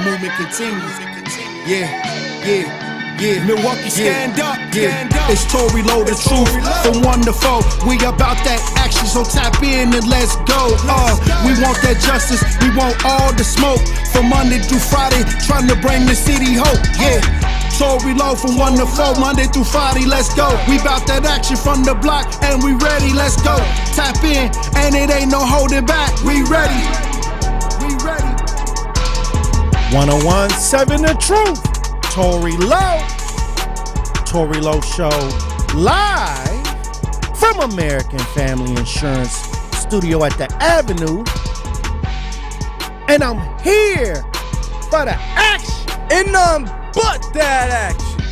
Movement continues. Yeah. Milwaukee, stand up. It's Tory, Lowe, the truth. From 1 to 4, we about that action, so tap in and let's go. We want that justice, we want all the smoke. From Monday through Friday, trying to bring the city hope. Yeah. Tory, Lowe from 1 to 4, Monday through Friday, let's go. We bout that action from the block, and we ready, let's go. Tap in, and it ain't no holding back. We ready. 101.7 The Truth. Tory Lowe. Tory Lowe Show live from American Family Insurance Studio at the Avenue. And I'm here for the action. And none but that action.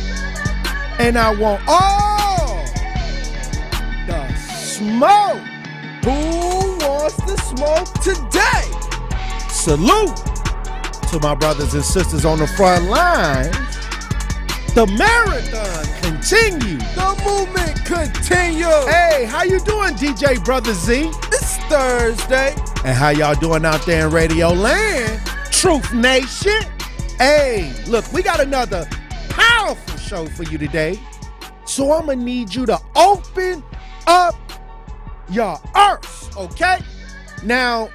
And I want all the smoke. Who wants the smoke today? Salute to my brothers and sisters on the front lines. The marathon continues. The movement continues. Hey, how you doing, DJ Brother Z? It's Thursday. And how y'all doing out there in Radio Land? Truth Nation. Hey, look, we got another powerful show for you today. So I'm going to need you to open up your earth, okay? Now,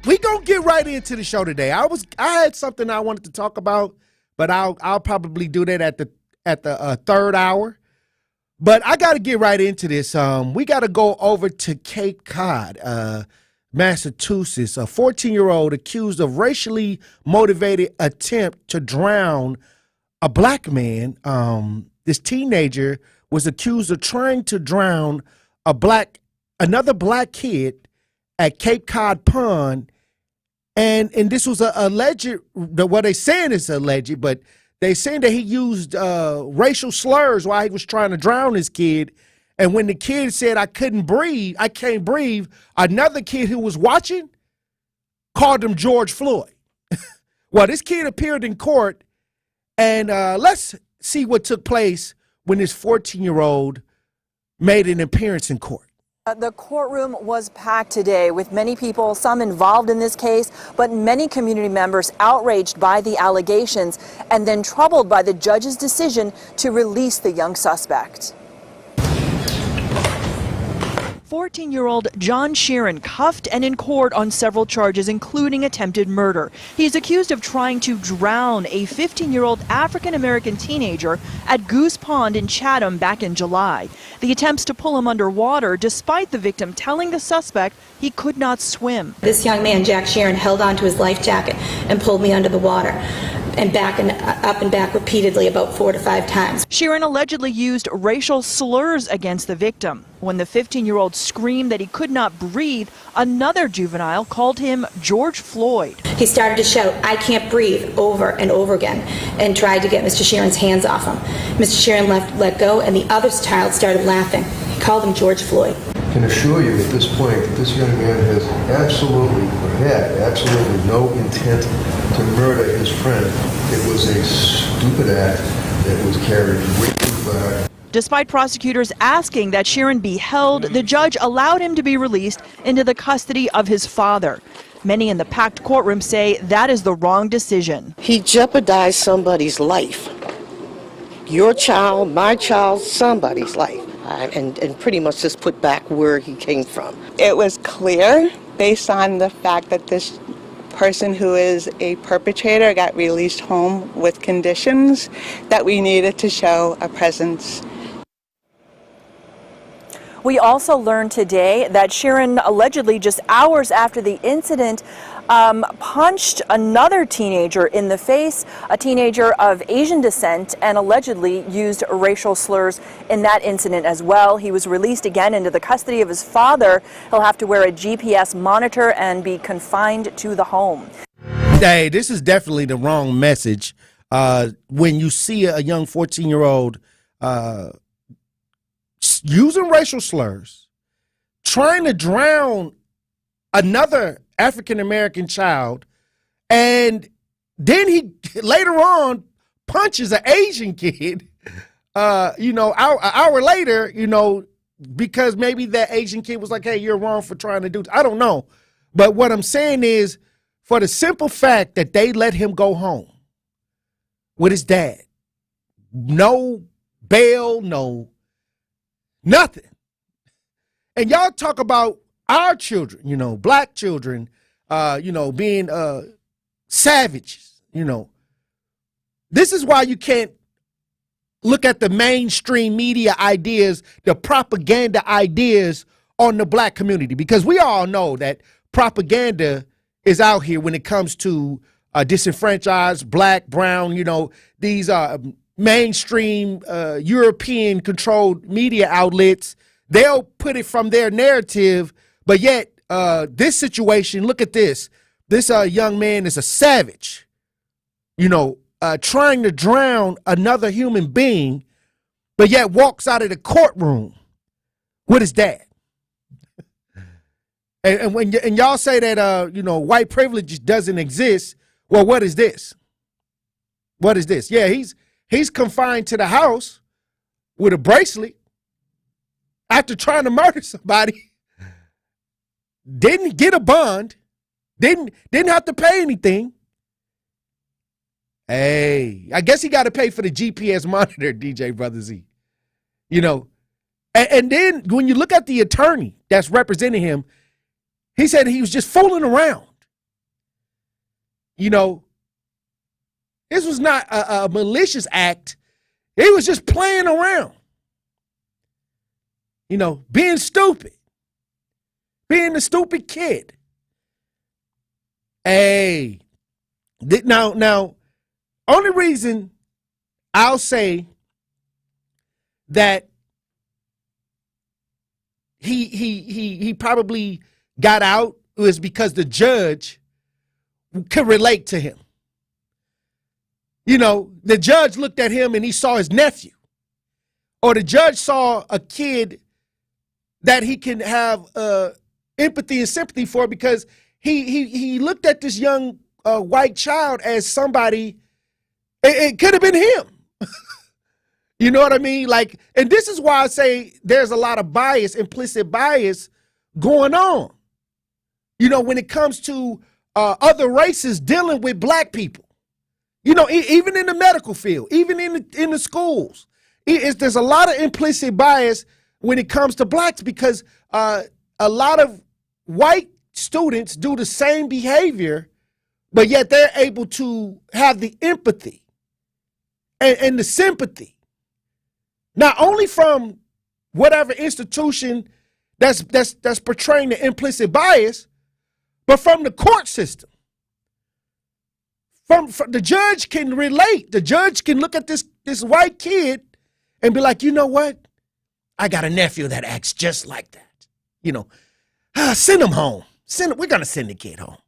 we going to get right into the show today. I had something I wanted to talk about, but I'll probably do that at the third hour. But I got to get right into this. We got to go over to Cape Cod, Massachusetts. A 14-year-old accused of racially motivated attempt to drown a black man. This teenager was accused of trying to drown another black kid at Cape Cod Pond. And this was alleged, what they saying is alleged, but they saying that he used racial slurs while he was trying to drown his kid. And when the kid said, I can't breathe, another kid who was watching called him George Floyd. Well, this kid appeared in court, and let's see what took place when this 14-year-old made an appearance in court. The courtroom was packed today with many people, some involved in this case, but many community members outraged by the allegations and then troubled by the judge's decision to release the young suspect. 14-year-old John Sheeran cuffed and in court on several charges, including attempted murder. He's accused of trying to drown a 15-year-old African-American teenager at Goose Pond in Chatham back in July. The attempts to pull him underwater, despite the victim telling the suspect he could not swim. This young man, Jack Sheeran, held onto his life jacket and pulled me under the water, and back and up and back repeatedly about 4 to 5 times. Sheeran allegedly used racial slurs against the victim. When the 15-year-old screamed that he could not breathe, another juvenile called him George Floyd. He started to shout, "I can't breathe," over and over again, and tried to get Mr. Sheeran's hands off him. Mr. Sheeran let go, and the other child started laughing. He called him George Floyd. I can assure you at this point that this young man has had absolutely no intent to murder his friend. It was a stupid act that was carried way too far. Despite prosecutors asking that Sheeran be held, the judge allowed him to be released into the custody of his father. Many in the packed courtroom say that is the wrong decision. He jeopardized somebody's life. Your child, my child, somebody's life. And pretty much just put back where he came from. It was clear, based on the fact that this person who is a perpetrator got released home with conditions, that we needed to show a presence. We also learned today that Sheeran allegedly, just hours after the incident, punched another teenager in the face, a teenager of Asian descent, and allegedly used racial slurs in that incident as well. He was released again into the custody of his father. He'll have to wear a GPS monitor and be confined to the home. Hey, this is definitely the wrong message. When you see a young 14-year-old using racial slurs, trying to drown another African-American child, and then he later on punches an Asian kid, an hour later, because maybe that Asian kid was like, hey, you're wrong for trying to do this. I don't know. But what I'm saying is for the simple fact that they let him go home with his dad. No bail, no nothing. And y'all talk about our children, black children, being savages, This is why you can't look at the mainstream media ideas, the propaganda ideas on the black community, because we all know that propaganda is out here when it comes to disenfranchised black, brown, these mainstream European controlled media outlets. They'll put it from their narrative, but yet this situation, look at this. This young man is a savage, trying to drown another human being, but yet walks out of the courtroom with his dad. And y'all say that white privilege doesn't exist. Well, what is this? What is this? Yeah, he's confined to the house with a bracelet after trying to murder somebody. Didn't get a bond. Didn't have to pay anything. Hey, I guess he got to pay for the GPS monitor, DJ Brother Z. And then when you look at the attorney that's representing him, he said he was just fooling around. This was not a malicious act. He was just playing around. Being stupid. Being a stupid kid. Hey. Now, only reason I'll say that he probably got out was because the judge could relate to him. The judge looked at him and he saw his nephew. Or the judge saw a kid that he can have empathy and sympathy for, because he looked at this young white child as somebody. It could have been him. You know what I mean? And this is why I say there's a lot of bias, implicit bias going on. When it comes to other races dealing with black people, even in the medical field, even in the schools, there's a lot of implicit bias when it comes to blacks, because a lot of white students do the same behavior, but yet they're able to have the empathy and the sympathy, not only from whatever institution that's portraying the implicit bias, but from the court system. From the judge can relate. The judge can look at this white kid and be like, you know what? I got a nephew that acts just like that. Send him home. We're gonna send the kid home.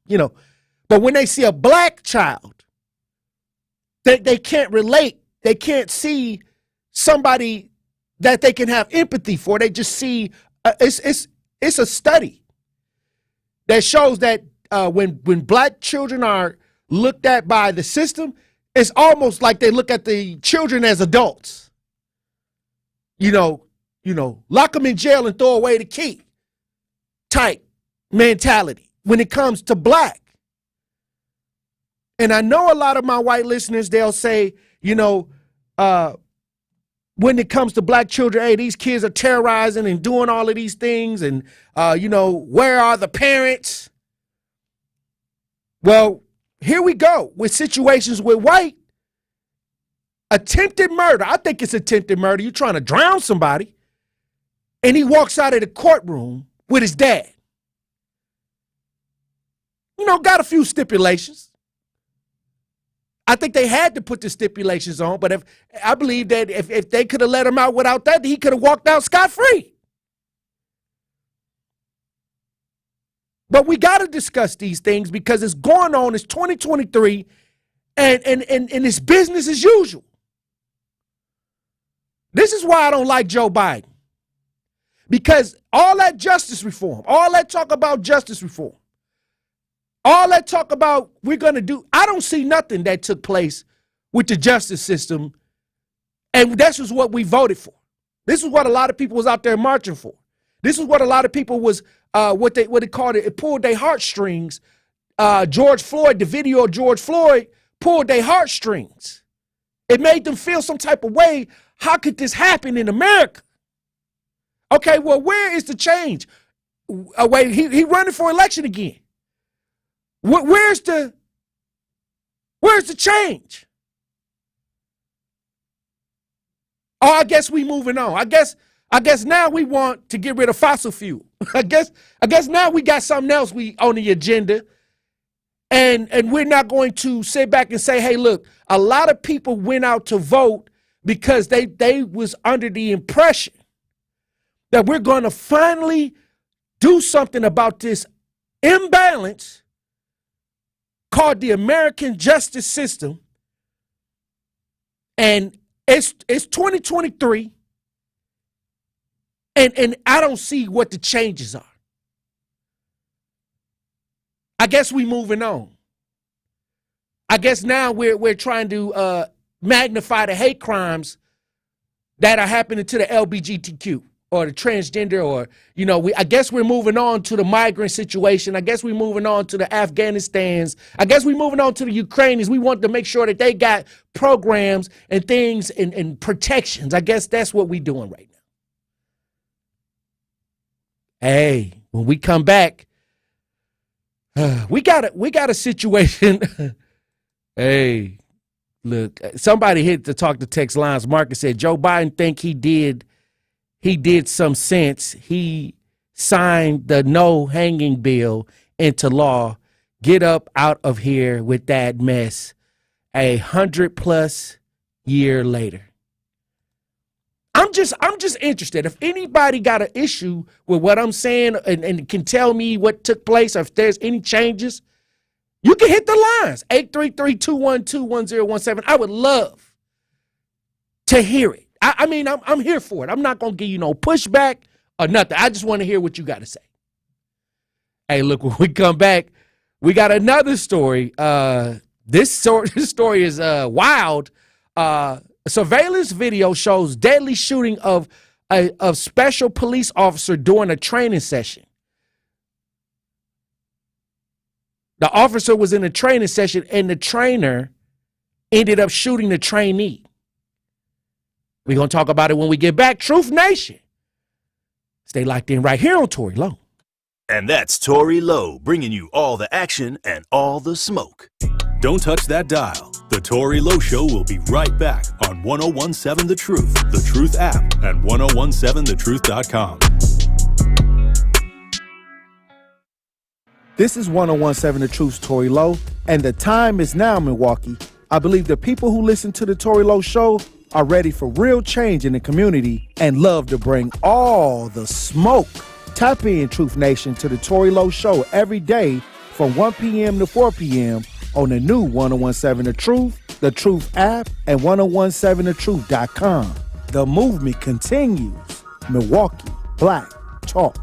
But when they see a black child, they can't relate. They can't see somebody that they can have empathy for. They just see it's a study that shows that when black children are looked at by the system, it's almost like they look at the children as adults. Lock them in jail and throw away the key type mentality when it comes to black. And I know a lot of my white listeners, they'll say, when it comes to black children, hey, these kids are terrorizing and doing all of these things. And, where are the parents? Well, here we go with situations with white. Attempted murder. I think it's attempted murder. You're trying to drown somebody. And he walks out of the courtroom with his dad. Got a few stipulations. I think they had to put the stipulations on, but I believe that if they could have let him out without that, he could have walked out scot-free. But we got to discuss these things because it's going on. It's 2023, and it's business as usual. This is why I don't like Joe Biden. Because all that justice reform, all that talk about justice reform, all that talk about we're going to do, I don't see nothing that took place with the justice system. And this is what we voted for. This is what a lot of people was out there marching for. This is what a lot of people was, what they called it pulled their heartstrings George Floyd, the video of George Floyd, pulled their heartstrings. It made them feel some type of way. How could this happen in America? Okay, well, where is the change? Wait, he running for election again. Where's the change? Oh, I guess we moving on. I guess now we want to get rid of fossil fuel. I guess now we got something else we on the agenda. And we're not going to sit back and say, hey, look, a lot of people went out to vote because they was under the impression that we're going to finally do something about this imbalance called the American justice system. And it's 2023, and I don't see what the changes are. I guess we moving on. I guess now we're trying to magnify the hate crimes that are happening to the LGBTQ or the transgender, or I guess we're moving on to the migrant situation. I guess we're moving on to the Afghanistans. I guess we're moving on to the Ukrainians. We want to make sure that they got programs and things and protections. I guess that's what we're doing right now. Hey, when we come back, we got a situation. Hey, look, somebody hit the talk to text lines. Marcus said Joe Biden think he did some sense. He signed the no hanging bill into law. Get up out of here with that mess. 100+ year later. I'm just interested. If anybody got an issue with what I'm saying and can tell me what took place, or if there's any changes, you can hit the lines. 833-212-1017. I would love to hear it. I mean, I'm here for it. I'm not going to give you no pushback or nothing. I just want to hear what you got to say. Hey, look, when we come back, we got another story. This story is wild. Surveillance video shows deadly shooting of a special police officer during a training session. The officer was in a training session, and the trainer ended up shooting the trainee. We're going to talk about it when we get back. Truth Nation. Stay locked in right here on Tory Lowe. And that's Tory Lowe, bringing you all the action and all the smoke. Don't touch that dial. The Tory Lowe Show will be right back on 1017 The Truth, The Truth app, and 1017thetruth.com. This is 1017 The Truth's Tory Lowe, and the time is now, Milwaukee. I believe the people who listen to the Tory Lowe Show are ready for real change in the community and love to bring all the smoke. Tap in, Truth Nation, to the Tory Lowe Show every day from 1 p.m. to 4 p.m. on the new 1017 The Truth app, and 1017thetruth.com. The movement continues. Milwaukee Black Talk.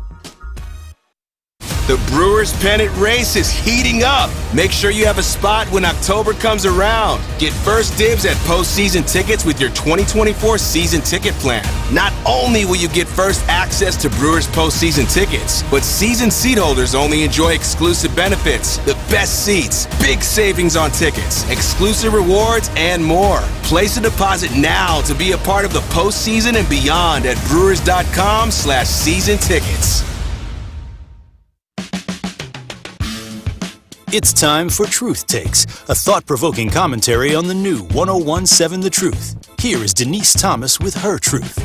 The Brewers pennant race is heating up. Make sure you have a spot when October comes around. Get first dibs at postseason tickets with your 2024 season ticket plan. Not only will you get first access to Brewers postseason tickets, but season seat holders only enjoy exclusive benefits, the best seats, big savings on tickets, exclusive rewards, and more. Place a deposit now to be a part of the postseason and beyond at brewers.com/season tickets. It's time for Truth Takes, a thought-provoking commentary on the new 1017 The Truth. Here is Denise Thomas with her truth.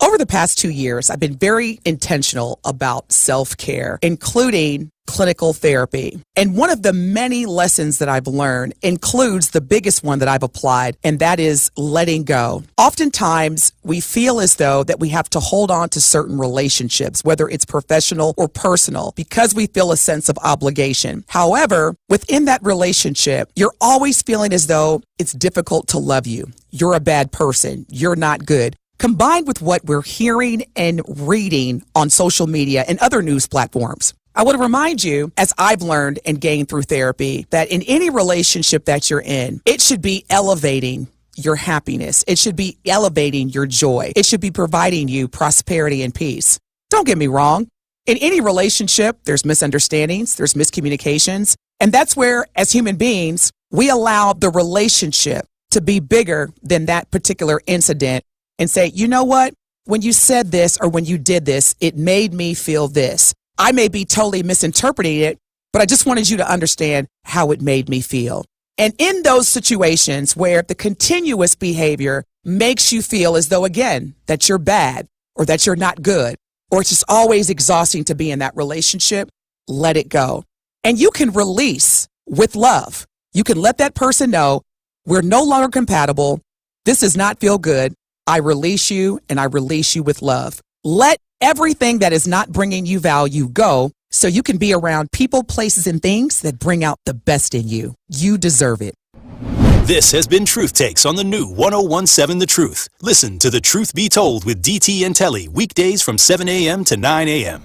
Over the past 2 years, I've been very intentional about self-care, including clinical therapy. And one of the many lessons that I've learned includes the biggest one that I've applied, and that is letting go. Oftentimes, we feel as though that we have to hold on to certain relationships, whether it's professional or personal, because we feel a sense of obligation. However, within that relationship, you're always feeling as though it's difficult to love you. You're a bad person. You're not good. Combined with what we're hearing and reading on social media and other news platforms. I want to remind you, as I've learned and gained through therapy, that in any relationship that you're in, it should be elevating your happiness. It should be elevating your joy. It should be providing you prosperity and peace. Don't get me wrong. In any relationship, there's misunderstandings, there's miscommunications, and that's where, as human beings, we allow the relationship to be bigger than that particular incident and say, you know what? When you said this or when you did this, it made me feel this. I may be totally misinterpreting it, but I just wanted you to understand how it made me feel. And in those situations where the continuous behavior makes you feel as though, again, that you're bad or that you're not good, or it's just always exhausting to be in that relationship, let it go. And you can release with love. You can let that person know we're no longer compatible. This does not feel good. I release you, and I release you with love. Let everything that is not bringing you value go so you can be around people, places, and things that bring out the best in you. You deserve it. This has been Truth Takes on the new 1017 The Truth. Listen to The Truth Be Told with DT and Telly weekdays from 7 a.m. to 9 a.m.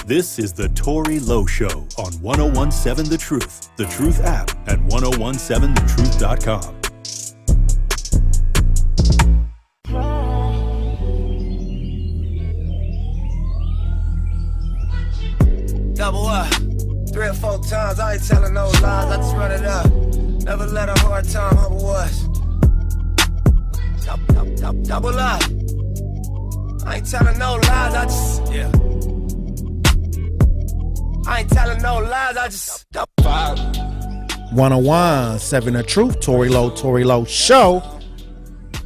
This is the Tory Lowe Show on 1017 The Truth, The Truth app at 1017thetruth.com. Double up, 3 or 4 times, I ain't telling no lies, I just run it up. Never let a hard time humble us. Double up, I ain't telling no lies, I just, yeah. I ain't telling no lies, I just, 1017 The Truth, Tory Lowe Show.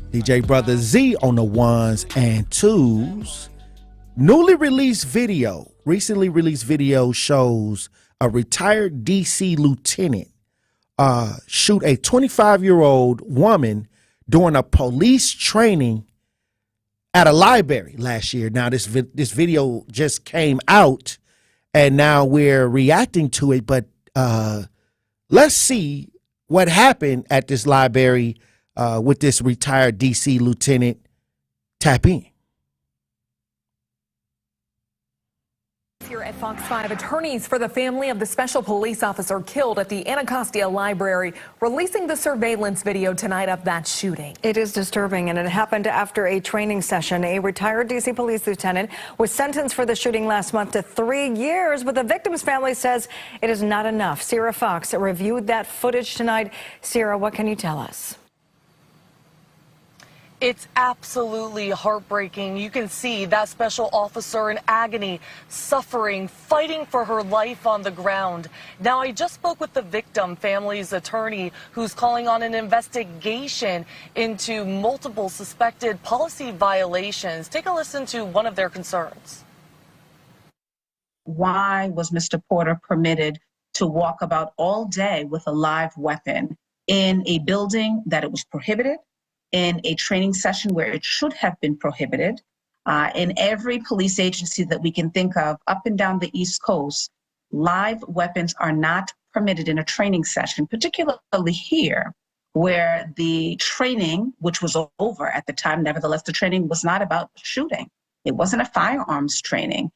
DJ Brother Z on the ones and twos. Recently released video shows a retired DC lieutenant shoot a 25-year-old woman during a police training at a library last year. Now, this video just came out, and now we're reacting to it, but let's see what happened at this library with this retired DC lieutenant. Tap in. Here at Fox 5, attorneys for the family of the special police officer killed at the Anacostia Library releasing the surveillance video tonight of that shooting. It is disturbing, and it happened after a training session. A retired D.C. police lieutenant was sentenced for the shooting last month to 3 years, but the victim's family says it is not enough. Sierra Fox reviewed that footage tonight. Sierra, what can you tell us? It's absolutely heartbreaking. You can see that special officer in agony, suffering, fighting for her life on the ground. Now, I just spoke with the victim family's attorney, who's calling on an investigation into multiple suspected policy violations. Take a listen to one of their concerns. Why was Mr. Porter permitted to walk about all day with a live weapon in a building that it was prohibited, in a training session where it should have been prohibited? In every police agency that we can think of up and down the East Coast, live weapons are not permitted in a training session, particularly here, where the training, which was over at the time, nevertheless, the training was not about shooting. It wasn't a firearms training.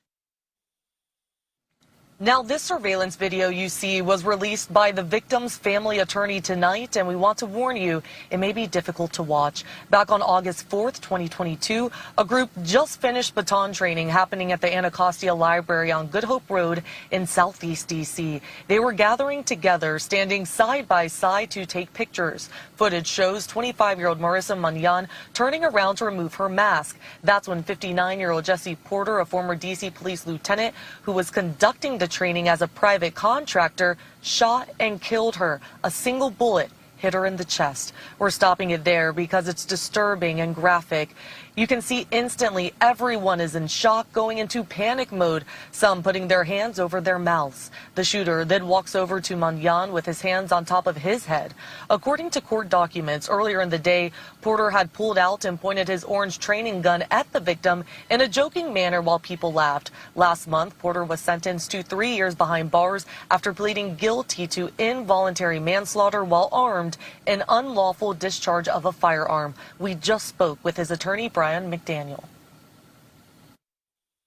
Now, this surveillance video you see was released by the victim's family attorney tonight, and we want to warn you, it may be difficult to watch. Back on August 4th, 2022, a group just finished baton training happening at the Anacostia Library on Good Hope Road in Southeast D.C. They were gathering together, standing side by side to take pictures. Footage shows 25-year-old Marissa Manyan turning around to remove her mask. That's when 59-year-old Jesse Porter, a former D.C. police lieutenant who was conducting the training as a private contractor, shot and killed her. A single bullet hit her in the chest. We're stopping it there because it's disturbing and graphic. You can see instantly everyone is in shock, going into panic mode, some putting their hands over their mouths. The shooter then walks over to Manyan with his hands on top of his head. According to court documents, earlier in the day, Porter had pulled out and pointed his orange training gun at the victim in a joking manner while people laughed. Last month, Porter was sentenced to 3 years behind bars after pleading guilty to involuntary manslaughter while armed and unlawful discharge of a firearm. We just spoke with his attorney, Brian McDaniel.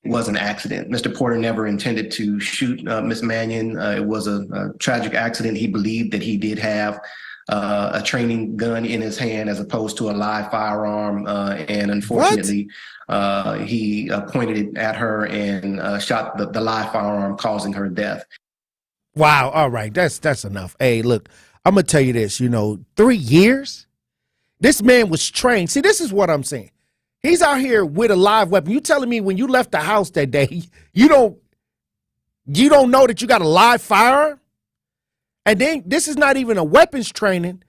It was an accident. Mr. Porter never intended to shoot Ms. Mannion. It was a tragic accident. He believed that he did have a training gun in his hand as opposed to a live firearm. And unfortunately, he pointed it at her and shot the live firearm, causing her death. Wow. All right. That's enough. Hey, look, I'm going to tell you this, 3 years. This man was trained. See, this is what I'm saying. He's out here with a live weapon. You telling me when you left the house that day, you don't know that you got a live firearm? And then this is not even a weapons training.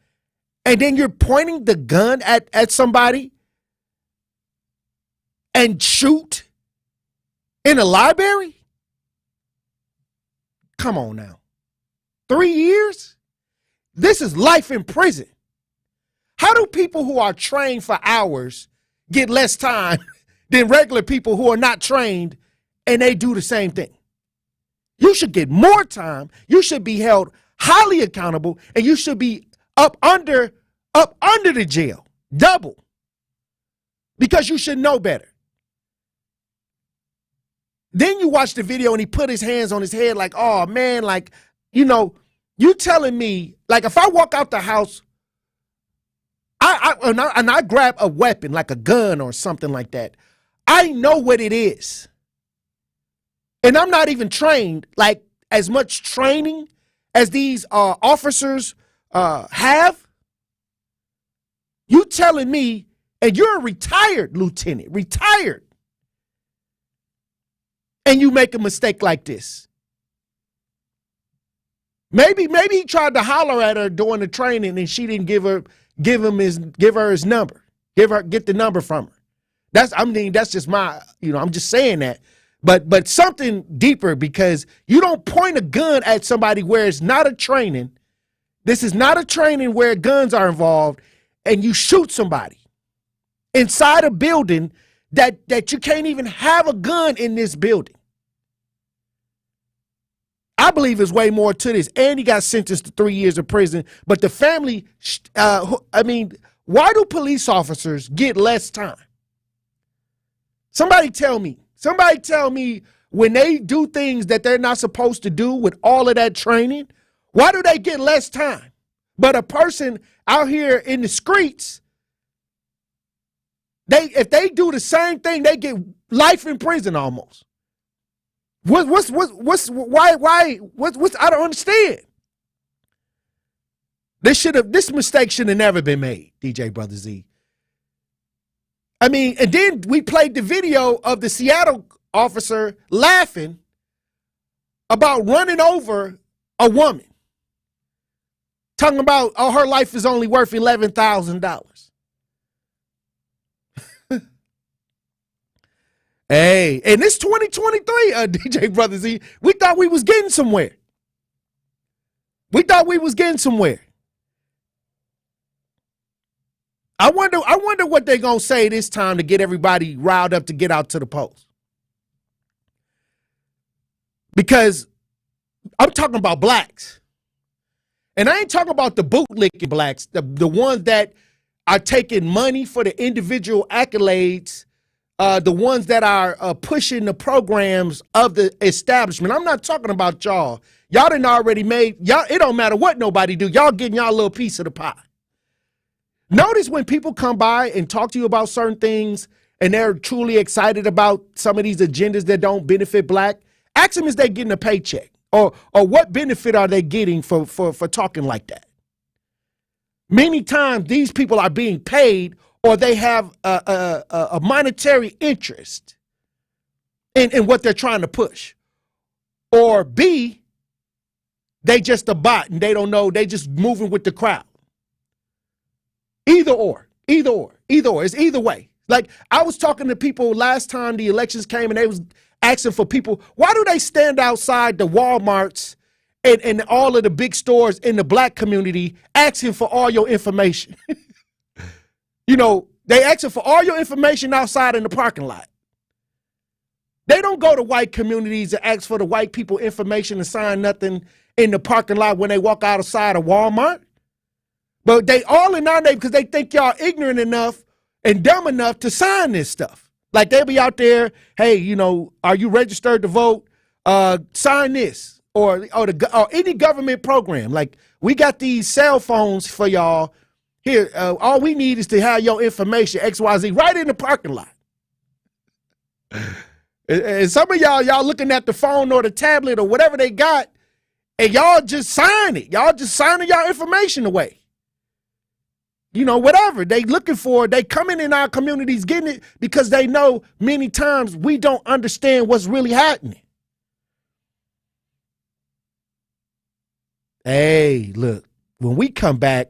And then you're pointing the gun at somebody and shoot in a library? Come on now. 3 years? This is life in prison. How do people who are trained for hours get less time than regular people who are not trained and they do the same thing? You should get more time. You should be held highly accountable, and you should be up under the jail, double, because you should know better. Then you watch the video and he put his hands on his head like, oh man, like, you telling me, like, if I walk out the house, I grab a weapon like a gun or something like that, I know what it is. And I'm not even trained, like as much training as these officers have. You telling me, and you're a retired lieutenant, retired, and you make a mistake like this. Maybe he tried to holler at her during the training and she didn't give her his number. Get the number from her. That's just my, I'm just saying that. But something deeper, because you don't point a gun at somebody where it's not a training. This is not a training where guns are involved, and you shoot somebody inside a building that you can't even have a gun in this building. I believe there's way more to this. And he got sentenced to 3 years of prison. But the family, why do police officers get less time? Somebody tell me when they do things that they're not supposed to do with all of that training, why do they get less time? But a person out here in the streets, if they do the same thing, they get life in prison almost. Why I don't understand. This mistake should have never been made, DJ Brother Z. And then we played the video of the Seattle officer laughing about running over a woman, talking about, her life is only worth $11,000. Hey, and it's 2023, DJ Brother Z. We thought we was getting somewhere. I wonder what they're going to say this time to get everybody riled up to get out to the polls. Because I'm talking about blacks. And I ain't talking about the bootlicking blacks, the ones that are taking money for the individual accolades, the ones that are pushing the programs of the establishment. I'm not talking about y'all. Y'all done already made, it don't matter what nobody do. Y'all getting y'all a little piece of the pie. Notice when people come by and talk to you about certain things and they're truly excited about some of these agendas that don't benefit black, ask them, is they getting a paycheck? Or what benefit are they getting for talking like that? Many times these people are being paid, or they have a monetary interest in what they're trying to push. Or B, they just a bot and they don't know, they just moving with the crowd. Either or. It's either way. Like, I was talking to people last time the elections came and they was asking for people, why do they stand outside the Walmarts and all of the big stores in the black community asking for all your information? They asking for all your information outside in the parking lot. They don't go to white communities and ask for the white people information and sign nothing in the parking lot when they walk outside of Walmart. But they all in our name because they think y'all ignorant enough and dumb enough to sign this stuff. Like, they'll be out there, hey, are you registered to vote? Sign this. or any government program. Like, we got these cell phones for y'all. Here, all we need is to have your information, XYZ, right in the parking lot. And some of y'all looking at the phone or the tablet or whatever they got, and y'all just sign it. Y'all just signing y'all information away. You know, whatever they looking for, they coming in our communities getting it because they know many times we don't understand what's really happening. Hey, look, when we come back,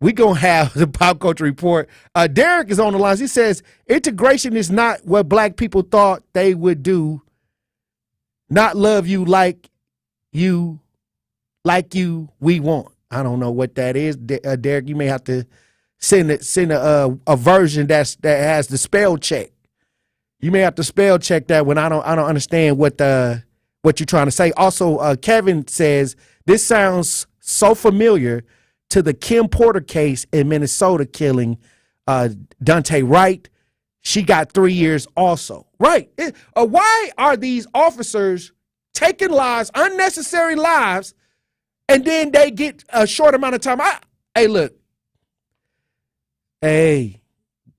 we're going to have the Pop Culture Report. Derek is on the lines. He says, integration is not what black people thought they would do. Not love you like you we want. I don't know what that is. Derek, you may have to send a version that has the spell check. You may have to spell check that when I don't understand what you're trying to say. Also, Kevin says, this sounds so familiar to the Kim Porter case in Minnesota killing Dante Wright. She got 3 years also. Right. Why are these officers taking lives, unnecessary lives, and then they get a short amount of time? Hey, look. Hey,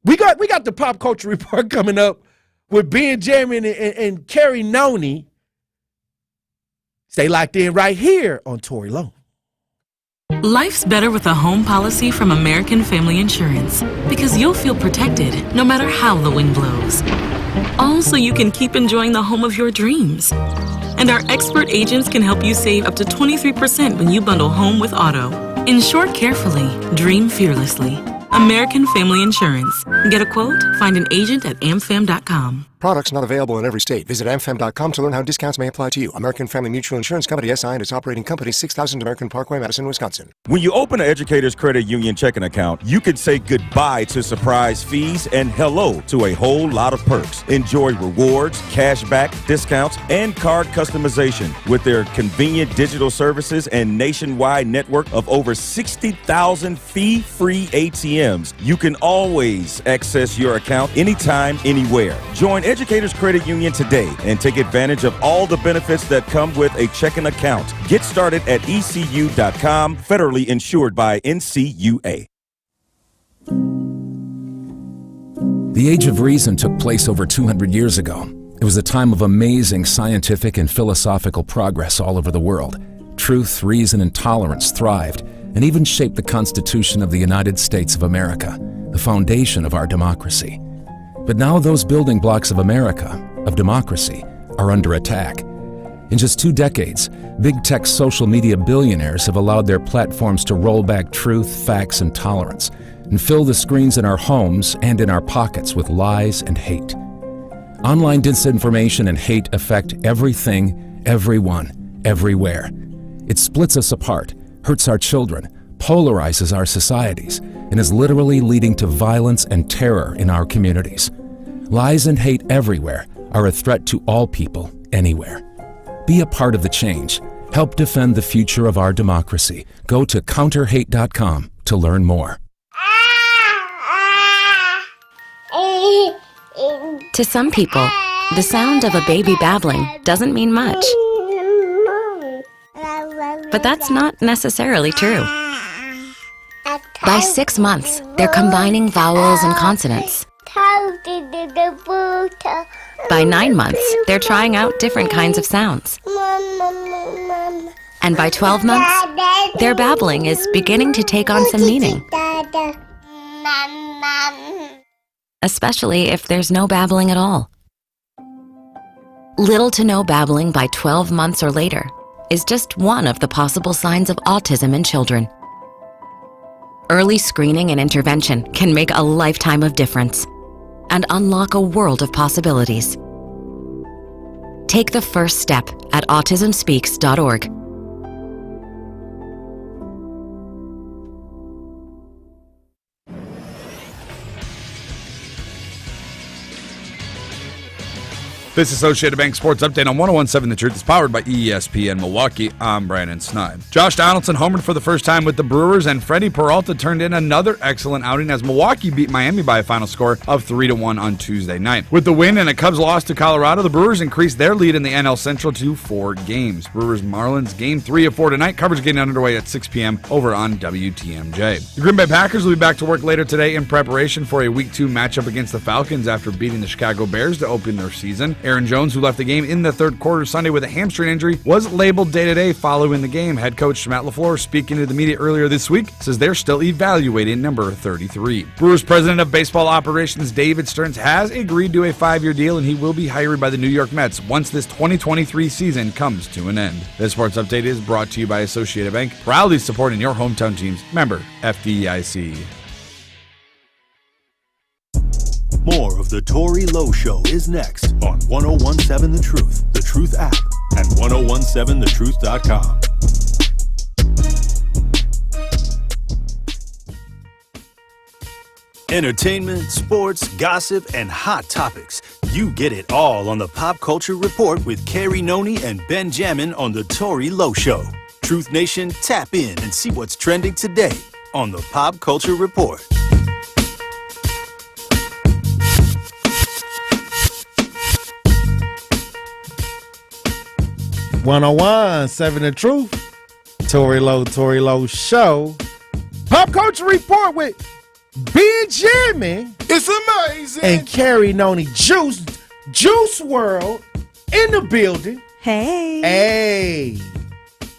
we got the Pop Culture Report coming up with Benjamin and Carrie Noni. Stay locked in right here on Tory Lowe. Life's better with a home policy from American Family Insurance because you'll feel protected no matter how the wind blows. All so you can keep enjoying the home of your dreams. And our expert agents can help you save up to 23% when you bundle home with auto. Insure carefully, dream fearlessly. American Family Insurance. Get a quote? Find an agent at amfam.com. Products not available in every state. Visit amfam.com to learn how discounts may apply to you. American Family Mutual Insurance Company, SI, and its operating company, 6000 American Parkway, Madison, Wisconsin. When you open an Educators Credit Union checking account, you can say goodbye to surprise fees and hello to a whole lot of perks. Enjoy rewards, cashback, discounts, and card customization with their convenient digital services and nationwide network of over 60,000 fee-free ATMs. You can always access your account anytime, anywhere. Join Educators Credit Union today and take advantage of all the benefits that come with a checking account. Get started at ECU.com, federally insured by NCUA. The Age of Reason took place over 200 years ago. It was a time of amazing scientific and philosophical progress all over the world. Truth, reason, and tolerance thrived and even shaped the Constitution of the United States of America, the foundation of our democracy. But now those building blocks of America, of democracy, are under attack. In just 2 decades, big tech social media billionaires have allowed their platforms to roll back truth, facts, and tolerance, and fill the screens in our homes and in our pockets with lies and hate. Online disinformation and hate affect everything, everyone, everywhere. It splits us apart, hurts our children, polarizes our societies, and is literally leading to violence and terror in our communities. Lies and hate everywhere are a threat to all people, anywhere. Be a part of the change. Help defend the future of our democracy. Go to counterhate.com to learn more. To some people, the sound of a baby babbling doesn't mean much. But that's not necessarily true. By 6 months, they're combining vowels and consonants. By 9 months, they're trying out different kinds of sounds. And by 12 months, their babbling is beginning to take on some meaning. Especially if there's no babbling at all. Little to no babbling by 12 months or later is just one of the possible signs of autism in children. Early screening and intervention can make a lifetime of difference and unlock a world of possibilities. Take the first step at autismspeaks.org. This Associated Bank Sports Update on 101.7 The Truth is powered by ESPN Milwaukee. I'm Brandon Sneib. Josh Donaldson homered for the first time with the Brewers, and Freddie Peralta turned in another excellent outing as Milwaukee beat Miami by a final score of 3-1 on Tuesday night. With the win and a Cubs loss to Colorado, the Brewers increased their lead in the NL Central to 4 games. Brewers-Marlins Game 3 of 4 tonight. Coverage getting underway at 6 p.m. over on WTMJ. The Green Bay Packers will be back to work later today in preparation for a Week 2 matchup against the Falcons after beating the Chicago Bears to open their season. Aaron Jones, who left the game in the third quarter Sunday with a hamstring injury, was labeled day-to-day following the game. Head coach Matt LaFleur, speaking to the media earlier this week, says they're still evaluating number 33. Brewers president of baseball operations David Stearns has agreed to a 5-year deal, and he will be hired by the New York Mets once this 2023 season comes to an end. This sports update is brought to you by Associated Bank, proudly supporting your hometown teams. Member FDIC. More of the Tory Lowe Show is next on 101.7 The Truth, The Truth app, and 1017thetruth.com. Entertainment, sports, gossip, and hot topics. You get it all on the Pop Culture Report with Carrie Noni and Ben Jammin on the Tory Lowe Show. Truth Nation, tap in and see what's trending today on the Pop Culture Report. 101.7 The Truth. Tory Lowe Show. Pop Culture Report with Benjamin. It's amazing. And Carrie Noni Juice World in the building. Hey. Hey.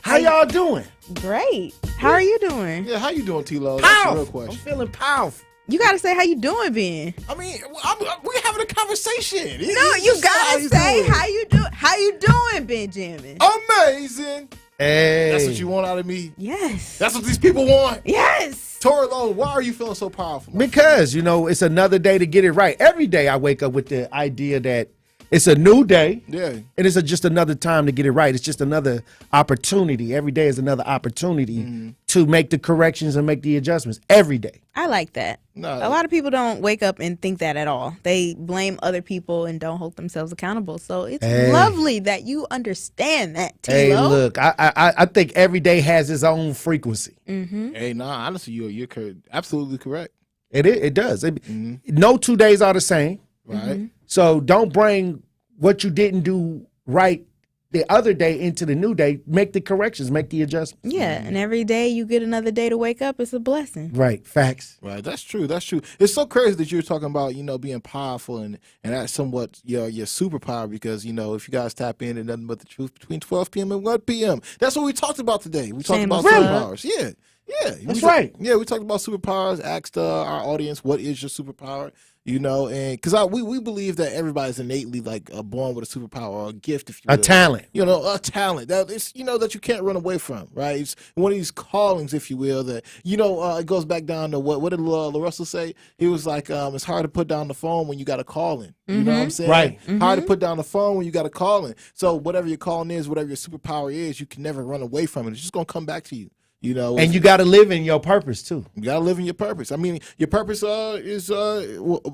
How y'all doing? Great. How are you doing? Yeah, how you doing, T-Lo? That's the real question. I'm feeling powerful. You gotta say how you doing, Ben. I mean, we're having a conversation. No, you gotta say how you do. How you doing, Benjamin? Amazing. Hey. That's what you want out of me? Yes. That's what these people want? Yes. Tory Lowe, why are you feeling so powerful? Because, it's another day to get it right. Every day I wake up with the idea that it's a new day. Yeah. And it's just another time to get it right. It's just another opportunity. Every day is another opportunity to make the corrections and make the adjustments. Every day. I like that. No. A lot of people don't wake up and think that at all. They blame other people and don't hold themselves accountable. So it's lovely that you understand that, T-Lo. Hey, look, I think every day has its own frequency. Mm-hmm. Hey, honestly, you're absolutely correct. It does. No 2 days are the same. Right. So don't bring what you didn't do right the other day into the new day. Make the corrections, make the adjustments. Yeah, and every day you get another day to wake up, it's a blessing. Right, facts. Right, that's true. It's so crazy that you're talking about, being powerful and that's somewhat your superpower because, if you guys tap in and nothing but the truth between 12 p.m. and 1 p.m. That's what we talked about today. We talked about superpowers. Yeah. Yeah. That's right. Yeah, we talked about superpowers, asked our audience, what is your superpower? And because we believe that everybody's innately born with a superpower or a gift, if you will. A talent. A talent that it's that you can't run away from, right? It's one of these callings, if you will, that it goes back down to what did Russell say? He was like, it's hard to put down the phone when you got a calling. You know what I'm saying? Right. Hard to put down the phone when you got a calling. So whatever your calling is, whatever your superpower is, you can never run away from it. It's just gonna come back to you. And you got to live in your purpose too. You got to live in your purpose. I mean, your purpose is to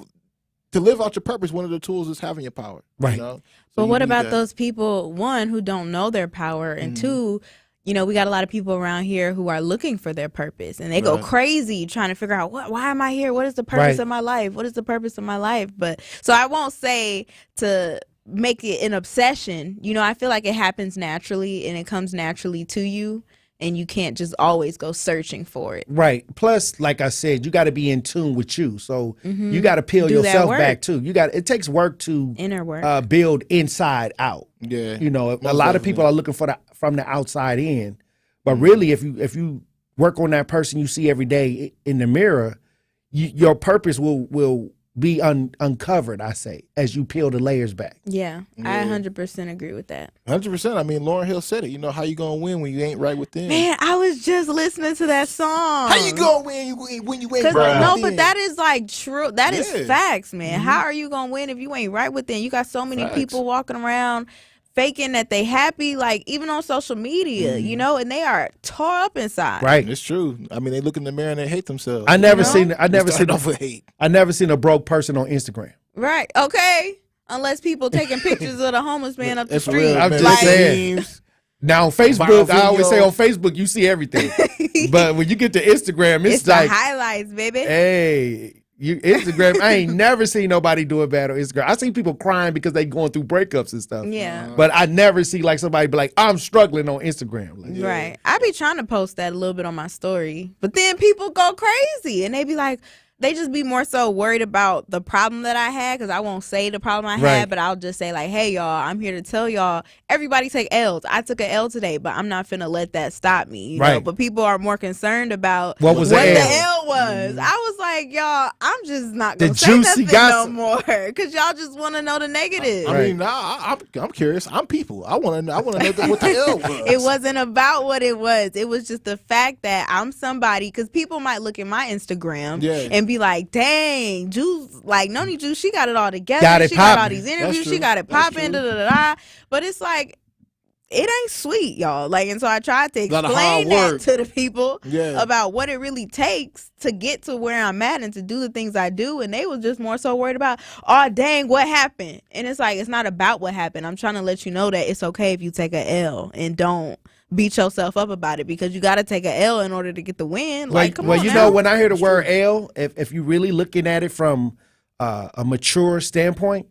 live out your purpose. One of the tools is having your power. Right. So but what about those people, one, who don't know their power, and two, we got a lot of people around here who are looking for their purpose, and they go crazy trying to figure out why am I here? What is the purpose of my life? What is the purpose of my life? But so I won't say to make it an obsession. I feel like it happens naturally and it comes naturally to you. And you can't just always go searching for it. Right. Plus, like I said, you got to be in tune with you. So you got to peel yourself back too. It takes work to inner work. Build inside out. Yeah. A lot of people are looking for from the outside in, but really, if you work on that person you see every day in the mirror, your purpose will be uncovered, I say, as you peel the layers back. Yeah, I 100% agree with that. 100%. I mean, Lauryn Hill said it. How you gonna win when you ain't right within? Man, I was just listening to that song. How you gonna win when you ain't right No, within? but that is true. That is facts, man. How are you gonna win if you ain't right within? You got so many people walking around faking that they happy, even on social media, and they are tore up inside. Right. It's true. I mean, they look in the mirror and they hate themselves. I never seen off with hate. I never seen a broke person on Instagram. Right. Okay. unless people taking pictures of the homeless man up the It's street. real, I'm man. just Like, saying. memes, Now on Facebook, viral I always say videos. on Facebook you see everything, but when you get to Instagram, It's it's the like, highlights, baby. hey, you Instagram. I ain't never seen nobody do it bad on Instagram. I see people crying because they going through breakups and stuff. Yeah. But I never see like somebody be like, I'm struggling on Instagram. Like, Right. I be trying to post that a little bit on my story, but then people go crazy and they be like, they just be more so worried about the problem that I had, because I won't say the problem I Right. had, but I'll just say like, hey y'all, I'm here to tell y'all, everybody take L's. I took an L today, but I'm not finna let that stop me. You know? Right. But people are more concerned about What was the the L? L was. I was like, y'all, I'm just not The gonna say juicy nothing gossip. no more, because y'all just want to know the negative. I mean, I'm curious. I'm people. I want to know what the L was. It wasn't about what it was. It was just the fact that I'm somebody, because people might look at my Instagram and be like, dang, Juice, like Noni Juice, she got it all together. Got it she got all popping. these That's interviews. true. She got it That's popping. true. Da, da, da, da. But it's like, it ain't sweet, y'all. Like, and so I tried to Lot of explain hard that work. to the people Yeah. about what it really takes to get to where I'm at and to do the things I do. And they was just more so worried about, oh, dang, what happened? And it's like, it's not about what happened. I'm trying to let you know that it's okay if you take a L and don't beat yourself up about it, because you got to take a L in order to get the win. Like, come on you now. know, when I hear the word L, if you really looking at it from a mature standpoint,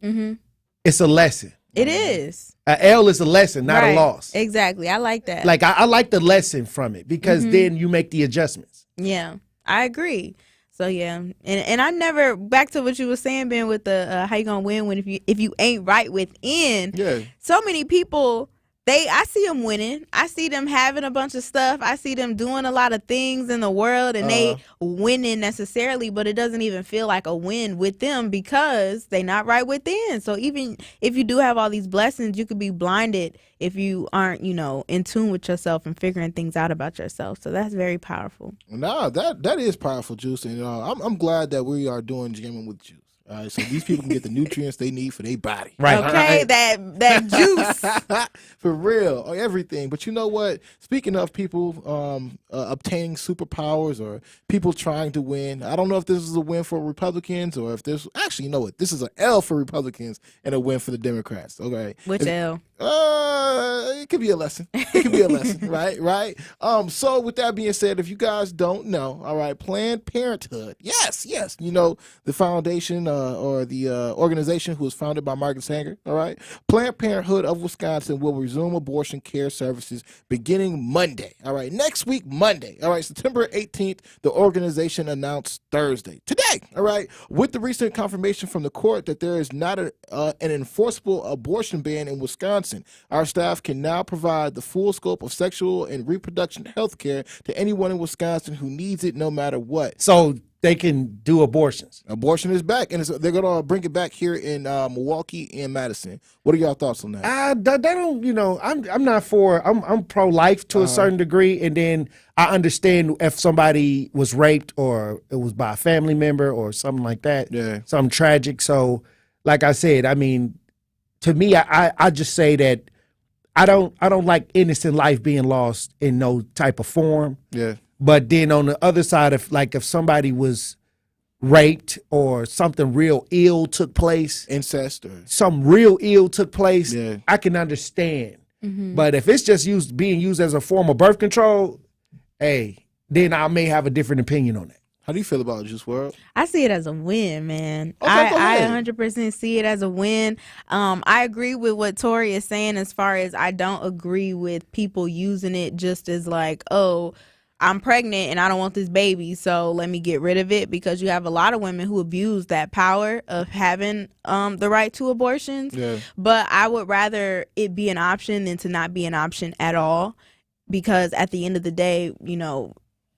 it's a lesson. It is. A L is a lesson, not Right. a loss. Exactly. I like that. Like I like the lesson from it, because then you make the adjustments. Yeah, I agree. So yeah, and I never, back to what you were saying, Ben, with the how you gonna win when if you ain't right within. Yeah. So many people, I see them winning. I see them having a bunch of stuff. I see them doing a lot of things in the world, and they winning necessarily, but it doesn't even feel like a win with them because they not right within. So even if you do have all these blessings, you could be blinded if you aren't, in tune with yourself and figuring things out about yourself. So that's very powerful. Nah, that is powerful, Juice, and I'm glad that we are doing Jamming with Juice. All right, so these people can get the nutrients they need for their body. Right. Okay, that juice. For real, everything. But you know what? Speaking of people obtaining superpowers or people trying to win, I don't know if this is a win for Republicans or if this actually, you know what? This is an L for Republicans and a win for the Democrats. Okay, Which L? It could be a lesson. It could be a lesson, right? So with that being said, if you guys don't know, all right, Planned Parenthood, yes, the foundation or the organization who was founded by Margaret Sanger, all right, Planned Parenthood of Wisconsin will resume abortion care services beginning Monday, all right, next week, Monday, all right, September 18th, the organization announced Thursday, today, all right, with the recent confirmation from the court that there is not an enforceable abortion ban in Wisconsin. Our staff can now provide the full scope of sexual and reproduction health care to anyone in Wisconsin who needs it, no matter what. So they can do abortions. Abortion is back, and they're going to bring it back here in Milwaukee and Madison. What are y'all thoughts on that? They don't, I'm not for. I'm pro-life to a certain degree, and then I understand if somebody was raped or it was by a family member or something like that. Yeah, something tragic. So, like I said, I mean, to me, I just say that I don't like innocent life being lost in no type of form. Yeah. But then on the other side, if somebody was raped or something real ill took place, incest or some real ill took place, yeah, I can understand. Mm-hmm. But if it's just being used as a form of birth control, hey, then I may have a different opinion on that. How do you feel about it, Juice WRLD? I see it as a win, man. Okay, go I ahead. 100% see it as a win. I agree with what Tory is saying as far as I don't agree with people using it just as like, oh, I'm pregnant and I don't want this baby, so let me get rid of it, because you have a lot of women who abuse that power of having the right to abortions. Yeah. But I would rather it be an option than to not be an option at all, because at the end of the day,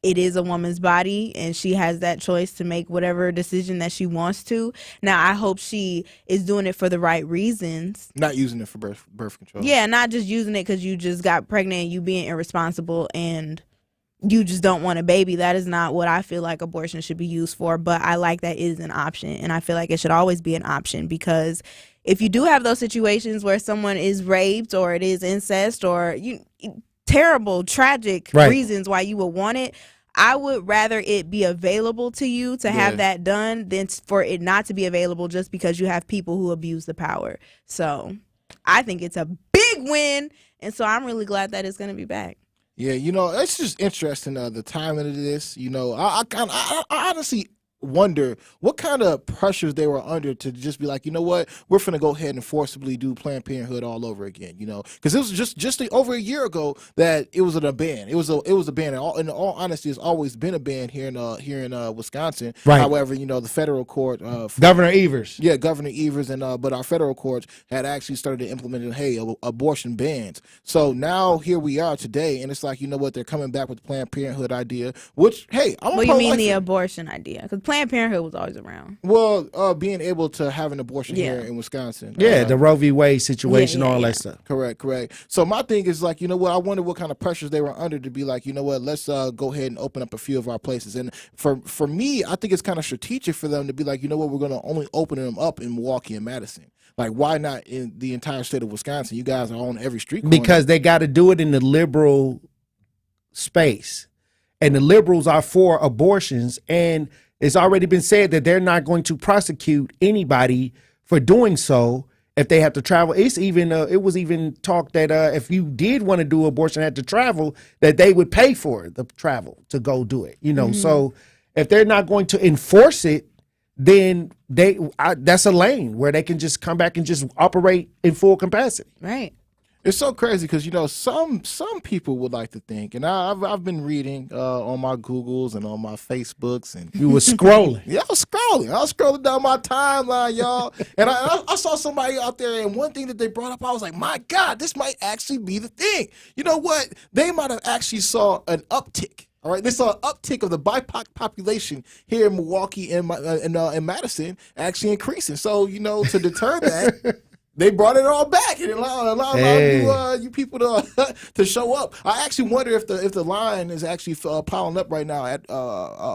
it is a woman's body and she has that choice to make whatever decision that she wants to. Now, I hope she is doing it for the right reasons. Not using it for birth control. Yeah, not just using it because you just got pregnant and you being irresponsible and you just don't want a baby. That is not what I feel like abortion should be used for. But I like that it is an option, and I feel like it should always be an option, because if you do have those situations where someone is raped or it is incest or terrible, tragic Right. reasons why you would want it, I would rather it be available to you to have that done than for it not to be available just because you have people who abuse the power. So I think it's a big win, and so I'm really glad that it's going to be back. Yeah, it's just interesting the timing of this. I honestly wonder what kind of pressures they were under to just be like, you know what, we're finna go ahead and forcibly do Planned Parenthood all over again. Because it was just over a year ago that it was a ban. It was a ban. In all honesty, it's always been a ban here in Wisconsin. Right. However, the federal court, Governor Evers. Yeah, Governor Evers, but our federal courts had actually started implementing, abortion bans. So now here we are today, and it's like, you know what, they're coming back with the Planned Parenthood idea, which, hey, I'm What do you mean the abortion idea? Because Planned Parenthood was always around. Well, being able to have an abortion here in Wisconsin. Yeah, the Roe v. Wade situation, all that stuff. Correct. So my thing is like, you know what, I wonder what kind of pressures they were under to be like, you know what, let's go ahead and open up a few of our places. And for me, I think it's kind of strategic for them to be like, you know what, we're going to only open them up in Milwaukee and Madison. Like, why not in the entire state of Wisconsin? You guys are on every street corner. Because they got to do it in the liberal space. And the liberals are for abortions, and it's already been said that they're not going to prosecute anybody for doing so if they have to travel. It's even it was even talk that if you did want to do abortion and had to travel, that they would pay for the travel to go do it. So if they're not going to enforce it, then that's a lane where they can just come back and just operate in full capacity. Right. It's so crazy because some people would like to think, and I've been reading on my Googles and on my Facebooks, and you were scrolling. Yeah, I was scrolling down my timeline, y'all, and I saw somebody out there, and one thing that they brought up, I was like, my God, this might actually be the thing. You know what? They might have actually saw an uptick. All right, they saw an uptick of the BIPOC population here in Milwaukee and Madison actually increasing. So to deter that. They brought it all back and allowed you people to show up. I actually wonder if the line is actually piling up right now at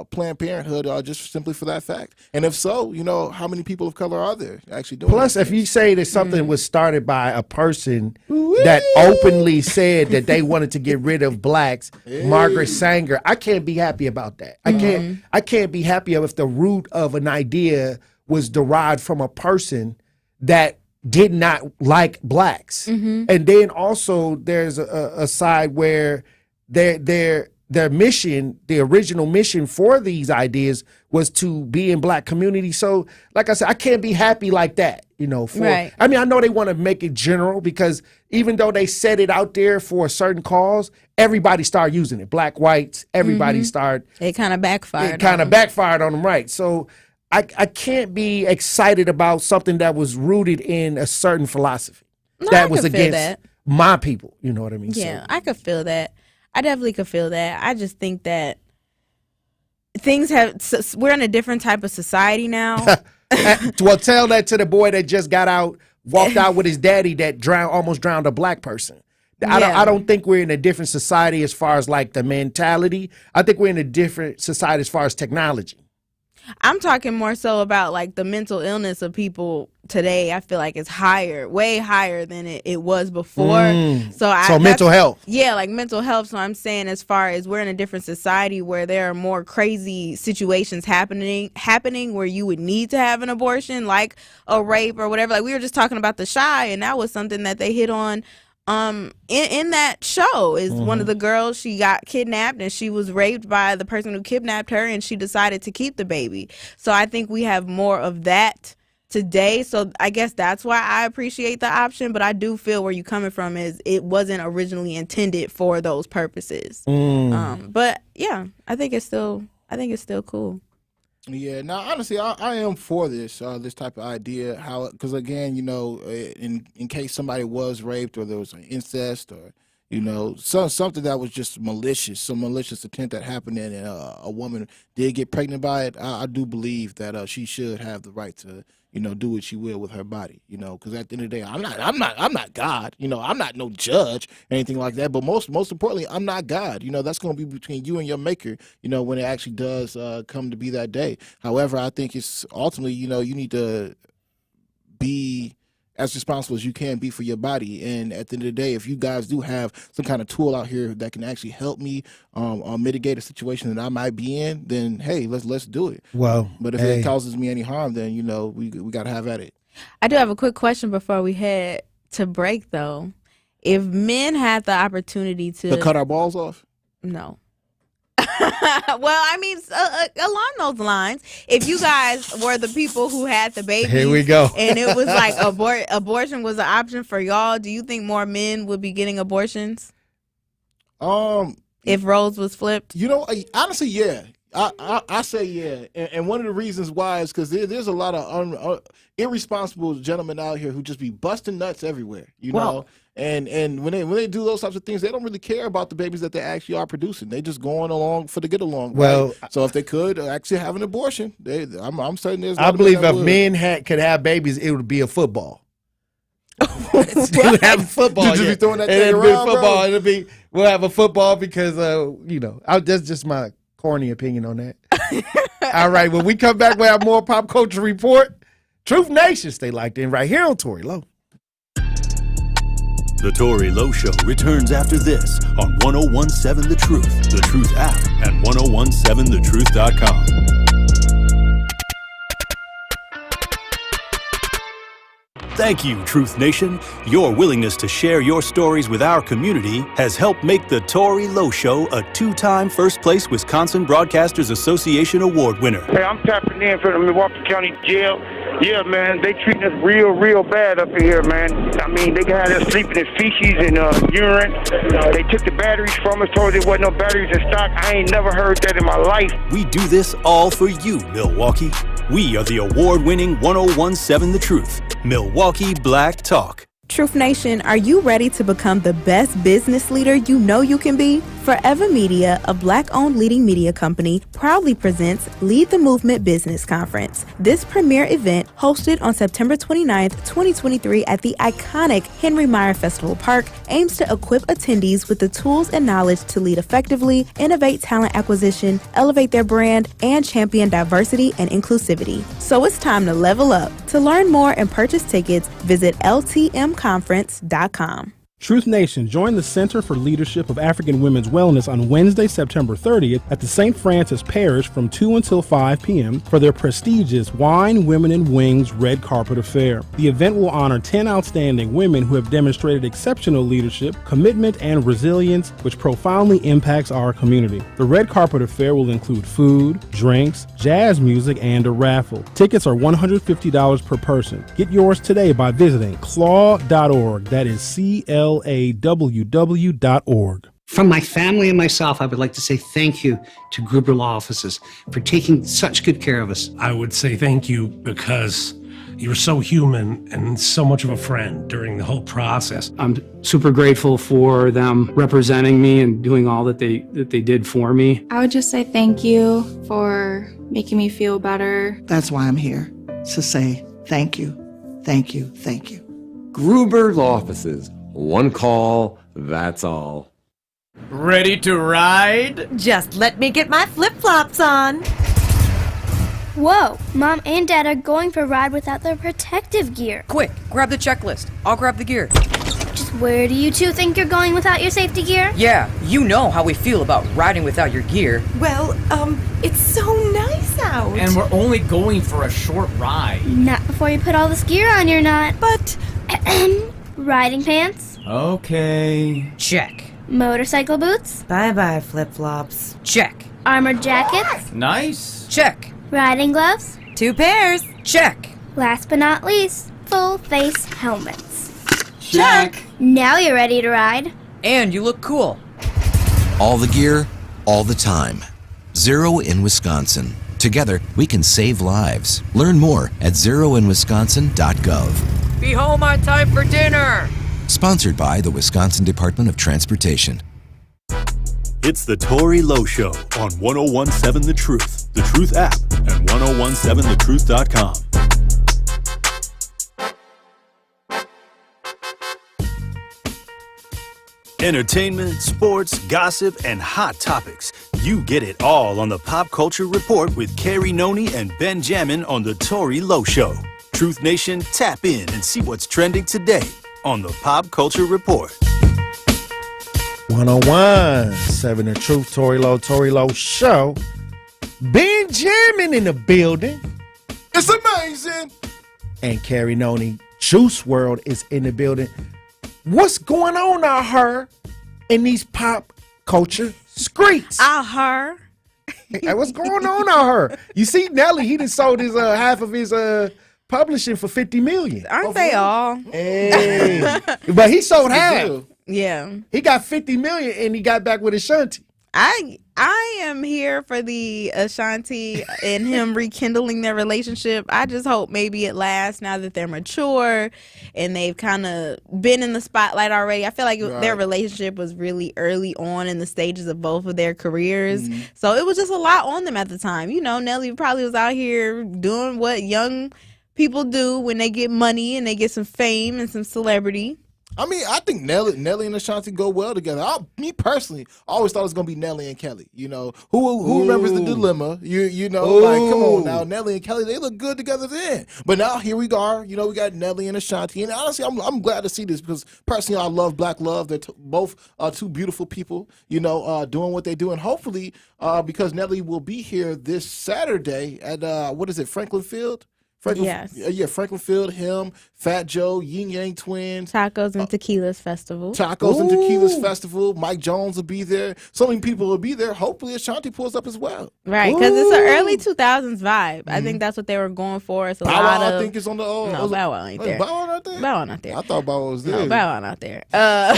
Planned Parenthood just simply for that fact. And if so, how many people of color are there actually doing? Plus, if you say that something was started by a person that openly said that they wanted to get rid of blacks, Margaret Sanger, I can't be happy about that. I can't be happy if the root of an idea was derived from a person that did not like blacks. And then also there's a side where their mission, the original mission for these ideas was to be in black communities. So like I said, I can't be happy like that, Right. I mean, I know they want to make it general because even though they set it out there for a certain cause, everybody started using it. Black, whites, everybody started. It kind of backfired. It kind of backfired on them, right? So I can't be excited about something that was rooted in a certain philosophy that was against my people. You know what I mean? Yeah, I could feel that. I definitely could feel that. I just think that we're in a different type of society now. Well, tell that to the boy that just walked out with his daddy that almost drowned a black person. I don't think we're in a different society as far as like the mentality. I think we're in a different society as far as technology. I'm talking more so about like the mental illness of people today. I feel like it's higher, way higher than it was before. So mental health. Yeah, like mental health. So I'm saying as far as we're in a different society where there are more crazy situations happening where you would need to have an abortion, like a rape or whatever. Like we were just talking about the Shy, and that was something that they hit on in that show. Is one of the girls, she got kidnapped and she was raped by the person who kidnapped her, and she decided to keep the baby. So I think we have more of that today. So I guess that's why I appreciate the option, but I do feel where you're coming from is it wasn't originally intended for those purposes. But yeah, I think it's still cool. Yeah, now honestly, I am for this type of idea. Because again, in case somebody was raped or there was an incest or something that was just malicious, some malicious intent that happened, and a woman did get pregnant by it, I do believe that she should have the right to do what she will with her body. Because at the end of the day, I'm not God. I'm not no judge or anything like that. But most importantly, I'm not God. That's going to be between you and your Maker. When it actually does come to be that day. However, I think it's ultimately you need to be as responsible as you can be for your body. And at the end of the day, if you guys do have some kind of tool out here that can actually help me mitigate a situation that I might be in, then hey, let's do it. Well, but if it causes me any harm, then we got to have at it. I do have a quick question before we head to break, though. If men had the opportunity to cut our balls off, no. Well, I mean, along those lines, if you guys were the people who had the baby, here we go, and it was like abortion was an option for y'all, do you think more men would be getting abortions? If roles was flipped, honestly, yeah. I say yeah, and one of the reasons why is because there's a lot of irresponsible gentlemen out here who just be busting nuts everywhere, know. And when they do those types of things, they don't really care about the babies that they actually are producing. They just going along for the get along. Well, right? So if they could actually have an abortion, I'm certain there's. I believe if men could have babies, it would be a football. They would have a football. You just be throwing that thing around, football. Bro. We'll have a football because that's just my corny opinion on that. All right, when we come back, we'll have more pop culture report. Truth Nation, stay locked in right here on Tory Lowe. The Tory Lowe Show returns after this on 1017 The Truth, The Truth app, and 1017thetruth.com. Thank you, Truth Nation. Your willingness to share your stories with our community has helped make the Tory Lowe Show a 2-time First Place Wisconsin Broadcasters Association Award winner. Hey, I'm tapping in for the Milwaukee County Jail. Yeah, man, they treating us real bad up in here, man. I mean, they had us sleeping in feces and urine. They took the batteries from us, told us there wasn't no batteries in stock. I ain't never heard that in my life. We do this all for you, Milwaukee. We are the award-winning 1017 The Truth, Milwaukee Black Talk. Truth Nation, are you ready to become the best business leader you know you can be? Forever Media, a Black-owned leading media company, proudly presents Lead the Movement Business Conference. This premier event, hosted on September 29th, 2023 at the iconic Henry Meyer Festival Park, aims to equip attendees with the tools and knowledge to lead effectively, innovate talent acquisition, elevate their brand, and champion diversity and inclusivity. So it's time to level up. To learn more and purchase tickets, visit ltmconference.com. Truth Nation, join the Center for Leadership of African Women's Wellness on Wednesday, September 30th at the St. Francis Parish from 2 until 5 p.m. for their prestigious Wine, Women, and Wings Red Carpet Affair. The event will honor 10 outstanding women who have demonstrated exceptional leadership, commitment, and resilience, which profoundly impacts our community. The Red Carpet Affair will include food, drinks, jazz music, and a raffle. Tickets are $150 per person. Get yours today by visiting claw.org. That is CLAWW.org. From my family and myself, I would like to say thank you to Gruber Law Offices for taking such good care of us. I would say thank you because you were so human and so much of a friend during the whole process. I'm super grateful for them representing me and doing all that they did for me. I would just say thank you for making me feel better. That's why I'm here, to say thank you, thank you, thank you. Gruber Law Offices. One call, that's all. Ready to ride? Just let me get my flip-flops on. Whoa, Mom and Dad are going for a ride without their protective gear. Quick, grab the checklist. I'll grab the gear. Just where do you two think you're going without your safety gear? Yeah, you know how we feel about riding without your gear. Well, it's so nice out. And we're only going for a short ride. Not before you put all this gear on, you're not. But, riding pants? Okay. Check. Motorcycle boots? Bye-bye, flip-flops. Check. Armored jackets? Nice. Check. Riding gloves? 2 pairs. Check. Last but not least, full face helmets. Check. Now you're ready to ride. And you look cool. All the gear, all the time. Zero in Wisconsin. Together, we can save lives. Learn more at zeroinwisconsin.gov. Be home on time for dinner. Sponsored by the Wisconsin Department of Transportation. It's the Tory Lowe Show on 1017 The Truth, The Truth app, and 1017thetruth.com. Entertainment, sports, gossip, and hot topics. You get it all on the Pop Culture Report with Carrie Noni and Ben Jammin on the Tory Lowe Show. Truth Nation, tap in and see what's trending today on the Pop Culture Report. 101.7 The Truth, Tory Lowe Show. Benjamin in the building. It's amazing. And Carrie Noni, Juice World is in the building. What's going on out here in these pop culture streets? Out here. Hey, what's going on out here? You see Nelly, he done sold his half of his publishing for $50 million. Aren't they all? Hey. But he sold half. Yeah. He got $50 million and he got back with Ashanti. I am here for the Ashanti and him rekindling their relationship. I just hope maybe it lasts now that they're mature and they've kind of been in the spotlight already. I feel like their relationship was really early on in the stages of both of their careers. Mm-hmm. So it was just a lot on them at the time. You know, Nelly probably was out here doing what young people do when they get money and they get some fame and some celebrity. I mean, I think Nelly and Ashanti go well together. Me personally, I always thought it was gonna be Nelly and Kelly. You know, who remembers the dilemma? You know, like come on now, Nelly and Kelly, they look good together then. But now here we are. You know, we got Nelly and Ashanti, and honestly, I'm glad to see this because personally, I love Black Love. They're both two beautiful people. You know, doing what they do, and hopefully, because Nelly will be here this Saturday at what is it, Franklin Field? Yes. Yeah, Franklin Field, him, Fat Joe, Yin Yang Twins. Tacos and Tequilas Festival. Tacos and Tequilas Festival. Mike Jones will be there. So many people will be there. Hopefully Ashanti pulls up as well. Right, because it's an early 2000s vibe. I think that's what they were going for. It's a Bow lot Wow, of... I think it's on the... no, Bow Wow ain't there. Bow Wow not there? Bow Wow not there. I thought Bow Wow was there. No, Bow Wow not there. Bow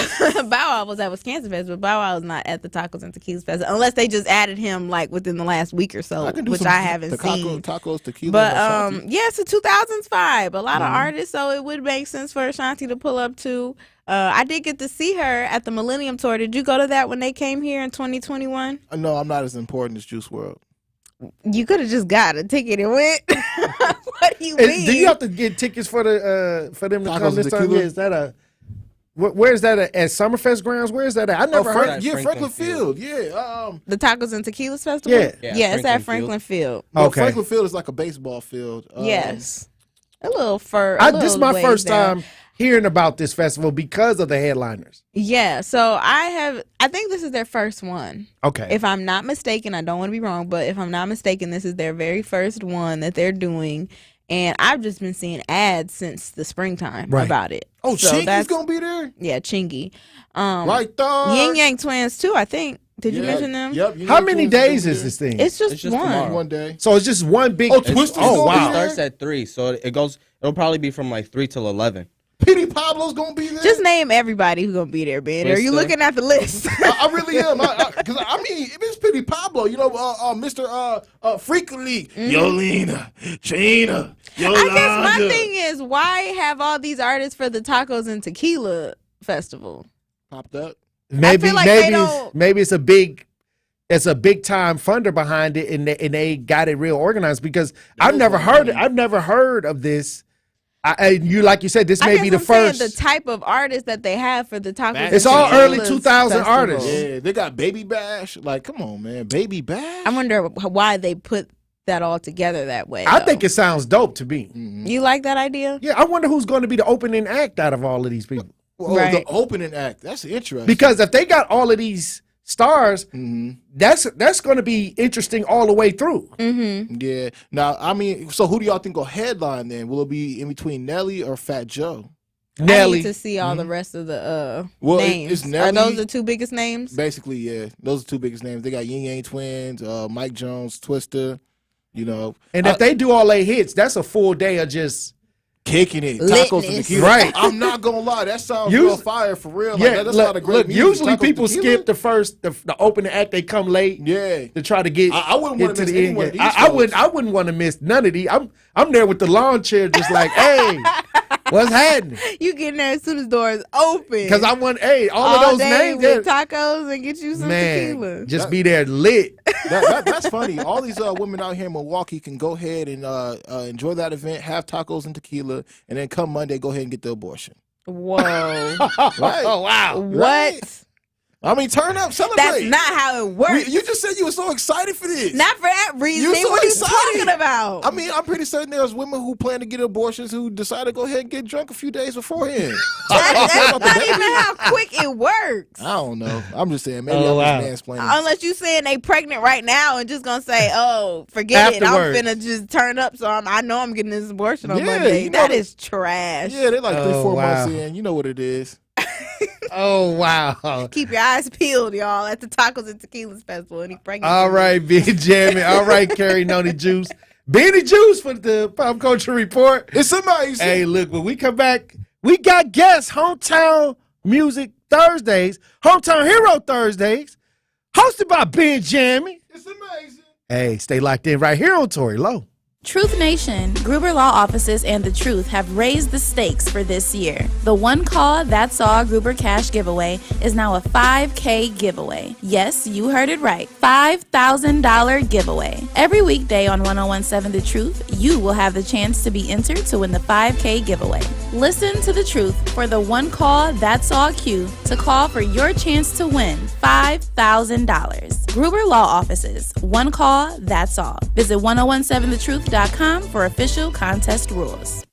Wow was at Wisconsin Fest, but Bow Wow is not at the Tacos and Tequilas Festival, unless they just added him like within the last week or so, which I haven't seen. Tacos, tequila, but yeah, it's a 2000s vibe. A lot of artists, so it would make sense for Ashanti to pull up too. I did get to see her at the Millennium Tour. Did you go to that when they came here in 2021? No, I'm not as important as Juice WRLD. You could have just got a ticket and went. What do you mean? Do you have to get tickets for them to come this time? Yeah, is that a... Where is that at Summerfest grounds? Where is that at? I never heard. Yeah, Franklin Field. Yeah. The Tacos and Tequilas Festival? Yeah, it's at Franklin Field. Okay. Franklin Field is like a baseball field. Yes. A little fur. This is my first time hearing about this festival because of the headliners. Yeah, so I think this is their first one. Okay. If I'm not mistaken, I don't want to be wrong, but if I'm not mistaken, this is their very first one that they're doing. And I've just been seeing ads since the springtime about it. Oh, so Chingy's going to be there? Yeah, Chingy. Right there. Yin Yang Twins, too, I think. Did you mention them? Yep. How many days is this thing? It's just one. Tomorrow. One day. So it's just one big... Oh, Twister's oh, wow. It starts at 3, so it'll probably be from like 3 till 11. Petey Pablo's going to be there? Just name everybody who's going to be there, Ben. Are you looking at the list? I really am. Because, I mean, if it's Petey Pablo, you know, Mr. Freakily, Yolena, Gina, Yolanda. I guess my thing is, why have all these artists for the Tacos and Tequila Festival? Popped up. Maybe like it's a big... It's a big time funder behind it, and they got it real organized. Because I've never heard of this. Like you said, this may be the first. The type of artist that they have for the tacos. It's all early 2000 artists. Yeah, they got Baby Bash. Like, come on, man, Baby Bash. I wonder why they put that all together that way. I think it sounds dope to me. Mm-hmm. You like that idea? Yeah, I wonder who's going to be the opening act out of all of these people. Well, the opening act. That's interesting. Because if they got all of these stars, that's going to be interesting all the way through. Mm-hmm. Yeah. Now, I mean, so who do y'all think will headline then? Will it be in between Nelly or Fat Joe? Nelly. I need to see all the rest of the names. It's Nelly, are those the two biggest names? Basically, yeah. Those are the two biggest names. They got Yin Yang Twins, Mike Jones, Twister, you know. And if they do all their hits, that's a full day of just... kicking it, tacos and tequila. Right. I'm not gonna lie, that sounds real fire for real. Like, Yeah, that's not a great music. usually Tacos people tequila? skip the opening act. They come late, to try to get. I wouldn't want to miss any one of these. I wouldn't want to miss none of these. I'm there with the lawn chair, just like, hey, what's happening? You get in there as soon as doors open. Because I want, all of those names, with tacos and get you some tequila. Just be there lit. That's funny. All these women out here in Milwaukee can go ahead and enjoy that event, have tacos and tequila, and then come Monday, go ahead and get the abortion. Whoa! Right. Oh wow! What? Right. I mean, turn up, celebrate. That's not how it works. You just said you were so excited for this. Not for that reason. So what are you excited. talking about? I mean, I'm pretty certain there's women who plan to get abortions who decide to go ahead and get drunk a few days beforehand. That's not even how quick it works. I don't know. I'm just saying, maybe I'm just mansplaining. Unless you saying they pregnant right now and just gonna say, "Oh, forget Afterwards. it, I'm finna just turn up." So I know I'm getting this abortion on Yeah, Monday. you know That is trash. Yeah, they're like 3-4 wow. months in. You know what it is. Oh, wow. Keep your eyes peeled, y'all, at the Tacos and Tequilas Festival. Any pregnant? All right, Benjamin. All right, Carrie Noni Juice. Benny Juice for the Pop Culture Report. It's amazing. Hey, look, when we come back, we got guests, Hometown Music Thursdays, Hometown Hero Thursdays, hosted by Benjamin. It's amazing. Hey, stay locked in right here on Tory Lowe. Truth Nation, Gruber Law Offices and The Truth have raised the stakes for this year. The One Call That's All Gruber Cash giveaway is now a $5K giveaway. Yes, you heard it right. $5,000 giveaway. Every weekday on 1017 The Truth, you will have the chance to be entered to win the $5K giveaway. Listen to The Truth for the One Call That's All cue to call for your chance to win $5,000. Gruber Law Offices, One Call That's All. Visit 1017thetruth.com for official contest rules.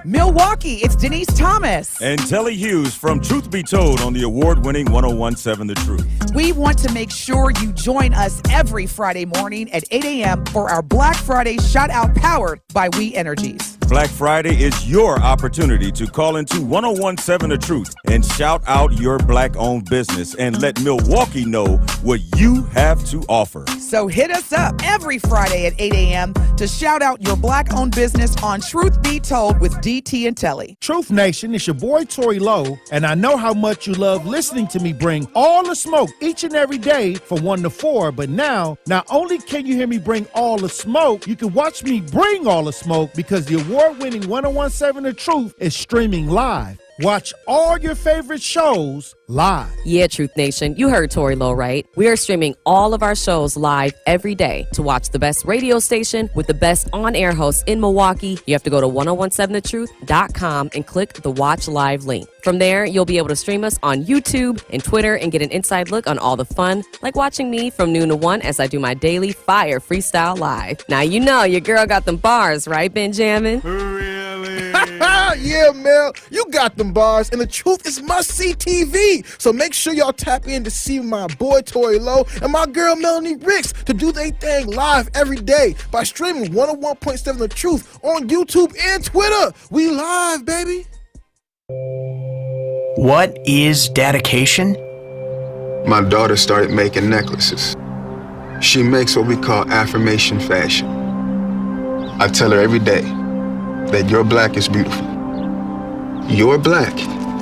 Milwaukee, it's Denise Thomas. And Telly Hughes from Truth Be Told on the award-winning 1017 The Truth. We want to make sure you join us every Friday morning at 8 a.m. for our Black Friday shout-out powered by We Energies. Black Friday is your opportunity to call into 1017 The Truth and shout out your black-owned business and let Milwaukee know what you have to offer. So hit us up every Friday at 8 a.m. to shout out your black-owned business on Truth Be Told with DT and Telly. Truth Nation, it's your boy Tory Lowe, and I know how much you love listening to me bring all the smoke each and every day from 1 to 4, but now, not only can you hear me bring all the smoke, you can watch me bring all the smoke because the award-winning 1017 The Truth is streaming live. Watch all your favorite shows live. Yeah, Truth Nation, you heard Tory Lowe, right? We are streaming all of our shows live every day. To watch the best radio station with the best on-air hosts in Milwaukee, you have to go to 1017thetruth.com and click the Watch Live link. From there, you'll be able to stream us on YouTube and Twitter and get an inside look on all the fun, like watching me from noon to 1 as I do my daily Fire Freestyle Live. Now, you know your girl got them bars, right, Benjamin? Yeah, Mel, you got them bars, and The Truth is must-see TV. So make sure y'all tap in to see my boy Tory Lowe and my girl Melanie Ricks to do their thing live every day by streaming 101.7 The Truth on YouTube and Twitter. We live, baby. What is dedication? My daughter started making necklaces. She makes what we call affirmation fashion. I tell her every day that your black is beautiful. Your black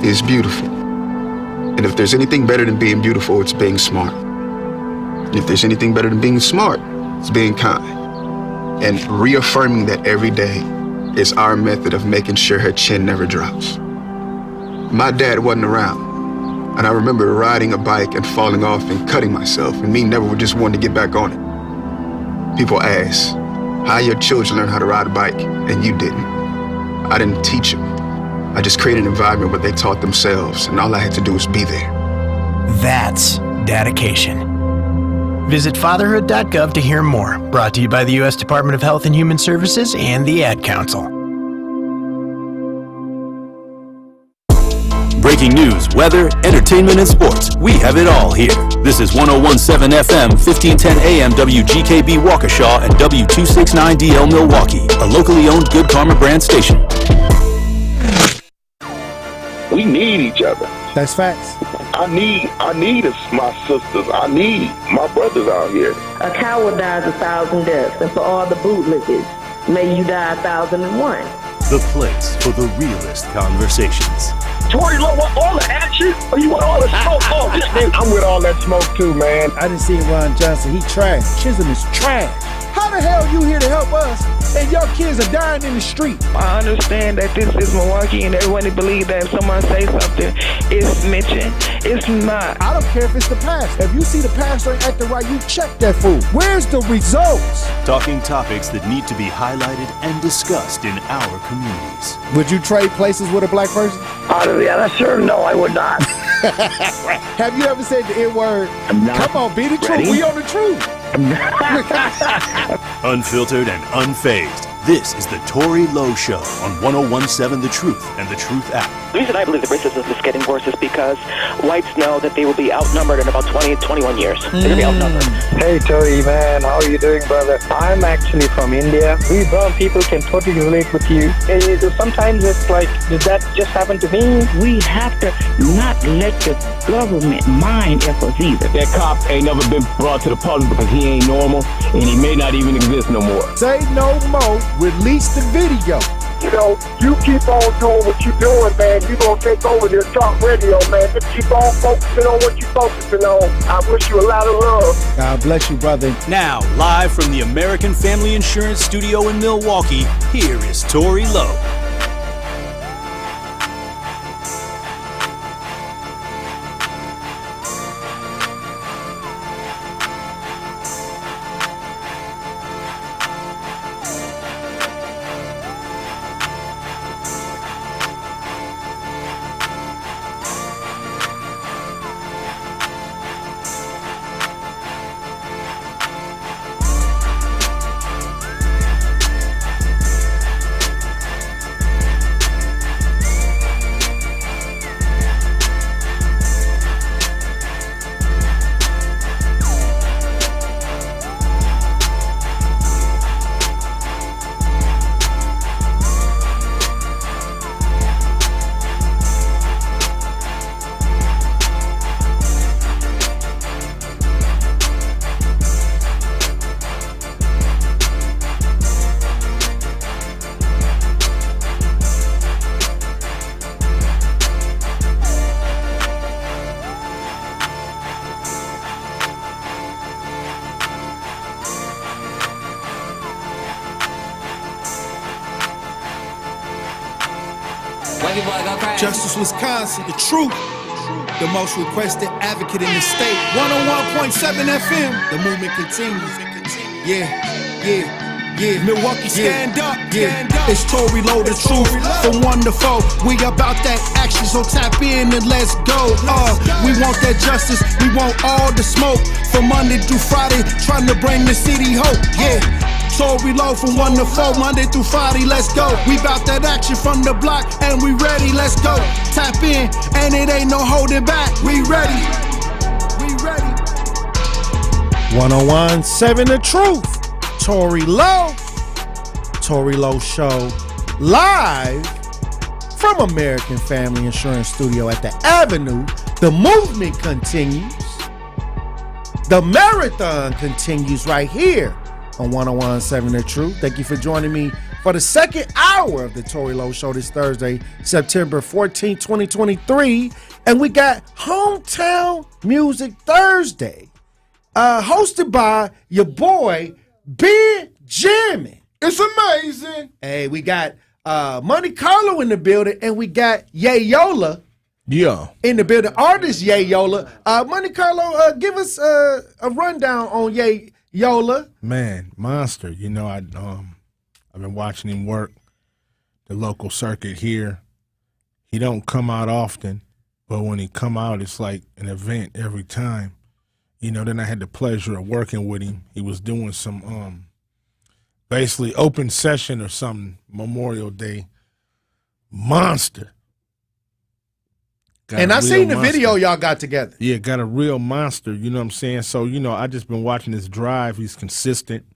is beautiful. And if there's anything better than being beautiful, it's being smart. And if there's anything better than being smart, it's being kind. And reaffirming that every day is our method of making sure her chin never drops. My dad wasn't around, and I remember riding a bike and falling off and cutting myself, and me never just wanting to get back on it. People ask, how your children learn how to ride a bike, and you didn't? I didn't teach them. I just created an environment where they taught themselves, and all I had to do was be there. That's dedication. Visit fatherhood.gov to hear more. Brought to you by the U.S. Department of Health and Human Services and the Ad Council. Breaking news, weather, entertainment, and sports. We have it all here. This is 1017 FM, 1510 AM, WGKB Waukesha, and W269DL Milwaukee, a locally owned Good Karma brand station. We need each other. That's facts. I need my sisters. I need my brothers out here. A coward dies 1,000 deaths, and for all the bootlickers, may you die 1,001. The place for the realest conversations. Tory Lowe want all the action, or you want all the smoke? Oh, this thing, I'm with all that smoke too, man. I didn't see Ron Johnson. He trash. Chisholm is trash. How the hell you here to help us and your kids are dying in the street? I understand that this is Milwaukee and everyone believes that if someone say something, it's mentioned. It's not. I don't care if it's the past. If you see the pastor ain't acting right, you check that fool. Where's the results? Talking topics that need to be highlighted and discussed in our communities. Would you trade places with a black person? Yeah, sure, no, I would not. Have you ever said the N-word? Come on, be the truth. We on the truth. Unfiltered and unfazed. This is the Tory Lowe Show on 101.7 The Truth and The Truth app. The reason I believe that racism is getting worse is because whites know that they will be outnumbered in about 20, 21 years. They're going to be outnumbered. Hey, Tory, man. How are you doing, brother? I'm actually from India. We brown people can totally relate with you. Sometimes it's like, did that just happen to me? We have to not let the government mind us either. That cop ain't never been brought to the public because he ain't normal, and he may not even exist no more. Say no more. Release the video. You know, you keep on doing what you're doing, man. You're going to take over this talk radio, man. Just keep on focusing on what you're focusing on. I wish you a lot of love. God bless you, brother. Now, live from the American Family Insurance Studio in Milwaukee, here is Tory Lowe. Justice Wisconsin, the truth. The most requested advocate in the state. 101.7 FM. The movement continues. Yeah. Milwaukee, stand up. It's Tory Lowe, the truth. From 1 to 4. We about that action, so tap in and let's go. We want that justice. We want all the smoke. From Monday through Friday, trying to bring the city hope. Yeah. Tory Lowe from 1 to 4, Monday through Friday, let's go. We bout that action from the block, and we ready, let's go. Tap in, and it ain't no holding back. We ready. 101.7 The Truth. Tory Lowe. Tory Lowe Show. Live from American Family Insurance Studio at the Avenue. The movement continues. The marathon continues right here on 101.7 The Truth. Thank you for joining me for the second hour of the Tory Lowe Show this Thursday, September 14, 2023. And we got Hometown Music Thursday, hosted by your boy, Benjamin. It's amazing. Hey, we got Monte Carlo in the building, and we got Yayola in the building. Artist Yayola. Monte Carlo, give us a rundown on Yayola. Man, monster. You know, I've been watching him work the local circuit here. He don't come out often, but when he come out, it's like an event every time. You know, then I had the pleasure of working with him. He was doing some basically open session or something, Memorial Day. Monster. And I seen the video y'all got together. Yeah, got a real monster, you know what I'm saying? So, you know, I just been watching his drive. He's consistent,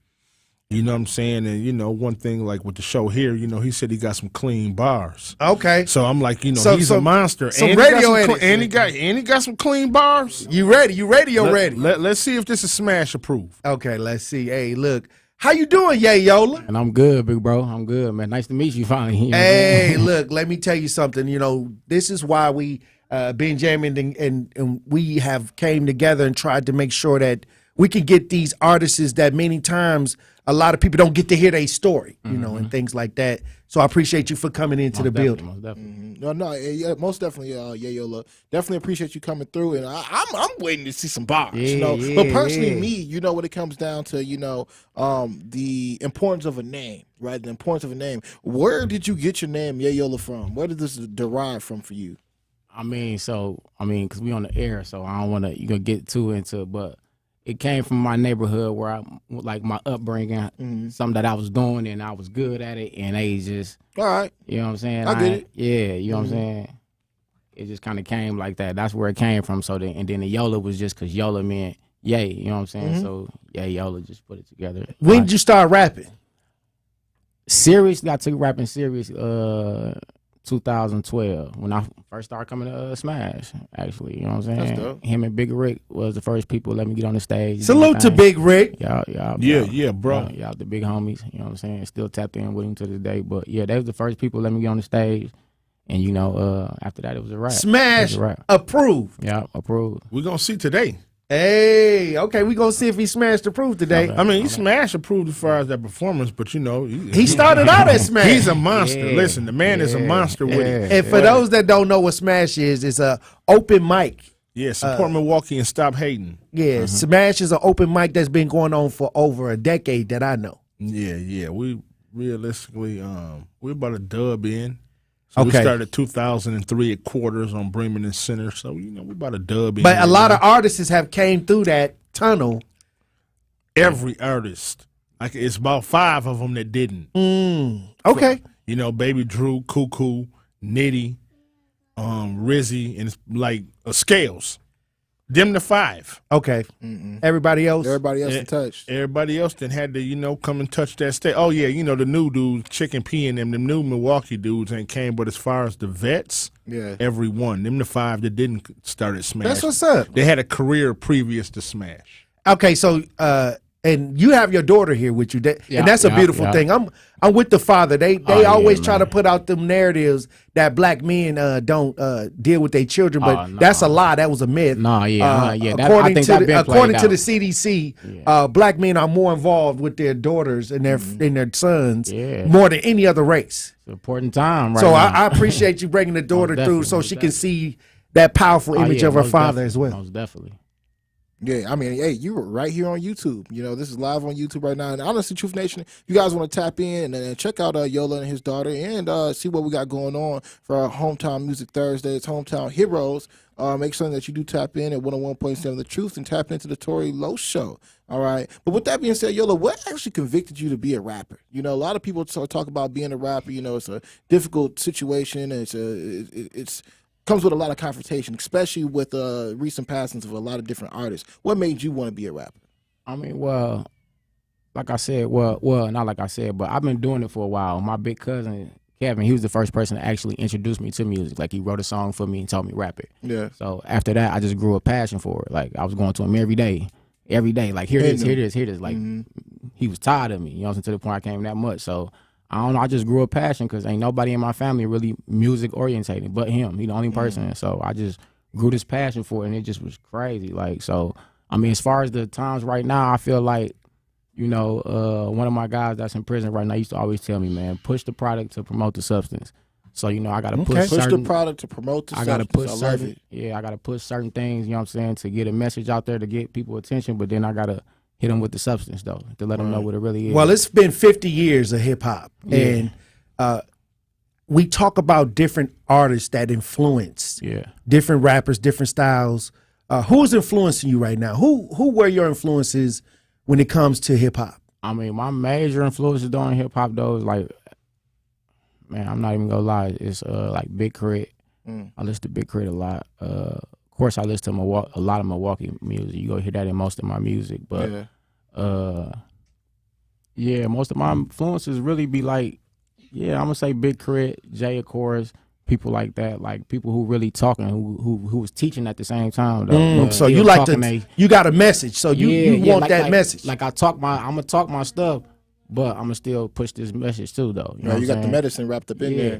you know what I'm saying? And, you know, one thing like with the show here, you know, he said he got some clean bars. Okay. So I'm like, you know, he's a monster. Some and radio he got some clean bars. You ready? You radio ready? Let's see if this is smash approved. Okay, let's see. Hey, look. How you doing, Yayola? And I'm good, big bro. I'm good, man. Nice to meet you finally. You know hey, look, let me tell you something. You know, this is why we Benjamin and we have came together and tried to make sure that we can get these artists that many times a lot of people don't get to hear their story, you know, and things like that. So I appreciate you for coming into the building. Most definitely. Most definitely, Yayola. Definitely appreciate you coming through, and I'm waiting to see some bars, you know. But personally, me, you know, when it comes down to, you know, the importance of a name, right? The importance of a name. Where did you get your name, Yayola, from? Where did this derive from for you? because we on the air, so I don't want to get too into it, but it came from my neighborhood where my upbringing, something that I was doing and I was good at it, and they just, all right, you know what I'm saying? I get it. Yeah, you know what I'm saying? It just kind of came like that. That's where it came from. So then the Yola was just because Yola meant yay, you know what I'm saying? So yeah, Yola just put it together. When did you start rapping? Serious, I took rapping serious 2012 when I first started coming to Smash, actually. You know what I'm saying? That's dope. Him and Big Rick was the first people who let me get on the stage. Salute to Big Rick. Y'all, bro. Y'all the big homies. You know what I'm saying? Still tapped in with him to this day. But yeah, they was the first people who let me get on the stage. And after that, it was a rap. Smash approved. Yeah, approved. We're going to see today. Hey, okay, we gonna see if he smashed approved today. I mean, he smashed approved as far as that performance, but he started out as Smash. He's a monster. Yeah. Listen, the man is a monster with it. And for those that don't know what Smash is, it's a open mic. Yeah, support Milwaukee and stop hating. Yeah, Smash is an open mic that's been going on for over a decade that I know. Yeah. We realistically, we're about a dub in. So we started 2003 at Quarters on Bremen and Center. So, we're about a dub in. But a lot of artists have came through that tunnel. Every artist. Like, it's about 5 of them that didn't. Okay. So, Baby Drew, Cuckoo, Nitty, Rizzy, and it's like Scales. Them the 5. Okay. Everybody else in touch. Everybody else then had to, come and touch that stage. Oh, yeah, the new dudes, Chicken P and them new Milwaukee dudes ain't came. But as far as the vets, every one. Them the 5 that didn't start at Smash. That's what's up. They had a career previous to Smash. Okay, so and you have your daughter here with you, and that's a beautiful thing. I'm with the father. They always try to put out them narratives that black men don't deal with their children, but that's a lie. That was a myth. According to the CDC, black men are more involved with their daughters and their sons more than any other race. It's an important time, right? So now. I appreciate you bringing the daughter through so she can see that powerful image of her father as well. Most definitely. Yeah, I mean, hey, you were right here on YouTube. This is live on YouTube right now. And honestly, Truth Nation, if you guys want to tap in and check out Yola and his daughter and see what we got going on for our Hometown Music Thursdays, Hometown Heroes, make sure that you do tap in at 101.7 The Truth and tap into the Tory Lowe Show. All right. But with that being said, Yola, what actually convicted you to be a rapper? A lot of people talk about being a rapper. It's a difficult situation. It's comes with a lot of confrontation, especially with recent passings of a lot of different artists. What made you want to be a rapper? I mean, well, like I said, not like I said, but I've been doing it for a while. My big cousin, Kevin, he was the first person to actually introduce me to music. Like, he wrote a song for me and taught me rap it. Yeah. So after that, I just grew a passion for it. Like, I was going to him every day. Like, here it is. Like, he was tired of me, to the point I came that much. So I don't know. I just grew a passion because ain't nobody in my family really music orientated but him. He the only person. So I just grew this passion for it, and it just was crazy. Like, so, I mean, as far as the times right now, I feel like, one of my guys that's in prison right now used to always tell me, man, push the product to promote the substance. So, I got to push the product to promote the substance. I got to push certain, I got to push certain things, what I'm saying, to get a message out there to get people attention, but then I got to hit them with the substance, though, to let them know what it really is. Well, it's been 50 years of hip-hop, and we talk about different artists that influence different rappers, different styles. Who is influencing you right now? Who were your influences when it comes to hip-hop? I mean, my major influences during hip-hop, though, is like, man, I'm not even going to lie, it's like Big Crit. I listen to Big Crit a lot. Of course, I listen to a lot of Milwaukee music. You go hear that in most of my music, but most of my influences really be like, I'm gonna say Big Crit, Jay, of course, people like that, like people who really talking, who was teaching at the same time. Though. So you like you got a message, so you want like, that message. Like I'm gonna talk my stuff, but I'm gonna still push this message too, though. You got the medicine wrapped up in there.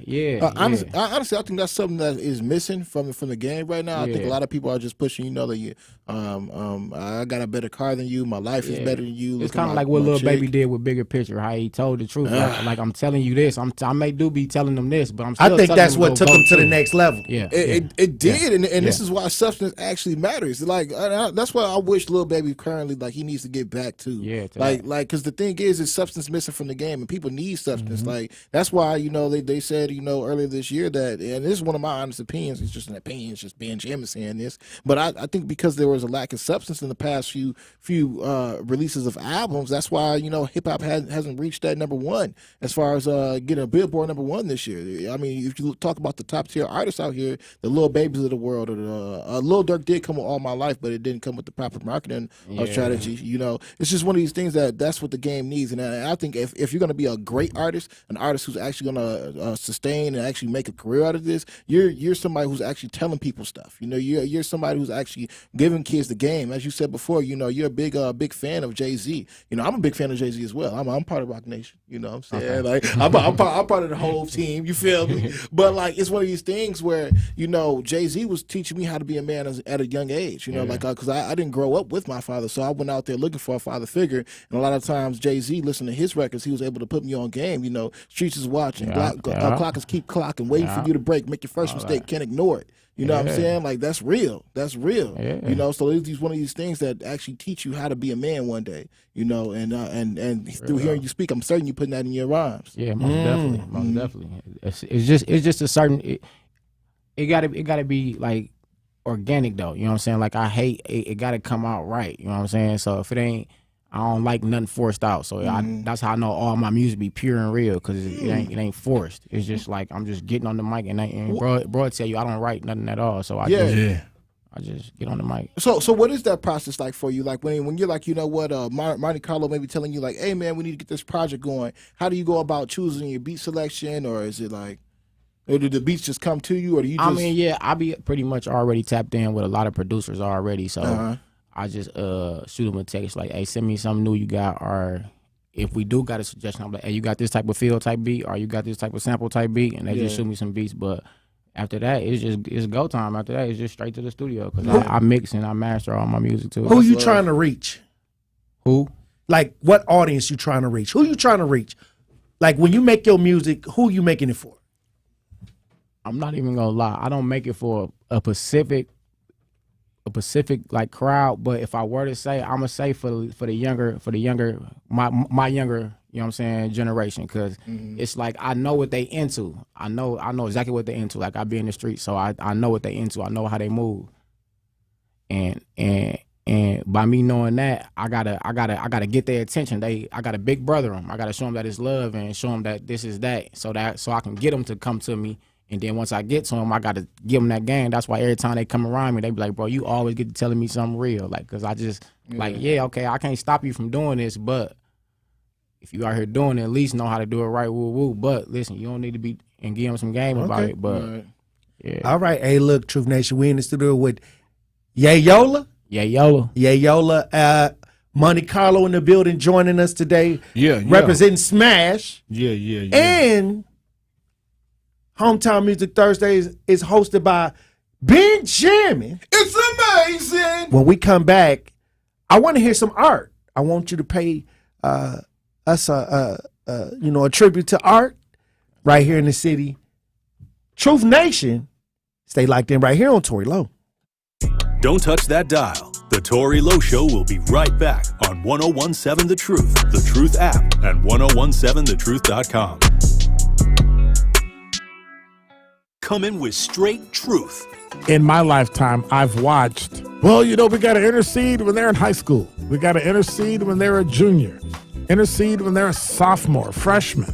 Honestly, I think that's something that is missing from the game right now. I think a lot of people are just pushing. That you, I got a better car than you. My life is better than you. It's kind of like what Lil Baby did with Bigger Picture. How he told the truth. Like I'm telling you this. I may be telling them this, but I'm still. I think that's what took him to the next level. It did, and this is why substance actually matters. Like that's why I wish Lil Baby currently he needs to get back to. Because the thing is substance substance missing from the game, and people need substance. Like that's why they said earlier this year that, and this is one of my honest opinions. It's just an opinion. It's just Ben Jim saying this, but I think because there was a lack of substance in the past few releases of albums, that's why hip hop hasn't reached that number one as far as getting a Billboard number one this year. I mean, if you talk about the top tier artists out here, the Lil Babies of the world, or Lil Durk did come with All My Life, but it didn't come with the proper marketing strategy. It's just one of these things that's what the game needs. And I think if you're going to be a great artist, an artist who's actually going to sustain and actually make a career out of this, you're somebody who's actually telling people stuff. You're somebody who's actually giving kids the game. As you said before, you're a big fan of Jay-Z. I'm a big fan of Jay-Z as well. I'm part of Rock Nation. You know what I'm saying? Okay. Like I'm part of the whole team. You feel me? But like it's one of these things where Jay-Z was teaching me how to be a man at a young age. Because I didn't grow up with my father, so I went out there looking for a father figure. And a lot of times Jay-Z, listening to his records, he was able to put me on game. Streets is watching, clock is keep clocking, waiting for you to break, make your first mistake, can't ignore it. You know what I'm saying? Like that's real. That's real. Yeah. So it's one of these things that actually teach you how to be a man one day. And through hearing you speak, I'm certain you're putting that in your rhymes. Yeah, most definitely. It's just a certain. It gotta be like organic though. You know what I'm saying? Like I hate it. Gotta come out right. You know what I'm saying? So if it ain't, I don't like nothing forced out. So that's how I know all my music be pure and real, because it ain't forced. It's just like I'm just getting on the mic and bro tell you I don't write nothing at all. So I just get on the mic. So what is that process like for you? Like when you're like, Monte Carlo may be telling you like, hey man, we need to get this project going. How do you go about choosing your beat selection, or is it like, or do the beats just come to you, or do you just... I mean, I be pretty much already tapped in with a lot of producers already, so I just shoot them a text like, hey, send me something new you got, or if we do got a suggestion, I'm like, hey, you got this type of feel type beat, or you got this type of sample type beat, and they just shoot me some beats. But after that, it's go time. After that, it's just straight to the studio, because I mix and I master all my music too. Who you trying to reach? Who? Like, what audience you trying to reach? Who you trying to reach? Like, when you make your music, who you making it for? I'm not even gonna lie. I don't make it for a Pacific like crowd. But if I were to say, I'm gonna say for the younger, my younger, you know what I'm saying, generation, because it's like I know what they into. I know exactly what they into. Like I be in the street, so I know what they into. I know how they move. And by me knowing that, I gotta get their attention. I gotta big brother them. I gotta show them that it's love and show them that this is that, so I can get them to come to me. And then once I get to them, I got to give them that game. That's why every time they come around me, they be like, bro, you always get to telling me something real. Like, because I just, okay, I can't stop you from doing this, but if you out here doing it, at least know how to do it right, woo-woo. But listen, you don't need to be, and give them some game about it. But, All right. Hey, look, Truth Nation, we in the studio with Yayola. Monte Carlo in the building joining us today. Representing Smash. And Hometown Music Thursdays is hosted by Benjamin. It's amazing. When we come back, I want to hear some art. I want you to pay us a tribute to art right here in the city. Truth Nation, stay locked in right here on Tory Lowe. Don't touch that dial. The Tory Lowe Show will be right back on 1017 The Truth, The Truth app, and 1017thetruth.com. Coming with straight truth. In my lifetime, I've watched, we got to intercede when they're in high school. We got to intercede when they're a junior. Intercede when they're a sophomore, freshman.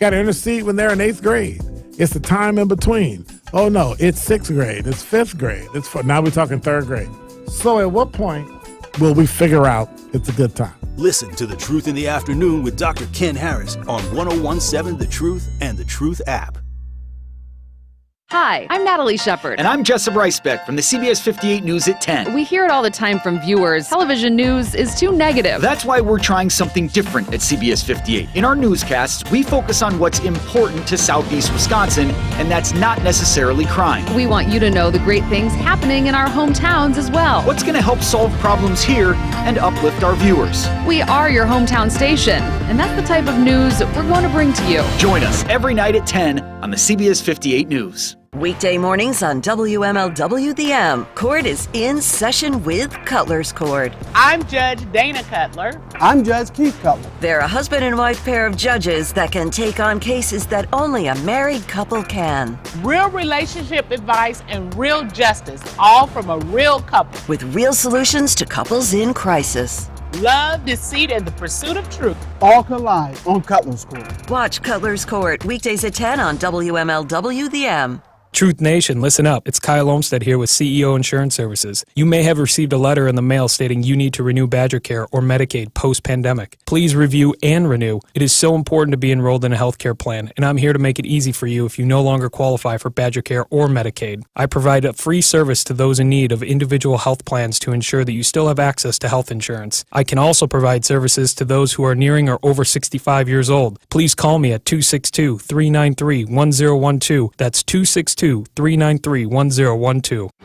Got to intercede when they're in 8th grade. It's the time in between. Oh, no, it's 6th grade. It's 5th grade. Now we're talking 3rd grade. So at what point will we figure out it's a good time? Listen to The Truth in the Afternoon with Dr. Ken Harris on 1017 The Truth and The Truth app. Hi, I'm Natalie Shepard. And I'm Jessup Ricebeck from the CBS 58 News at 10. We hear it all the time from viewers. Television news is too negative. That's why we're trying something different at CBS 58. In our newscasts, we focus on what's important to Southeast Wisconsin, and that's not necessarily crime. We want you to know the great things happening in our hometowns as well. What's going to help solve problems here and uplift our viewers. We are your hometown station, and that's the type of news we're going to bring to you. Join us every night at 10 on the CBS 58 News. Weekday mornings on WMLW The M. Court is in session with Cutler's Court. I'm Judge Dana Cutler. I'm Judge Keith Cutler. They're a husband and wife pair of judges that can take on cases that only a married couple can. Real relationship advice and real justice, all from a real couple. With real solutions to couples in crisis. Love, deceit, and the pursuit of truth. All collide on Cutler's Court. Watch Cutler's Court weekdays at 10 on WMLW The M. Truth Nation, listen up. It's Kyle Olmstead here with CEO Insurance Services. You may have received a letter in the mail stating you need to renew Badger Care or Medicaid post-pandemic. Please review and renew. It is so important to be enrolled in a healthcare plan, and I'm here to make it easy for you if you no longer qualify for Badger Care or Medicaid. I provide a free service to those in need of individual health plans to ensure that you still have access to health insurance. I can also provide services to those who are nearing or over 65 years old. Please call me at 262-393-1012. That's 262-393-1012.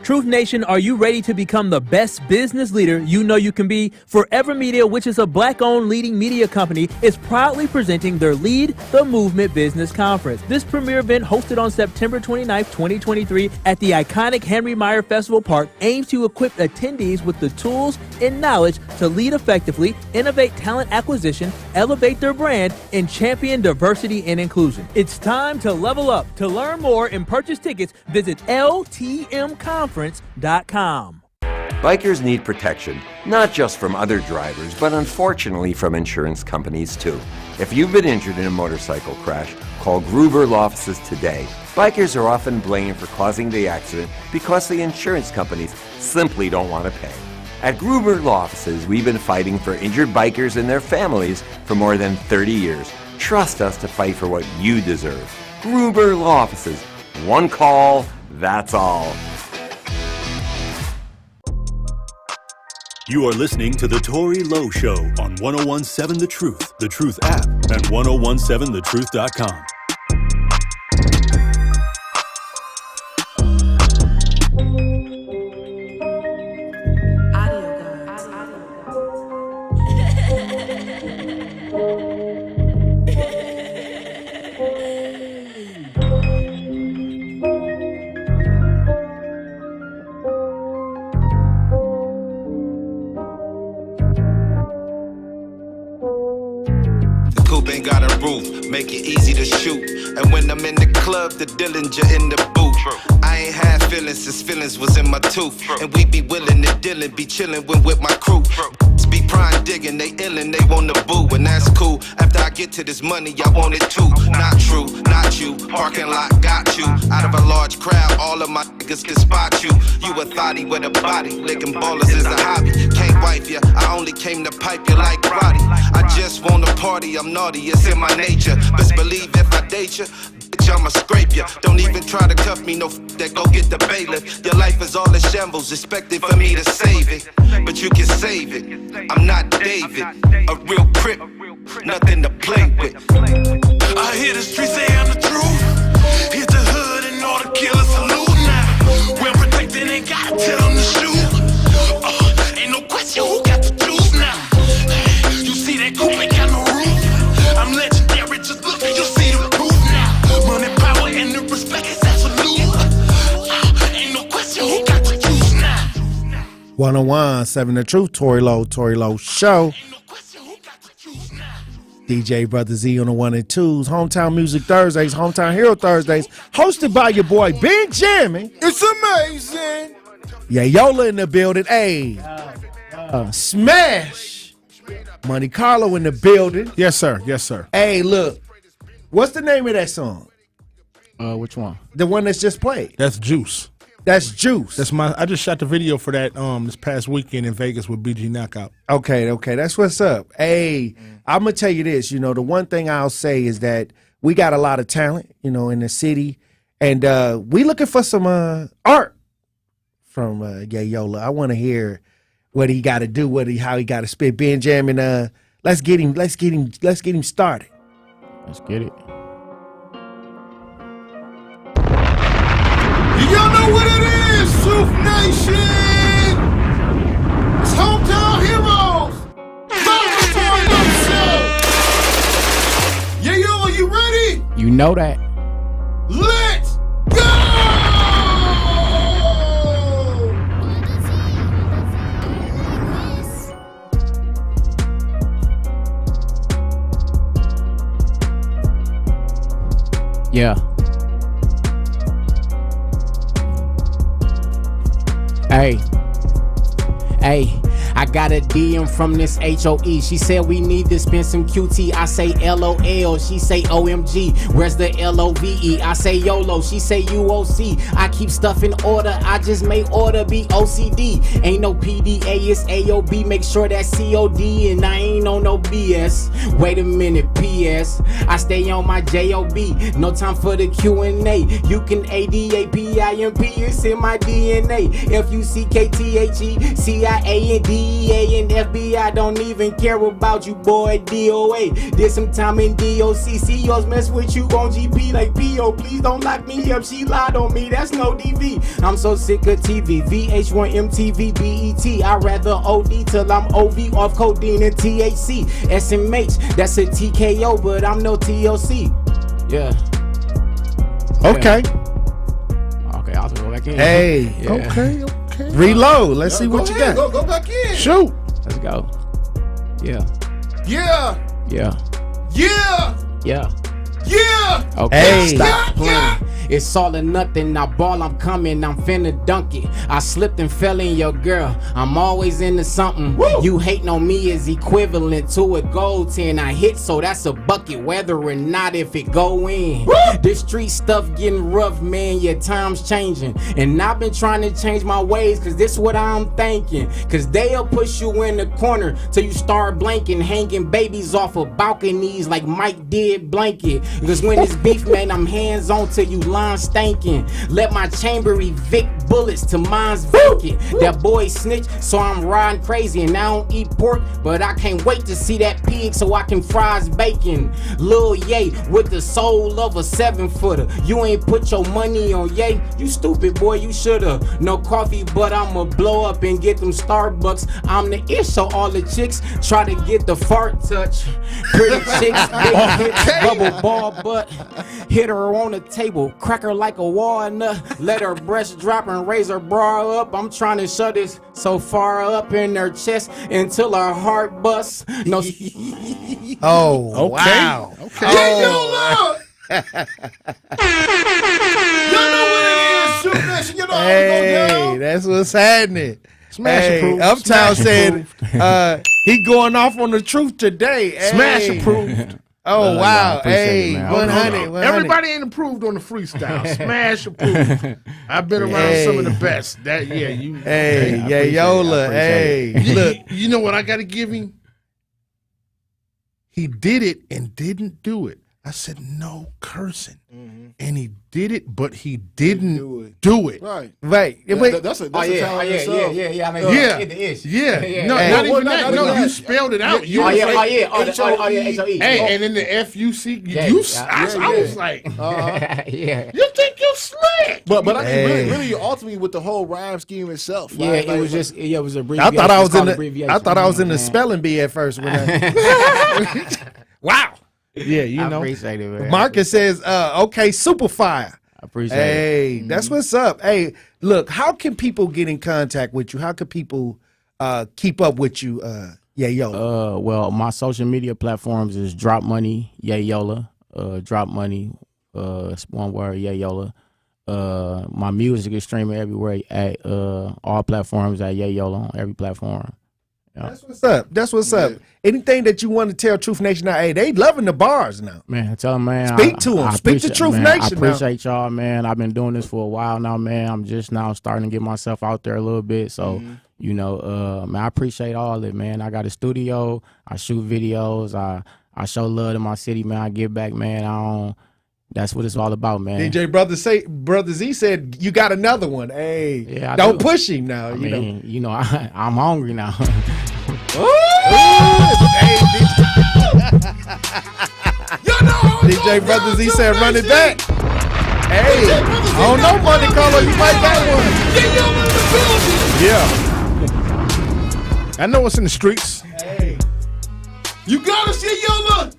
Truth Nation, are you ready to become the best business leader you know you can be? Forever Media, which is a black-owned leading media company, is proudly presenting their Lead the Movement Business Conference. This premier event, hosted on September 29th, 2023 at the iconic Henry Meyer Festival Park, aims to equip attendees with the tools and knowledge to lead effectively, innovate talent acquisition, elevate their brand, and champion diversity and inclusion. It's time to level up. To learn more and purchase tickets, visit ltmconference.com. Bikers need protection, not just from other drivers, but unfortunately from insurance companies too. If you've been injured in a motorcycle crash, call Gruber Law Offices today. Bikers are often blamed for causing the accident because the insurance companies simply don't want to pay. At Gruber Law Offices, we've been fighting for injured bikers and their families for more than 30 years. Trust us to fight for what you deserve. Gruber Law Offices. One call, that's all. You are listening to The Tory Lowe Show on 1017 The Truth app, and 1017thetruth.com. Make it easy to shoot. And when I'm in the club, the Dillinger in the boot. I ain't had feelings since feelings was in my tooth. And we be willing to deal and be chillin' with my crew. Be prime digging, they illin', they want the boo. And that's cool. After I get to this money, I want it too. Not true, not you. Parking lot got you. Out of a large crowd, all of my niggas can spot you. You a thotty with a body. Licking ballers is a hobby. Can't wipe ya, I only came to pipe you like Roddy. I just wanna party, I'm naughty, it's in my nature. Best believe if I date ya, bitch, I'ma scrape ya. Don't even try to cuff me, no that go get the bailiff. Your life is all in shambles, expected for me to save it. But you can save it. I'm not David, a real crip, nothing to play with. I hear the streets say I'm the truth. Hit the hood and all the killers salute now. Well protected, ain't gotta tell them to shoot. Ain't no question who got the juice now. You see that coupe ain't got no roof. I'm legendary, just look and you'll see the proof now. Money, power, and the respect is absolute. Ain't no question who got the juice now. 1017 The Truth, Tory Lowe Show. DJ Brother Z on the 1 and 2s. Hometown Music Thursdays, Hometown Hero Thursdays, hosted by your boy Benjamin. It's amazing. Yeah, Yola in the building. Hey, Smash. Monte Carlo in the building. Yes, sir. Yes, sir. Hey, look. What's the name of that song? Which one? The one that's just played. That's Juice. That's Juice. That's I just shot the video for that this past weekend in Vegas with BG Knockout. Okay, that's what's up. Hey, I'm gonna tell you this. The one thing I'll say is that we got a lot of talent, in the city, and we looking for some art from Yola. I want to hear what he got to do, how he got to spit. Benjamin, let's get him started. Let's get it. Y'all know what it is, Truth Nation! It's Hometown Heroes! Yeah, yo, are you ready? You know that. Let's go! Yeah. Hey. Hey. I got a DM from this HOE. She said we need to spend some QT. I say LOL. She say OMG. Where's the LOVE? I say YOLO. She say UOC. I keep stuff in order. I just make order be OCD. Ain't no PDA, it's AOB. Make sure that's COD and I ain't on no BS. Wait a minute, PS. I stay on my JOB. No time for the Q&A. You can ADAPIMP. It's in my DNA. FUCKTHE CIA and DEA and FBI don't even care about you, boy. DOA did some time in DOC. CEOs mess with you on GP like PO. Please don't lock me up. She lied on me. That's no DV. I'm so sick of TV. VH1, MTV, BET. I'd rather OD till I'm OV off codeine and THC. SMH, that's a TKO, but I'm no TLC. Yeah. Okay. Okay, I'll go back in. Hey. Yeah. Okay. Reload. Let's see what you got. Go back in. Shoot. Let's go. Yeah. Yeah. Yeah. Yeah. Yeah. Yeah. Okay, Hey. stop playing. It's all or nothing. Now ball, I'm coming. I'm finna dunk it. I slipped and fell in your girl. I'm always into something. Woo. You hating on me is equivalent to a goal 10. I hit, so that's a bucket, whether or not if it go in. Woo. This street stuff getting rough, man. Your time's changing, and I've been trying to change my ways, cause this what I'm thinking. Cause they'll push you in the corner till you start blanking, hanging babies off of balconies like Mike did blanket. Cause when it's beef, man, I'm hands on till you line stankin'. Let my chamber evict bullets till mine's vacant. That boy snitch, so I'm riding crazy, and I don't eat pork, but I can't wait to see that pig so I can fry his bacon. Lil Ye with the soul of a 7-footer. You ain't put your money on Ye. You stupid boy, you shoulda. No coffee, but I'ma blow up and get them Starbucks. I'm the ish, so all the chicks try to get the fart touch. Pretty chicks, big hips, bubble ball butt. Hit her on the table, crack her like a walnut. Let her breast drop and raise her bra up. I'm trying to shove this so far up in her chest until her heart busts. No. Oh, Okay. wow. Okay. Oh. Y'all know what it is. Shoot Nation. You know how we go Hey, down. that's what's happening. Smash Hey, approved. Uptown Smash said approved. he going off on the truth today. Hey. Smash approved. Oh, wow. I appreciate Hey, it, man. 100. Everybody ain't approved on the freestyle. Smash approved. I've been around some of the best. That you. Hey, I yeah, appreciate Yola. it. Hey, Look, you know what I got to give him? He did it and didn't do it. I said no cursing, and he did it, but he didn't do it. Right. Right. That's a talent in itself. I mean, Yeah. the ish. Yeah, no, Hey. not even Well, that. not No, that. you spelled it out. You Oh was yeah, like, HOE. Hey, and then the FUC. Yeah, I yeah. was like, Yeah. you think you slick? But I Hey. mean, really, ultimately with the whole rhyme scheme itself. Yeah, right? it was Like, just it was I abbreviation. thought I was It's in called the abbreviation. I thought I was in the Man. spelling bee at first. When wow. Yeah, you I know. appreciate it, man. Marcus says, okay, super fire. I appreciate it. Hey, that's what's up. Hey, look, how can people get in contact with you? How can people keep up with you? Well, my social media platforms is Drop Money, Yayola. Drop Money, it's one word, Yayola. My music is streaming everywhere at all platforms at Yayola on every platform. Yeah. That's what's up. That's what's up. Anything that you want to tell Truth Nation now? Hey, they loving the bars now. Man, tell them, man. Speak to 'em. I Speak to appreciate- Truth man, Nation I now. appreciate y'all, man. I've been doing this for a while now, man. I'm just now starting to get myself out there a little bit. So, you know, man, I appreciate all of it, man. I got a studio. I shoot videos. I show love to my city, man. I give back, man. That's what it's all about, man. DJ Brother Z said you got another one. Hey, Yeah, I don't do. push him now. I mean, I'm hungry now. DJ Brother Z said run it back. Hey, I don't know, Money Caller, you might got one. Yeah. I know what's in the streets. Hey. You gotta see Yola.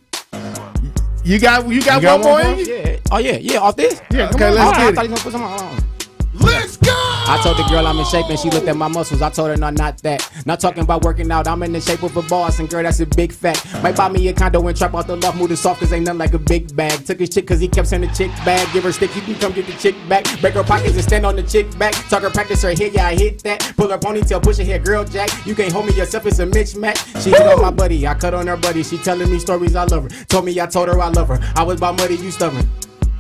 You got one more in you? Yeah. Oh yeah, off this? Yeah, okay, let's I get thought it. he was gonna put some on. Let's go. I told the girl I'm in shape and she looked at my muscles. I told her no, not that. Not talking about working out. I'm in the shape of a boss and girl, that's a big fact. Might buy me a condo and trap out the loft, move the soft cause ain't nothing like a big bag. Took his chick cause he kept saying the chick bag. Give her stick, you can come get the chick back. Break her pockets and stand on the chick back. Talk her practice her hit, yeah I hit that. Pull her ponytail, push her hair, girl jack. You can't hold me yourself, it's a mismatch. She hit on my buddy, I cut on her buddy. She telling me stories, I love her. Told me I told her I love her. I was about money, you stubborn.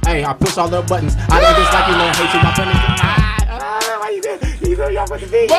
Hey, I push all the buttons. I know this like you know, hate you, my penny. Why you there? You know y'all put the big.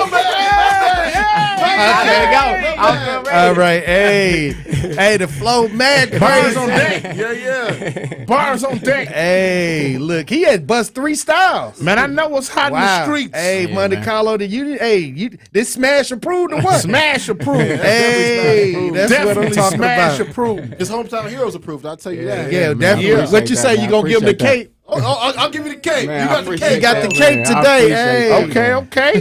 All right, hey, the flow mad crazy. Bars on deck. Yeah. Bars on deck. Hey, look, he had bust 3 styles. Man, I know what's hot in the streets. Hey, Monte Carlo, this smash approved or what? Smash approved. Hey, that's what I'm talking smash about. approved. His hometown heroes approved. I'll tell you that. Yeah, definitely. What you say? You gonna give him the cake? I'll give you the cake. Man, you got the cake. You got the cake today. Hey, Okay.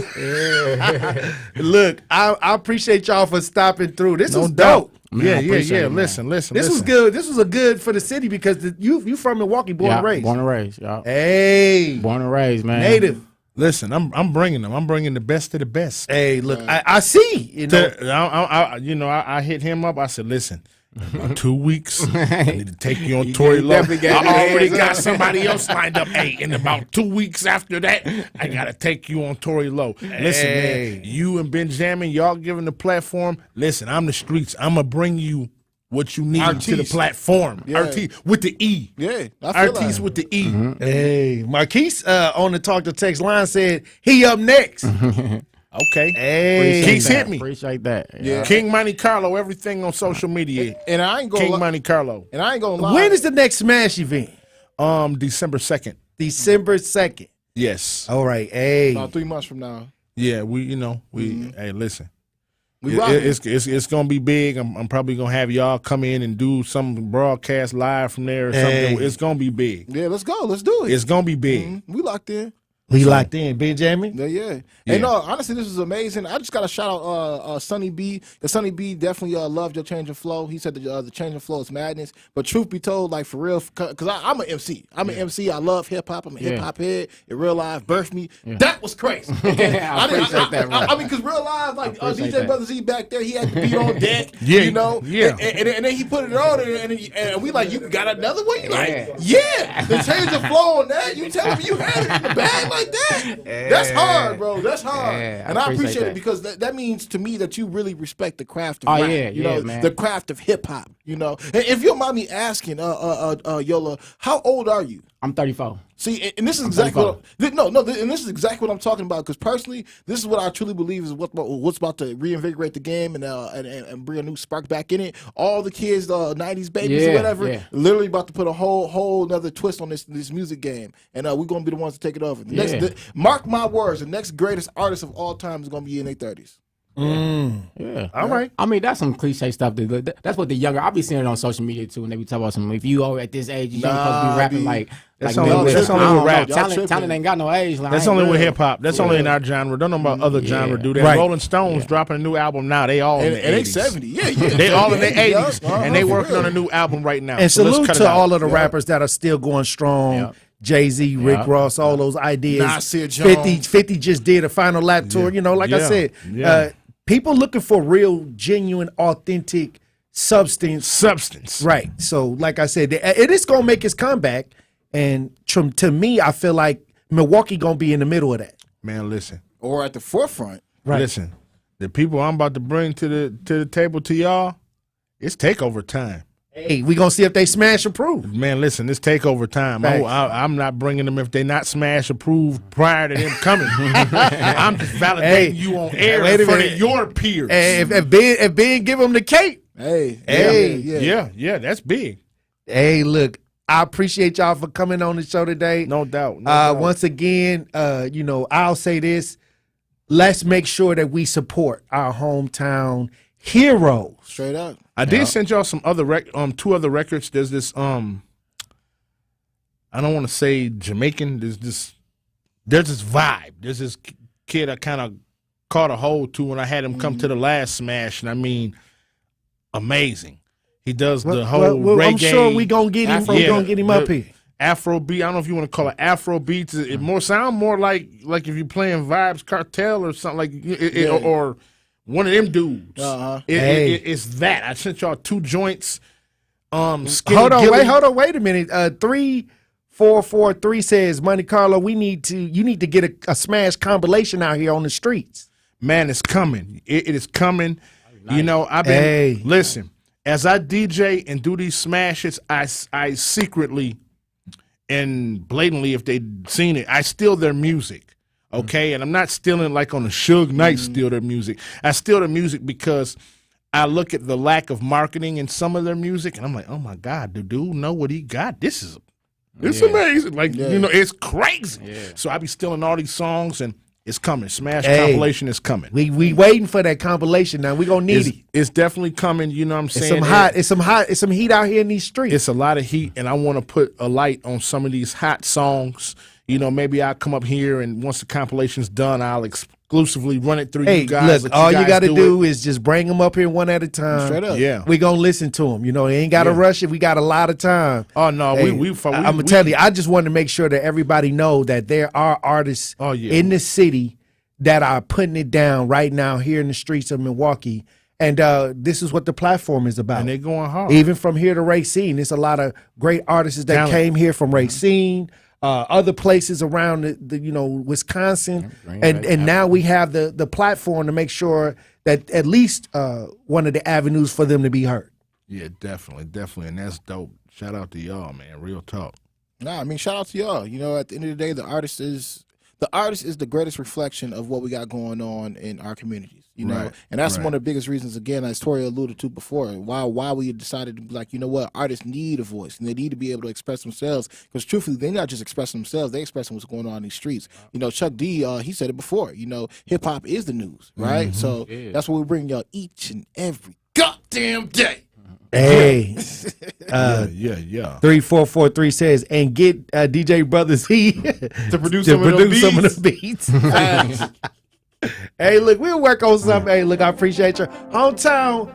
Look, I appreciate y'all for stopping through. This was doubt. dope. Man, yeah. Listen. This was good. This was a good for the city because you from Milwaukee, born and raised. Born and raised, y'all. Hey, born and raised, man. Native. Listen, I'm bringing them. I'm bringing the best of the best. Hey, look, I see. You know, I hit him up. I said, listen. In about 2 weeks, I need to take you on Tory Lowe. I already got somebody else lined up. Hey, in about 2 weeks after that, I gotta take you on Tory Lowe. Listen, man, you and Benjamin, y'all giving the platform. Listen, I'm the streets. I'm gonna bring you what you need to the platform. RT with the E. Yeah, I feel RT's with the E. Mm-hmm. Hey, Marquise on the Talk to Text line said he up next. Okay. Hey, Keeks hit me. Appreciate that. Yeah. King Monte Carlo, everything on social media. And I ain't gonna King Monte Carlo. And I ain't gonna lie. When is the next Smash event? December 2nd. December 2nd. Yes. All right. Hey. About 3 months from now. Yeah, hey, listen. We It's gonna be big. I'm probably gonna have y'all come in and do some broadcast live from there or something. It's gonna be big. Yeah, let's go. Let's do it. It's gonna be big. We locked in. We locked in, Benjamin. Yeah. And no, honestly, this is amazing. I just got to shout out Sonny B. Because Sonny B definitely loved your change of flow. He said the change of flow is madness. But truth be told, like for real, because I'm an MC. I'm an MC. I love hip hop. I'm a hip hop head. In real life, birthed me. That was crazy. Okay? I appreciate that, bro. I mean, because real life, like DJ Brother Z back there, he had the beat on deck. Yeah. You know? Yeah. And then he put it on, and we like, you got another one? You like, yeah. The change of flow on that, you telling me you had it in the bag like that? That's hard, bro. That's hard. Yeah, I appreciate it because that means to me that you really respect the craft of rap. Yeah, you know, man. the craft of hip hop. You know, and if you don't mind me asking, Yola, how old are you? I'm 34. See, and this is exactly and this is exactly what I'm talking about. Because personally, this is what I truly believe is what's about to reinvigorate the game and bring a new spark back in it. All the kids, 90s babies or whatever, literally about to put a whole another twist on this music game, and we're gonna be the ones to take it over. Mark my words, the next greatest artist of all time is gonna be in their 30s. Yeah. All right. I mean, that's some cliche stuff. That's what the younger. I'll be seeing it on social media too, and they be talking about some. If you are at this age, you ain't supposed to be rapping like. That's only with rap. Talent ain't got no age. Like, that's only with hip hop. That's only in our genre. Don't know about other genre. Do that? Right. Rolling Stones dropping a new album now. They all in the 80s. They 70. Yeah. They all in their 80s, and they working on a new album right now. And salute to all of the rappers that are still going strong. Jay-Z, Rick Ross, all those ideas. Nasir Jones. 50 just did a final lap tour. You know, like I said, people looking for real, genuine, authentic substance. Right. So, like I said, it is going to make its comeback. And to me, I feel like Milwaukee going to be in the middle of that. Man, listen. Or at the forefront. Right. Listen, the people I'm about to bring to the table to y'all, it's takeover time. Hey, we going to see if they smash approved. Man, listen, it's takeover time. I'm not bringing them if they not smash approved prior to them coming. I'm just validating you on air in front of your peers. Hey, if Ben give them the cake. Yeah, that's big. Hey, look, I appreciate y'all for coming on the show today. No doubt. Once again, I'll say this. Let's make sure that we support our hometown heroes. Straight up. I did send y'all some other two other records. There's this I don't want to say Jamaican. There's this vibe. There's this kid I kind of caught a hold to when I had him come to the last Smash, and I mean, amazing. He does the whole reggae. I'm sure we gonna get him. We gonna get him up here. Afro beat. I don't know if you want to call it Afro beats. It more sound more like if you're playing Vibes Cartel or something like or one of them dudes. It's that. I sent y'all 2 joints. Hold on, wait a minute. 3443 says, Monte Carlo, you need to get a smash compilation out here on the streets. Man, it's coming. It is coming. You know, I've been listen. As I DJ and do these smashes, I secretly and blatantly, if they'd seen it, I steal their music. Okay, and I'm not stealing like on a Suge Knight steal their music. I steal their music because I look at the lack of marketing in some of their music, and I'm like, oh my God, the dude know what he got. This is amazing. Like you know, it's crazy. Yeah. So I be stealing all these songs, and it's coming. Smash compilation is coming. We waiting for that compilation now. We gonna need it. It's definitely coming. You know what I'm saying? It's some heat out here in these streets. It's a lot of heat, and I want to put a light on some of these hot songs. You know, maybe I'll come up here, and once the compilation's done, I'll exclusively run it through you guys. Look, all you got to do is just bring them up here one at a time. Straight up. Yeah. We going to listen to them. You know, they ain't got to rush it. We got a lot of time. Oh, no. I'm going to tell you, I just wanted to make sure that everybody know that there are artists in the city that are putting it down right now here in the streets of Milwaukee. And this is what the platform is about. And they're going hard. Even from here to Racine, there's a lot of great artists that came here from Racine, other places around the Wisconsin, and now we have the platform to make sure that at least one of the avenues for them to be heard. Yeah, definitely, and that's dope. Shout out to y'all, man. Real talk. Nah, I mean, shout out to y'all. You know, at the end of the day, the artist is the greatest reflection of what we got going on in our communities. You know, and that's one of the biggest reasons, again, as Tory alluded to before, why we decided to be like, you know what, artists need a voice and they need to be able to express themselves, because truthfully, they're not just expressing themselves, they're expressing what's going on in these streets. You know, Chuck D, he said it before, you know, hip-hop is the news, right? So that's what we bring y'all each and every goddamn day. Hey, 3443 says, and get DJ Brothers He to produce some of the beats. Hey, look, we'll work on something. Hey, look, I appreciate your Hometown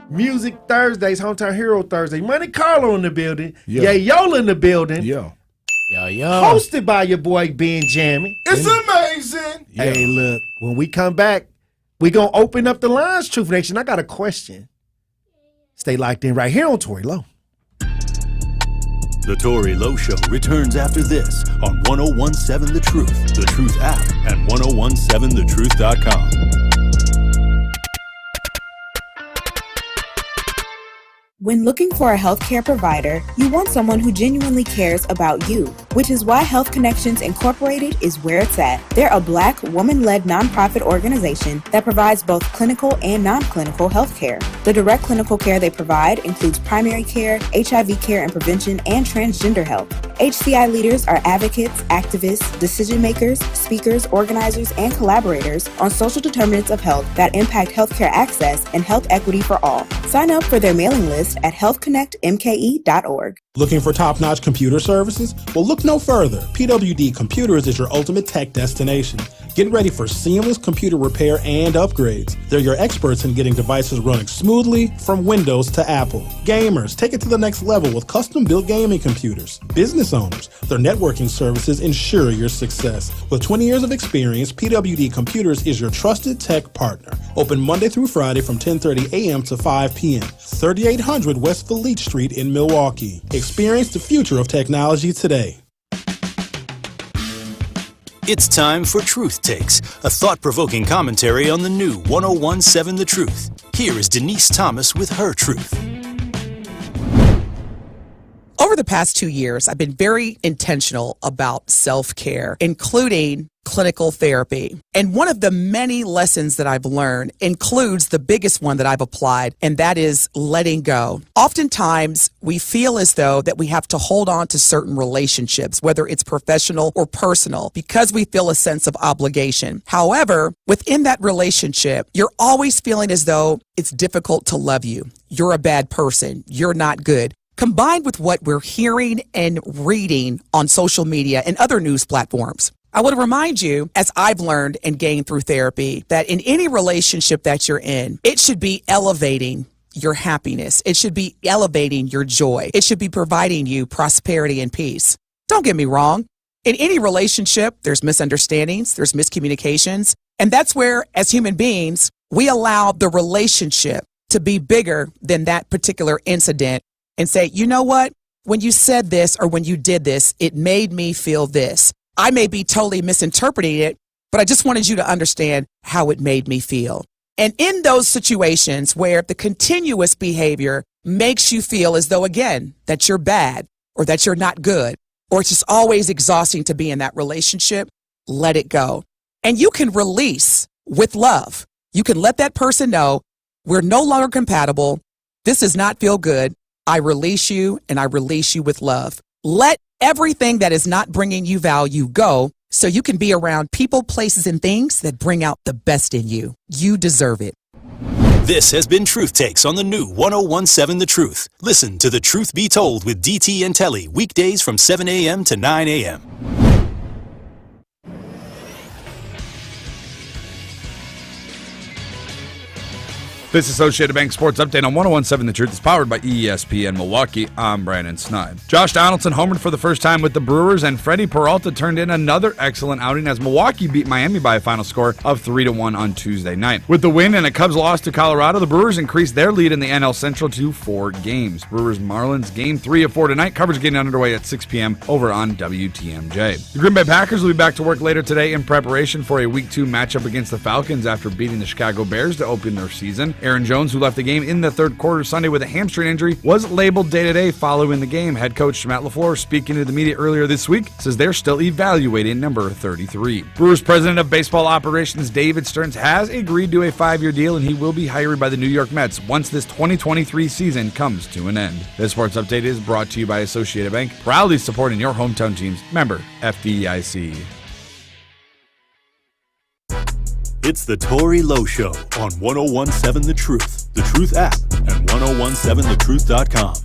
Music Thursdays, Hometown Hero Thursday. Monte Carlo in the building. Yeah, Yola in the building. Yo. Hosted by your boy Ben Jammy. It's amazing. Hey, look, when we come back, we gonna open up the lines, Truth Nation. I got a question. Stay locked in right here on Tory Lowe. The Tory Lowe Show returns after this on 1017 The Truth, The Truth app, and 1017thetruth.com. When looking for a healthcare provider, you want someone who genuinely cares about you, which is why Health Connections Incorporated is where it's at. They're a Black, woman-led nonprofit organization that provides both clinical and non-clinical healthcare. The direct clinical care they provide includes primary care, HIV care and prevention, and transgender health. HCI leaders are advocates, activists, decision makers, speakers, organizers, and collaborators on social determinants of health that impact healthcare access and health equity for all. Sign up for their mailing list at healthconnectmke.org. Looking for top-notch computer services? Well, look no further. PWD Computers is your ultimate tech destination. Get ready for seamless computer repair and upgrades. They're your experts in getting devices running smoothly from Windows to Apple. Gamers, take it to the next level with custom-built gaming computers. Business owners, their networking services ensure your success. With 20 years of experience, PWD Computers is your trusted tech partner. Open Monday through Friday from 10:30 a.m. to 5 p.m. 3800 West Fleet Street in Milwaukee. Experience the future of technology today. It's time for Truth Takes, a thought-provoking commentary on the new 1017 The Truth. Here is Denise Thomas with her truth. Over the past 2 years, I've been very intentional about self-care, including clinical therapy. And one of the many lessons that I've learned includes the biggest one that I've applied, and that is letting go. Oftentimes, we feel as though that we have to hold on to certain relationships, whether it's professional or personal, because we feel a sense of obligation. However, within that relationship, you're always feeling as though it's difficult to love you. You're a bad person. You're not good. Combined with what we're hearing and reading on social media and other news platforms. I want to remind you, as I've learned and gained through therapy, that in any relationship that you're in, it should be elevating your happiness. It should be elevating your joy. It should be providing you prosperity and peace. Don't get me wrong. In any relationship, there's misunderstandings, there's miscommunications. And that's where, as human beings, we allow the relationship to be bigger than that particular incident and say, you know what? When you said this or when you did this, it made me feel this. I may be totally misinterpreting it, but I just wanted you to understand how it made me feel. And in those situations where the continuous behavior makes you feel as though, again, that you're bad or that you're not good, or it's just always exhausting to be in that relationship, let it go. And you can release with love. You can let that person know we're no longer compatible. This does not feel good. I release you, and I release you with love. Let everything that is not bringing you value go so you can be around people, places, and things that bring out the best in you. You deserve it. This has been Truth Takes on the new 1017 The Truth. Listen to The Truth Be Told with DT and Telly weekdays from 7 a.m. to 9 a.m. This Associated Bank Sports Update on 1017 The Truth is powered by ESPN Milwaukee. I'm Brandon Sneid. Josh Donaldson homered for the first time with the Brewers, and Freddie Peralta turned in another excellent outing as Milwaukee beat Miami by a final score of 3-1 on Tuesday night. With the win and a Cubs loss to Colorado, the Brewers increased their lead in the NL Central to 4 games. Brewers-Marlins Game 3 of 4 tonight. Coverage getting underway at 6 p.m. over on WTMJ. The Green Bay Packers will be back to work later today in preparation for a Week 2 matchup against the Falcons after beating the Chicago Bears to open their season. Aaron Jones, who left the game in the third quarter Sunday with a hamstring injury, was labeled day-to-day following the game. Head coach Matt LaFleur, speaking to the media earlier this week, says they're still evaluating number 33. Brewers president of baseball operations David Stearns has agreed to a 5-year deal, and he will be hired by the New York Mets once this 2023 season comes to an end. This sports update is brought to you by Associated Bank, proudly supporting your hometown teams. Member FDIC. It's the Tory Lowe Show on 1017 The Truth, The Truth app, and 1017thetruth.com.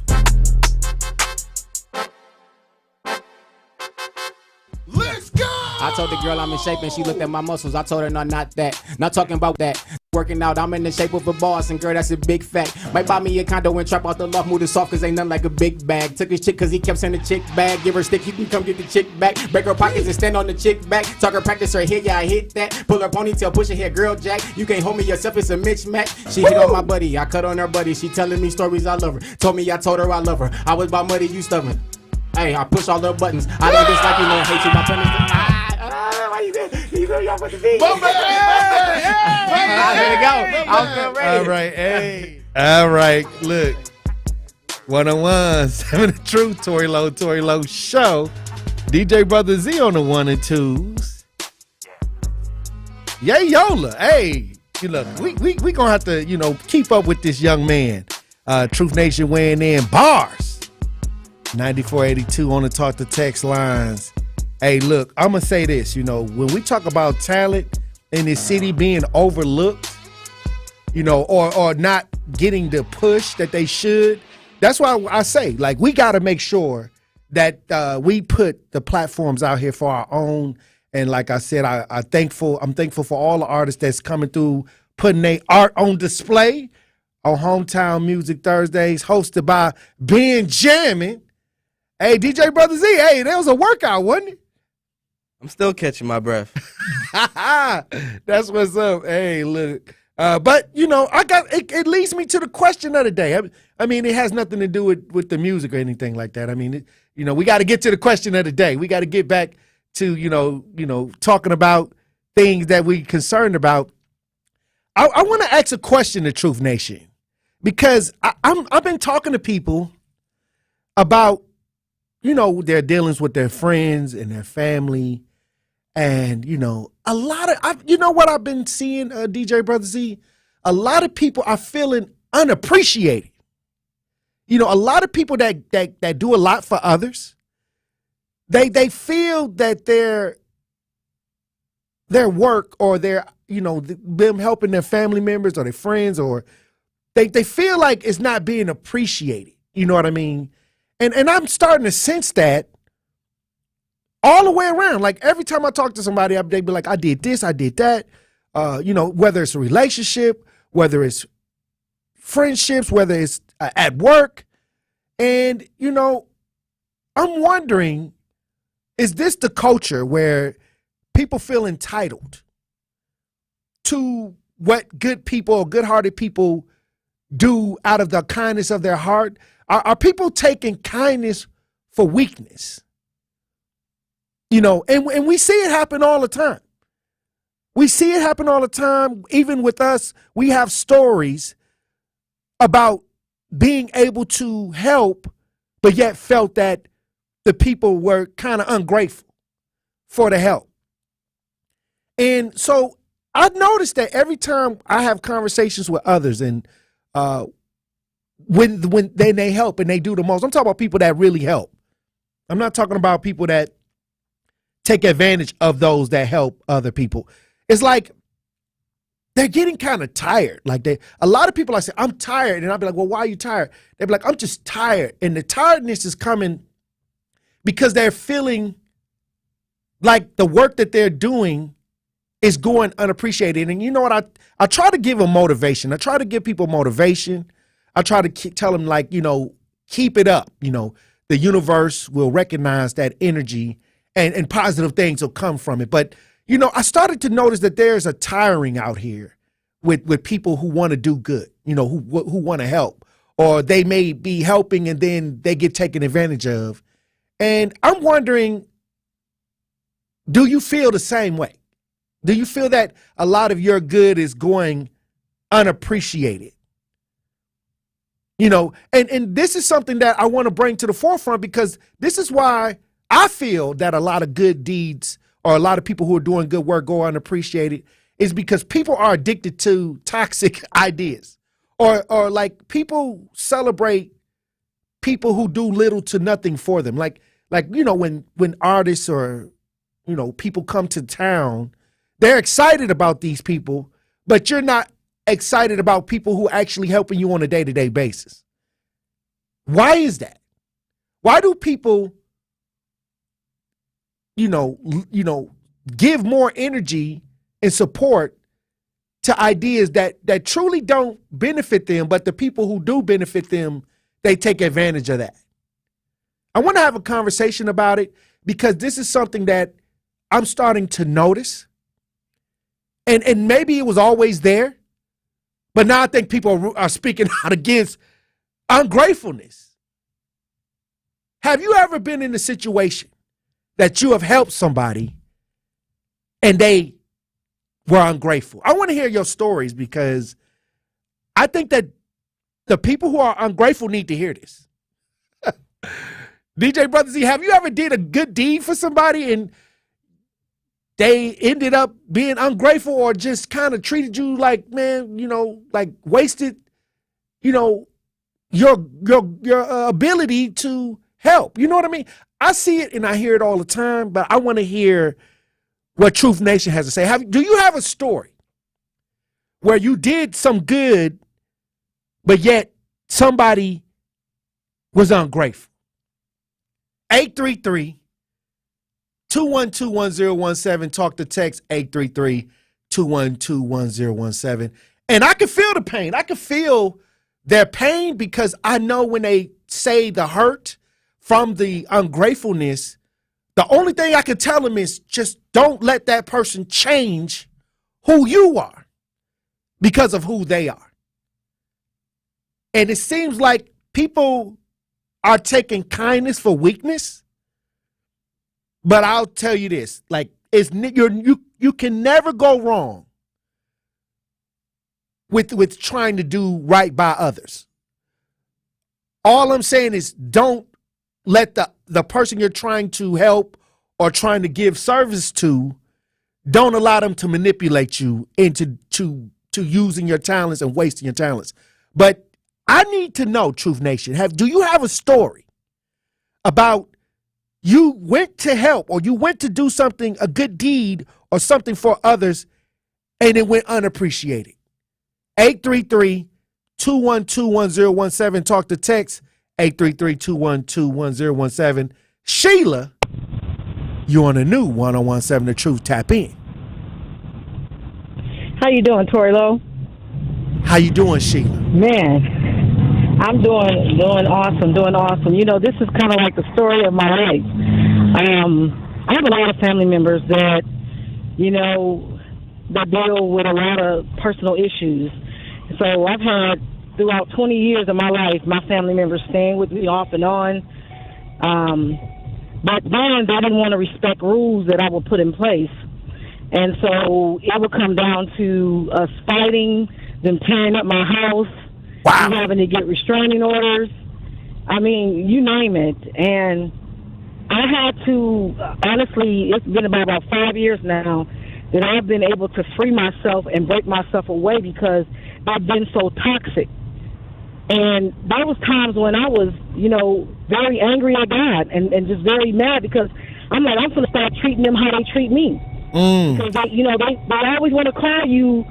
Let's go! I told the girl I'm in shape and she looked at my muscles. I told her no, not that. Not talking about that. Working out, I'm in the shape of a boss, and girl, that's a big fact. Might buy me a condo and trap out the loft, move it soft, cause ain't nothing like a big bag. Took his chick cause he kept saying the chick bag. Give her a stick, you can come get the chick back. Break her pockets and stand on the chick back. Talk her practice her head, yeah, I hit that. Pull her ponytail, push her hair, girl jack. You can't hold me yourself, it's a mismatch. She hit on my buddy, I cut on her buddy. She telling me stories, I love her. Told me I told her I love her. I was about muddy, you stubborn. Hey, I push all the buttons. I don't dislike you, no hate you, my punishment. Why you there? You know y'all with the beat. I'm ready to go. I'm still ready. All right, hey. All right, look. 101, The Truth, Tory Lowe Show. DJ Brother Z on the 1 and 2s. Yay, Yola. Hey, you look, we gonna have to, keep up with this young man. Truth Nation weighing in. Bars. 9482 on the Talk to Text lines. Hey, look, I'm going to say this, when we talk about talent in this city being overlooked, or not getting the push that they should, that's why I say, we got to make sure that we put the platforms out here for our own. And like I said, I'm thankful for all the artists that's coming through, putting their art on display on Hometown Music Thursdays, hosted by Benjamin. Hey, DJ Brother Z, hey, that was a workout, wasn't it? I'm still catching my breath. That's what's up. Hey, look. But, it leads me to the question of the day. I mean, it has nothing to do with the music or anything like that. I mean, we got to get to the question of the day. We got to get back to, talking about things that we concerned about. I want to ask a question to Truth Nation, because I've been talking to people about, their dealings with their friends and their family. And, a lot of, what I've been seeing, DJ Brother Z? A lot of people are feeling unappreciated. A lot of people that do a lot for others, they feel that their work or their, them helping their family members or their friends, or they feel like it's not being appreciated. You know what I mean? And I'm starting to sense that all the way around. Like every time I talk to somebody, they be like, I did this, I did that. Whether it's a relationship, whether it's friendships, whether it's at work. And, you know, I'm wondering, is this the culture where people feel entitled to what good people or good-hearted people do out of the kindness of their heart? Are people taking kindness for weakness? You know, and we see it happen all the time. We see it happen all the time. Even with us, we have stories about being able to help, but yet felt that the people were kind of ungrateful for the help. And so I noticed that every time I have conversations with others and when they help and they do the most, I'm talking about people that really help. I'm not talking about people that take advantage of those that help other people. It's like they're getting kind of tired. Like a lot of people, I say, I'm tired. And I'll be like, well, why are you tired? They'll be like, I'm just tired. And the tiredness is coming because they're feeling like the work that they're doing is going unappreciated. And you know what? I try to give them motivation. I try to give people motivation. I try to tell them, like, you know, keep it up. You know, the universe will recognize that energy and positive things will come from it. But, you know, I started to notice that there's a tiring out here with people who want to do good, you know, who want to help, or they may be helping and then they get taken advantage of. And I'm wondering, do you feel the same way? Do you feel that a lot of your good is going unappreciated? You know, and this is something that I want to bring to the forefront, because this is why I feel that a lot of good deeds or a lot of people who are doing good work go unappreciated, is because people are addicted to toxic ideas, or like people celebrate people who do little to nothing for them. Like, you know, when artists or, you know, people come to town, they're excited about these people, but you're not excited about people who are actually helping you on a day-to-day basis. Why is that? Why do people, you know, give more energy and support to ideas that truly don't benefit them, but the people who do benefit them, they take advantage of that? I want to have a conversation about it, because this is something that I'm starting to notice. And maybe it was always there, but now I think people are speaking out against ungratefulness. Have you ever been in a situation that you have helped somebody and they were ungrateful? I want to hear your stories, because I think that the people who are ungrateful need to hear this. DJ Brother Z, have you ever did a good deed for somebody and they ended up being ungrateful, or just kind of treated you like, man, you know, like wasted, you know, your ability to help? You know what I mean? I see it and I hear it all the time, but I want to hear what Truth Nation has to say. Do you have a story where you did some good, but yet somebody was ungrateful? 833-212-1017. Talk to text 833-212-1017. And I can feel the pain. I can feel their pain, because I know when they say the hurt from the ungratefulness, the only thing I can tell them is just don't let that person change who you are because of who they are. And it seems like people are taking kindness for weakness. But I'll tell you this, like, you can never go wrong with trying to do right by others. All I'm saying is, don't let the person you're trying to help or trying to give service to, don't allow them to manipulate you into using your talents and wasting your talents. But I need to know, Truth Nation, do you have a story about you went to help, or you went to do something, a good deed or something for others, and it went unappreciated? 833-212-1017. Talk to text 833-212-1017. Sheila, you on the new 1017 The Truth. Tap in. How you doing, Tory Lowe? How you doing, Sheila? Man, I'm doing awesome. You know, this is kind of like the story of my life. I have a lot of family members that, you know, that deal with a lot of personal issues. So I've had, throughout 20 years of my life, my family members staying with me off and on. But then they didn't want to respect rules that I would put in place. And so it would come down to us fighting, them tearing up my house, me having to get restraining orders. I mean, you name it. And I had to, honestly, it's been about 5 years now that I've been able to free myself and break myself away because I've been so toxic. And there was times when I was, you know, very angry at God and just very mad because I'm like, I'm going to start treating them how they treat me. Because they, you know, they always want to call you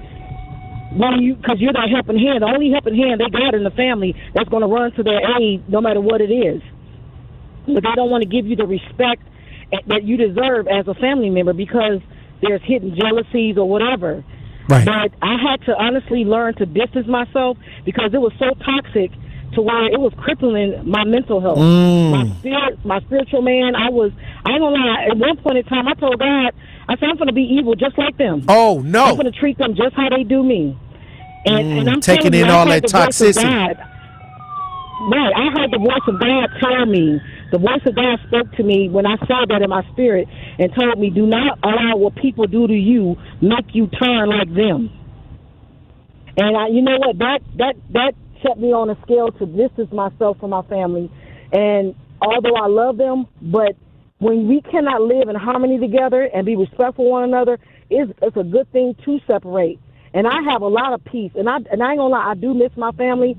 because you're their helping hand. The only helping hand they got in the family that's going to run to their aid no matter what it is. But they don't want to give you the respect that you deserve as a family member because there's hidden jealousies or whatever. Right. But I had to honestly learn to distance myself because it was so toxic to where it was crippling my mental health. My spiritual man, I ain't gonna lie, at one point in time I told God, I said, I'm going to be evil just like them. Oh, no. I'm going to treat them just how they do me. And I'm taking in all that toxicity. Right. I heard the voice of God tell me. The voice of God spoke to me when I saw that in my spirit and told me, do not allow what people do to you make you turn like them. And you know what? That set me on a scale to distance myself from my family. And although I love them, but when we cannot live in harmony together and be respectful of one another, it's a good thing to separate. And I have a lot of peace. And I ain't gonna lie, I do miss my family.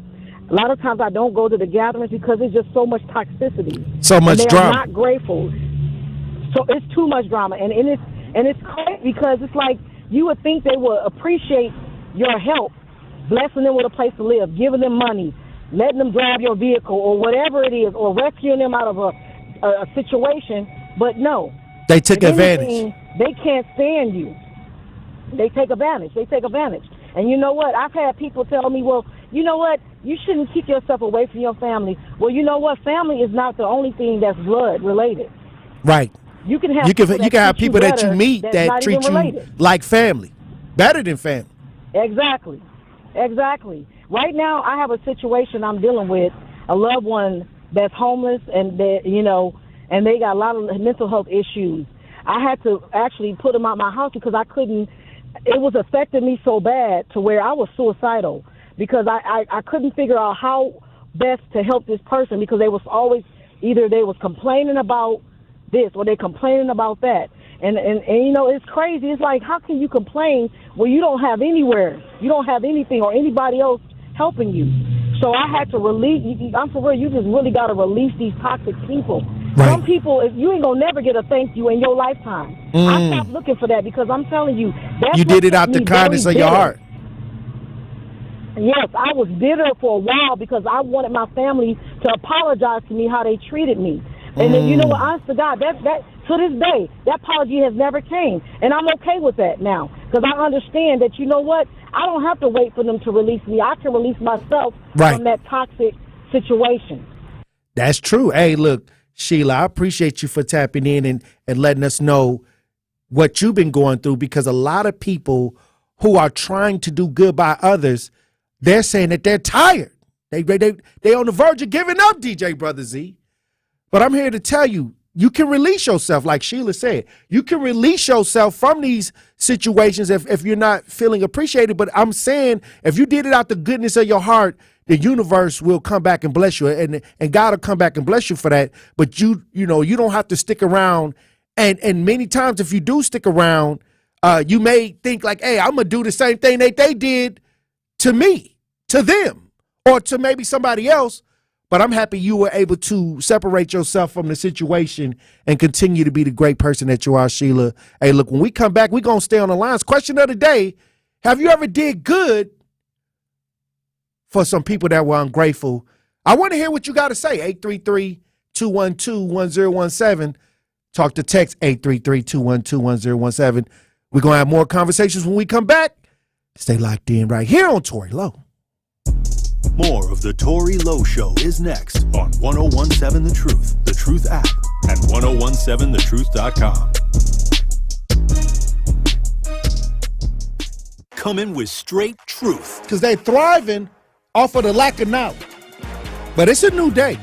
A lot of times I don't go to the gatherings because it's just so much toxicity. So much and drama. I'm not grateful. So it's too much drama. And it's crazy because it's like you would think they would appreciate your help, blessing them with a place to live, giving them money, letting them drive your vehicle or whatever it is, or rescuing them out of a situation, but no. They took advantage. They can't stand you. They take advantage. And you know what? I've had people tell me, well, you know what? You shouldn't keep yourself away from your family. Well, you know what? Family is not the only thing that's blood related. Right. You can have people that you meet that treat you like family, better than family. Exactly. Right now, I have a situation I'm dealing with, a loved one that's homeless and they got a lot of mental health issues. I had to actually put them out my house because I couldn't. It was affecting me so bad to where I was suicidal because I couldn't figure out how best to help this person because they was always either they was complaining about this or they complaining about that. And you know, it's crazy. It's like, how can you complain when you don't have anywhere, you don't have anything or anybody else helping you? So I had to release. I'm for real. You just really got to release these toxic people. Right. Some people, if you ain't gonna never get a thank you in your lifetime. I stopped looking for that because I'm telling you, you did it out the kindness of your heart. Yes, I was bitter for a while because I wanted my family to apologize to me how they treated me. And then you know what? Honest to God, that to this day, that apology has never came, and I'm okay with that now because I understand that you know what? I don't have to wait for them to release me. I can release myself from that toxic situation. That's true. Hey, look, Sheila, I appreciate you for tapping in and letting us know what you've been going through because a lot of people who are trying to do good by others, they're saying that they're tired. They on the verge of giving up, DJ Brother Z. But I'm here to tell you, you can release yourself, like Sheila said. You can release yourself from these situations if you're not feeling appreciated. But I'm saying if you did it out the goodness of your heart, the universe will come back and bless you, and God will come back and bless you for that. But you don't have to stick around. And many times if you do stick around, you may think like, hey, I'm gonna do the same thing that they did to me, to them, or to maybe somebody else. But I'm happy you were able to separate yourself from the situation and continue to be the great person that you are, Sheila. Hey, look, when we come back, we're going to stay on the lines. Question of the day, have you ever did good for some people that were ungrateful? I want to hear what you got to say. 833-212-1017. Talk to text 833-212-1017. We're going to have more conversations when we come back. Stay locked in right here on Tory Lowe. More of the Tory Lowe Show is next on 1017 The Truth, The Truth app, and 1017thetruth.com. Coming with straight truth. Because they're thriving off of the lack of knowledge. But it's a new day.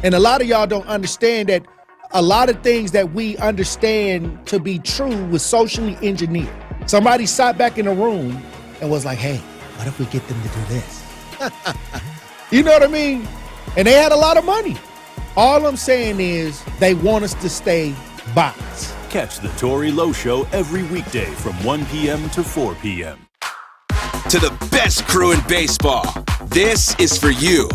And a lot of y'all don't understand that a lot of things that we understand to be true was socially engineered. Somebody sat back in a room and was like, hey, what if we get them to do this? You know what I mean? And they had a lot of money. All I'm saying is they want us to stay bots. Catch the Tory Lowe Show every weekday from 1 p.m. to 4 p.m. To the best crew in baseball, this is for you.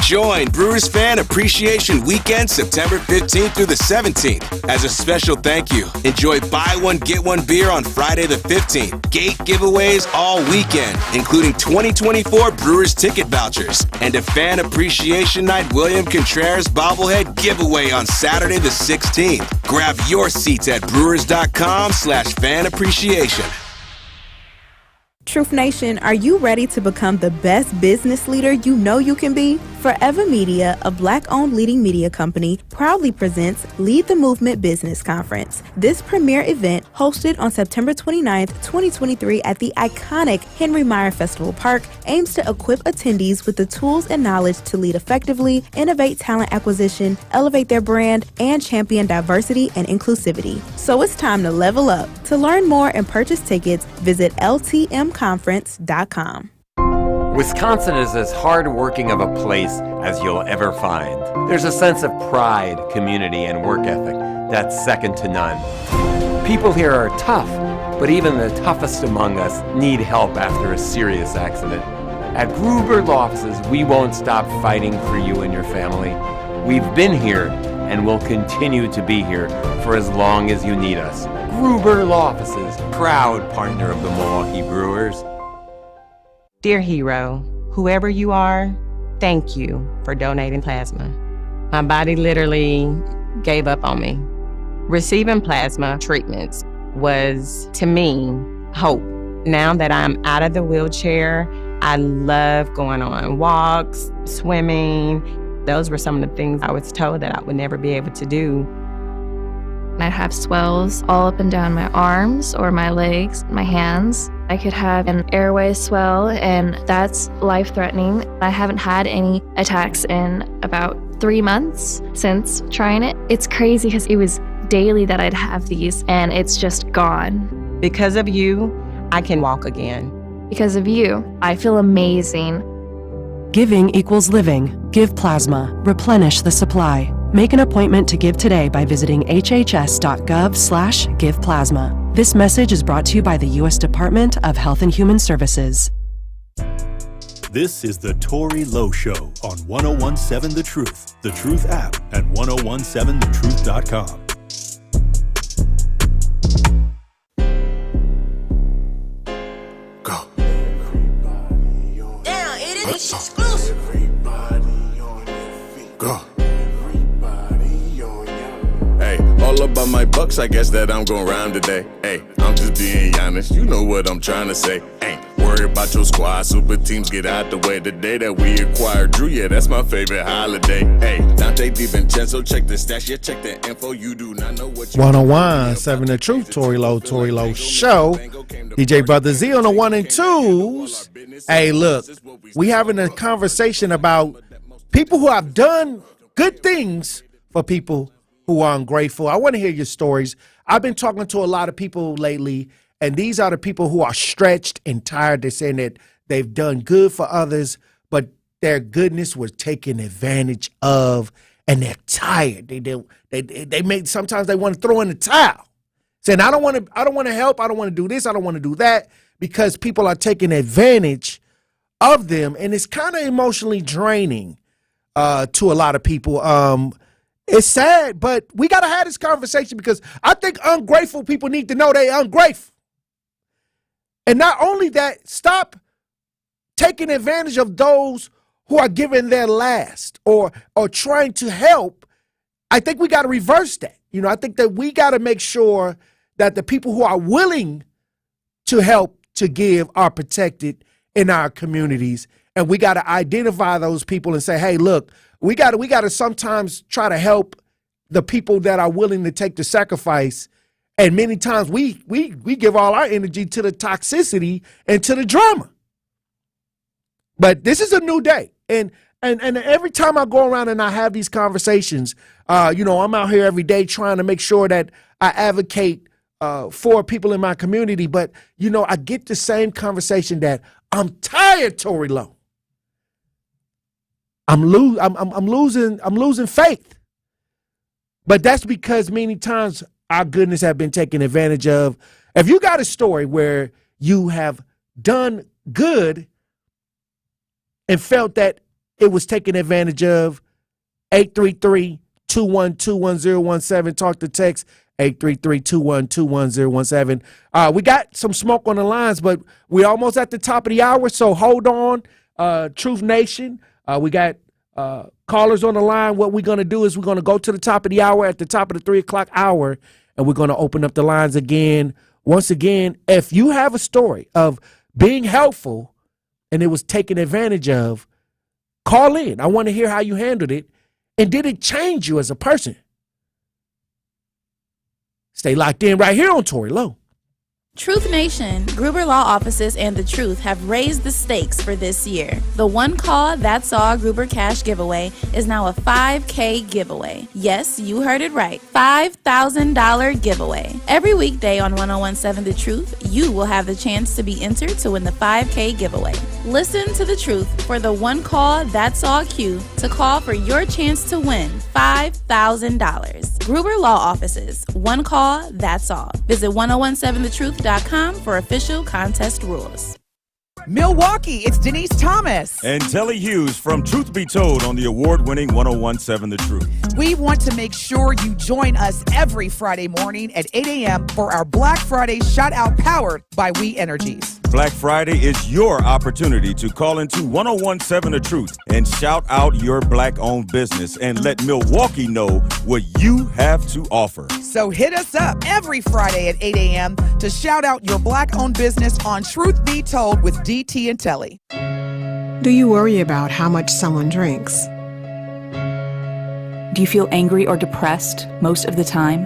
Join Brewers Fan Appreciation Weekend September 15th through the 17th. As a special thank you, enjoy buy one, get one beer on Friday the 15th. Gate giveaways all weekend, including 2024 Brewers ticket vouchers and a Fan Appreciation Night William Contreras bobblehead giveaway on Saturday the 16th. Grab your seats at brewers.com/fan appreciation. Truth Nation, are you ready to become the best business leader you know you can be? Forever Media, a Black-owned leading media company, proudly presents Lead the Movement Business Conference. This premier event, hosted on September 29th, 2023 at the iconic Henry Meyer Festival Park, aims to equip attendees with the tools and knowledge to lead effectively, innovate talent acquisition, elevate their brand, and champion diversity and inclusivity. So it's time to level up. To learn more and purchase tickets, visit ltmconference.com. Wisconsin is as hard-working of a place as you'll ever find. There's a sense of pride, community, and work ethic that's second to none. People here are tough, but even the toughest among us need help after a serious accident. At Gruber Law Offices, we won't stop fighting for you and your family. We've been here and will continue to be here for as long as you need us. Gruber Law Offices, proud partner of the Milwaukee Brewers. Dear hero, whoever you are, thank you for donating plasma. My body literally gave up on me. Receiving plasma treatments was, to me, hope. Now that I'm out of the wheelchair, I love going on walks, swimming. Those were some of the things I was told that I would never be able to do. I'd have swells all up and down my arms or my legs, my hands. I could have an airway swell, and that's life-threatening. I haven't had any attacks in about 3 months since trying it. It's crazy because it was daily that I'd have these, and it's just gone. Because of you, I can walk again. Because of you, I feel amazing. Giving equals living. Give plasma. Replenish the supply. Make an appointment to give today by visiting hhs.gov/giveplasma. This message is brought to you by the U.S. Department of Health and Human Services. This is the Tory Lowe Show on 1017 The Truth, The Truth app, and 1017thetruth.com. Damn, it is exclusive. Go. Hey, all about my bucks, I guess that I'm gon' rhyme today. Hey, I'm just being honest, you know what I'm trying to say. Ain't worry about your squad, super teams get out the way. The day that we acquired Drew, yeah, that's my favorite holiday. Hey, Dante DiVincenzo, check the stash, yeah, check the info. You do not know what you 1017 The Truth, Tory Lowe Show. DJ Brother Z on the 1 and 2s. Hey, look, we having a conversation about people who have done good things for people who are ungrateful. I want to hear your stories. I've been talking to a lot of people lately, and these are the people who are stretched and tired. They're saying that they've done good for others, but their goodness was taken advantage of, and they're tired. They make, sometimes they want to throw in the towel, saying, I don't want to help. I don't want to do this. I don't want to do that, because people are taking advantage of them, and it's kind of emotionally draining to a lot of people. It's sad, but we got to have this conversation, because I think ungrateful people need to know they're ungrateful. And not only that, stop taking advantage of those who are giving their last or trying to help. I think we got to reverse that. You know, I think that we got to make sure that the people who are willing to help, to give, are protected in our communities. And we got to identify those people and say, hey, look, we got to sometimes try to help the people that are willing to take the sacrifice. And many times we give all our energy to the toxicity and to the drama. But this is a new day. And every time I go around and I have these conversations, I'm out here every day trying to make sure that I advocate for people in my community. But, I get the same conversation that I'm tired, Tory Lowe. I'm losing faith. But that's because many times our goodness have been taken advantage of. If you got a story where you have done good and felt that it was taken advantage of, 833-212-1017. Talk to text 833-212-1017. We got some smoke on the lines, but we're almost at the top of the hour, so hold on, Truth Nation. We got callers on the line. What we're going to do is we're going to go to the top of the hour at the top of the 3 o'clock hour, and we're going to open up the lines again. Once again, if you have a story of being helpful and it was taken advantage of, call in. I want to hear how you handled it. And did it change you as a person? Stay locked in right here on Tory Lowe. Truth Nation, Gruber Law Offices and The Truth have raised the stakes for this year. The One Call, That's All Gruber Cash giveaway is now a $5K giveaway. Yes, you heard it right. $5,000 giveaway. Every weekday on 1017 The Truth, you will have the chance to be entered to win the $5K giveaway. Listen to The Truth for the One Call, That's All cue to call for your chance to win $5,000. Gruber Law Offices, One Call, That's All. Visit 1017thetruth.com for official contest rules. Milwaukee, it's Denise Thomas. And Telly Hughes from Truth Be Told on the award-winning 1017 The Truth. We want to make sure you join us every Friday morning at 8 a.m. for our Black Friday shout-out powered by We Energies. Black Friday is your opportunity to call into 1017 The Truth and shout out your black-owned business and let Milwaukee know what you have to offer. So hit us up every Friday at 8 a.m. to shout out your black-owned business on Truth Be Told with DT and Telly. Do you worry about how much someone drinks? Do you feel angry or depressed most of the time?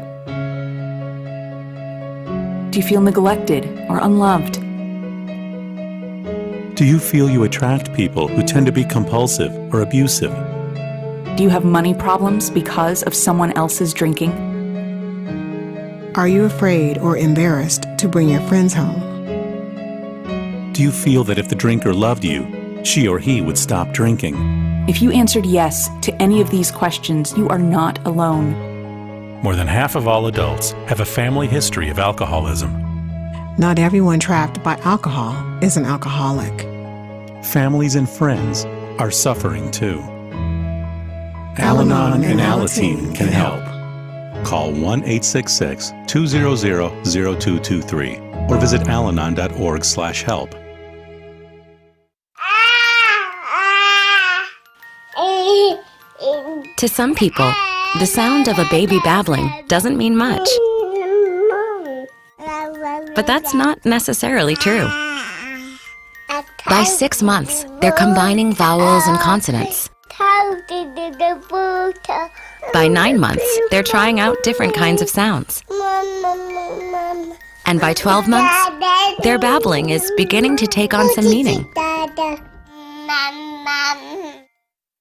Do you feel neglected or unloved? Do you feel you attract people who tend to be compulsive or abusive? Do you have money problems because of someone else's drinking? Are you afraid or embarrassed to bring your friends home? Do you feel that if the drinker loved you, she or he would stop drinking? If you answered yes to any of these questions, you are not alone. More than half of all adults have a family history of alcoholism. Not everyone trapped by alcohol is an alcoholic. Families and friends are suffering too. Al-Anon and Alateen can help. Call 1-866-200-0223 or visit alanon.org/help. To some people, the sound of a baby babbling doesn't mean much. But that's not necessarily true. By 6 months, they're combining vowels and consonants. By 9 months, they're trying out different kinds of sounds. And by 12 months, their babbling is beginning to take on some meaning.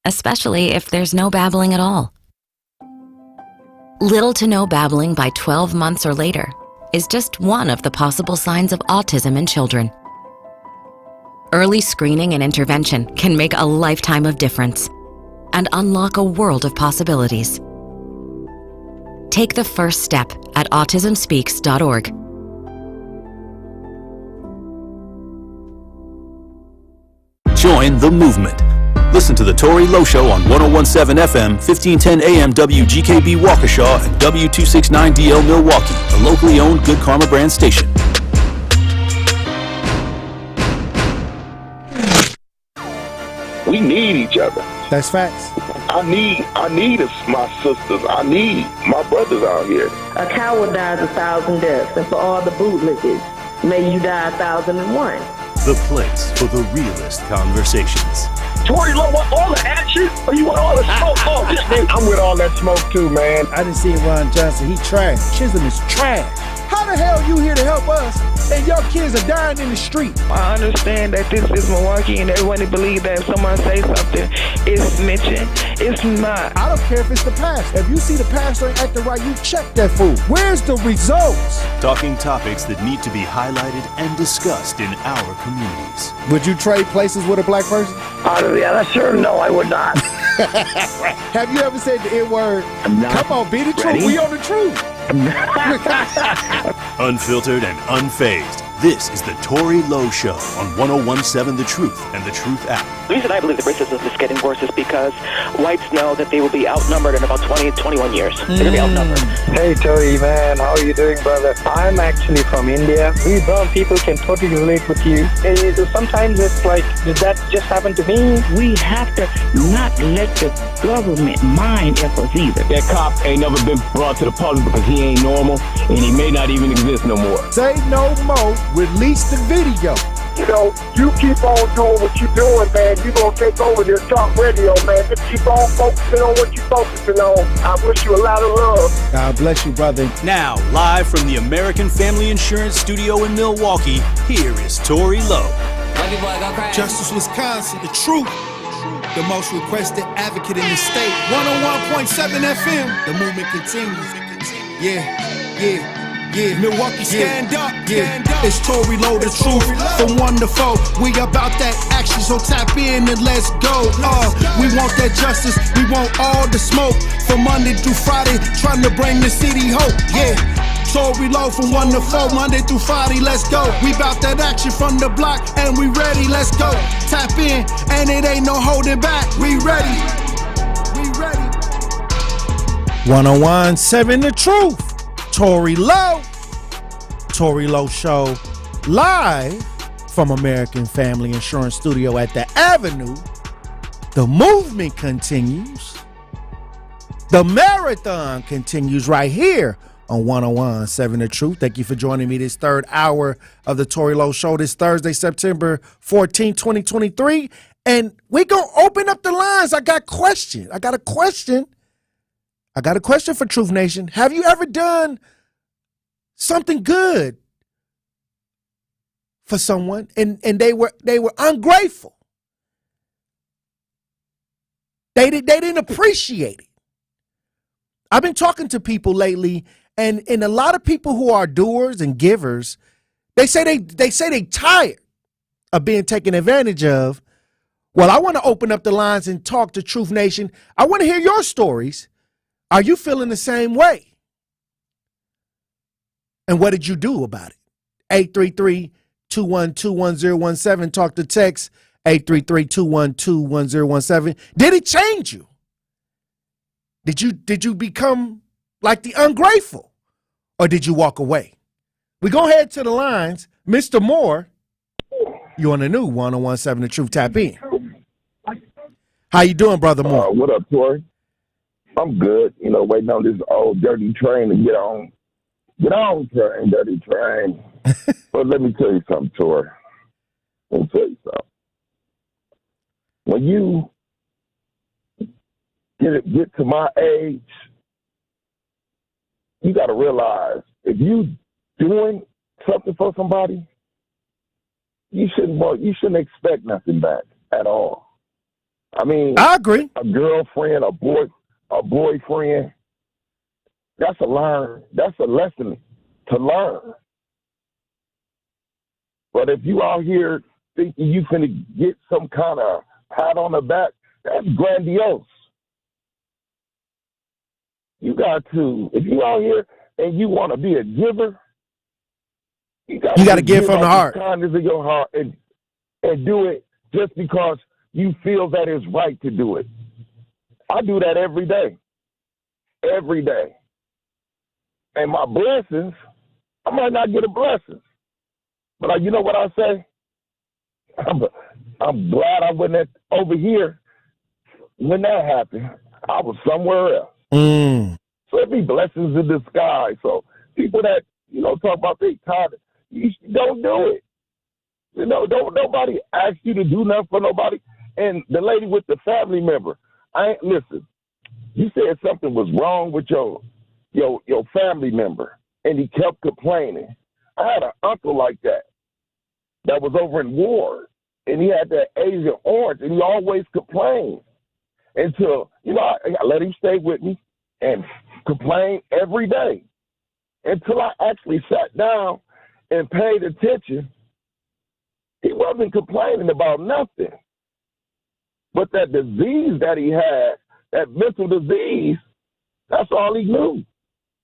Especially if there's no babbling at all. Little to no babbling by 12 months or later is just one of the possible signs of autism in children. Early screening and intervention can make a lifetime of difference and unlock a world of possibilities. Take the first step at autismspeaks.org. Join the movement. Listen to the Tory Lowe Show on 1017 FM, 1510 AM WGKB Waukesha and W269DL Milwaukee, a locally owned Good Karma brand station. We need each other. That's facts. I need my sisters. I need my brothers out here. A coward dies 1,000 deaths, and for all the bootlickers, may you die 1,001. the place for the realest conversations. Tory Lowe want all the action, or you want all the smoke? Oh, this nigga, I'm with all that smoke too, man. I done seen Ron Johnson. He trash. Chisholm is trash. How the hell you here to help us and your kids are dying in the street? I understand that this is Milwaukee and everyone believes that if someone say something, it's snitching. It's not. I don't care if it's the pastor. If you see the pastor ain't acting right, you check that fool. Where's the results? Talking topics that need to be highlighted and discussed in our communities. Would you trade places with a black person? Yeah, sure, no, I would not. Have you ever said the N-word? Come on, be the truth. We on the truth. Unfiltered and unfazed. This is the Tory Lowe Show on 101.7 The Truth and The Truth app. The reason I believe that racism is getting worse is because whites know that they will be outnumbered in about 20, 21 years. They're going to be outnumbered. Hey, Tory, man, how are you doing, brother? I'm actually from India. We brown people can totally relate with you. Sometimes it's like, did that just happen to me? We have to not let the government mind us either. That cop ain't never been brought to the public because he ain't normal, and he may not even exist no more. Say no more. Release the video. You know, you keep on doing what you're doing, man. You're going to take over this talk radio, man. Just keep on focusing on what you're focusing on. I wish you a lot of love. God bless you, brother. Now, live from the American Family Insurance Studio in Milwaukee, here is Tory Lowe. Justice, Wisconsin, the truth. The most requested advocate in the state. 101.7 FM. The movement continues. Yeah. Milwaukee, stand up. It's Tory Lowe, the truth. From 1 to 4, we about that action, so tap in and let's go. We want that justice, we want all the smoke. From Monday through Friday, trying to bring the city hope. Yeah. Tory Lowe from 1 to 4, Monday through Friday, let's go. We bout that action from the block, and we ready, let's go. Tap in, and it ain't no holding back. We ready. 101.7 The Truth. Tory Lowe. Tory Lowe Show live from American Family Insurance Studio at the Avenue. The movement continues. The marathon continues right here on 101.7 The Truth. Thank you for joining me this third hour of the Tory Lowe Show this Thursday, September 14, 2023. And we're going to open up the lines. I got a question for Truth Nation. Have you ever done something good for someone and they were ungrateful? They didn't appreciate it. I've been talking to people lately, and a lot of people who are doers and givers, they say they tired of being taken advantage of. Well, I want to open up the lines and talk to Truth Nation. I want to hear your stories. Are you feeling the same way? And what did you do about it? 833-212-1017. Talk to text 833-212-1017. Did it change you? Did you become like the ungrateful? Or did you walk away? We go ahead to the lines. Mr. Moore, you on the new 101.7 The Truth. Tap in. How you doing, Brother Moore? What up, Tory? I'm good. You know, waiting on this old dirty train to get on. Get on, train, dirty train. But let me tell you something, Tory. Let me tell you something. When you get to my age, you got to realize if you doing something for somebody, you shouldn't expect nothing back at all. I mean, I agree. A girlfriend, a boyfriend. That's a lesson to learn. But if you out here thinking you finna get some kind of pat on the back, that's grandiose. You got to, if you out here and you want to be a giver, you got to give from the heart. Kindness of your heart and do it just because you feel that it's right to do it. I do that every day. Every day. And my blessings, I might not get a blessing. But you know what I say? I'm glad I wasn't over here when that happened. I was somewhere else. So it be blessings in disguise. So people that, talk about big time, you don't do it. You know, don't nobody ask you to do nothing for nobody. And the lady with the family member, listen. You said something was wrong with your family member, and he kept complaining. I had an uncle like that was over in Ward, and he had that Agent Orange, and he always complained until, I let him stay with me and complain every day until I actually sat down and paid attention. He wasn't complaining about nothing. But that disease that he had, that mental disease, that's all he knew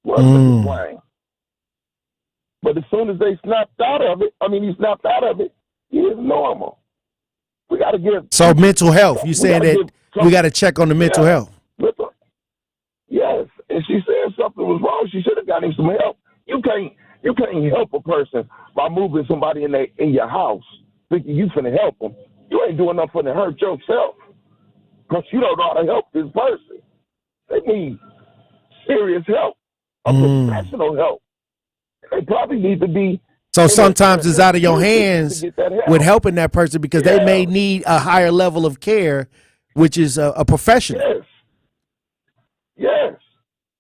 was to complain. But as soon as he snapped out of it, he is normal. We got to give. So mental health, you saying that we got to check on the mental health? Yes, and she said something was wrong. She should have got him some help. You can't help a person by moving somebody in your house thinking you finna help them. You ain't doing nothing to hurt yourself because you don't know how to help this person. They need serious help, professional help. They probably need to be. So sometimes it's out of your hands with helping that person because they may need a higher level of care, which is a professional. Yes.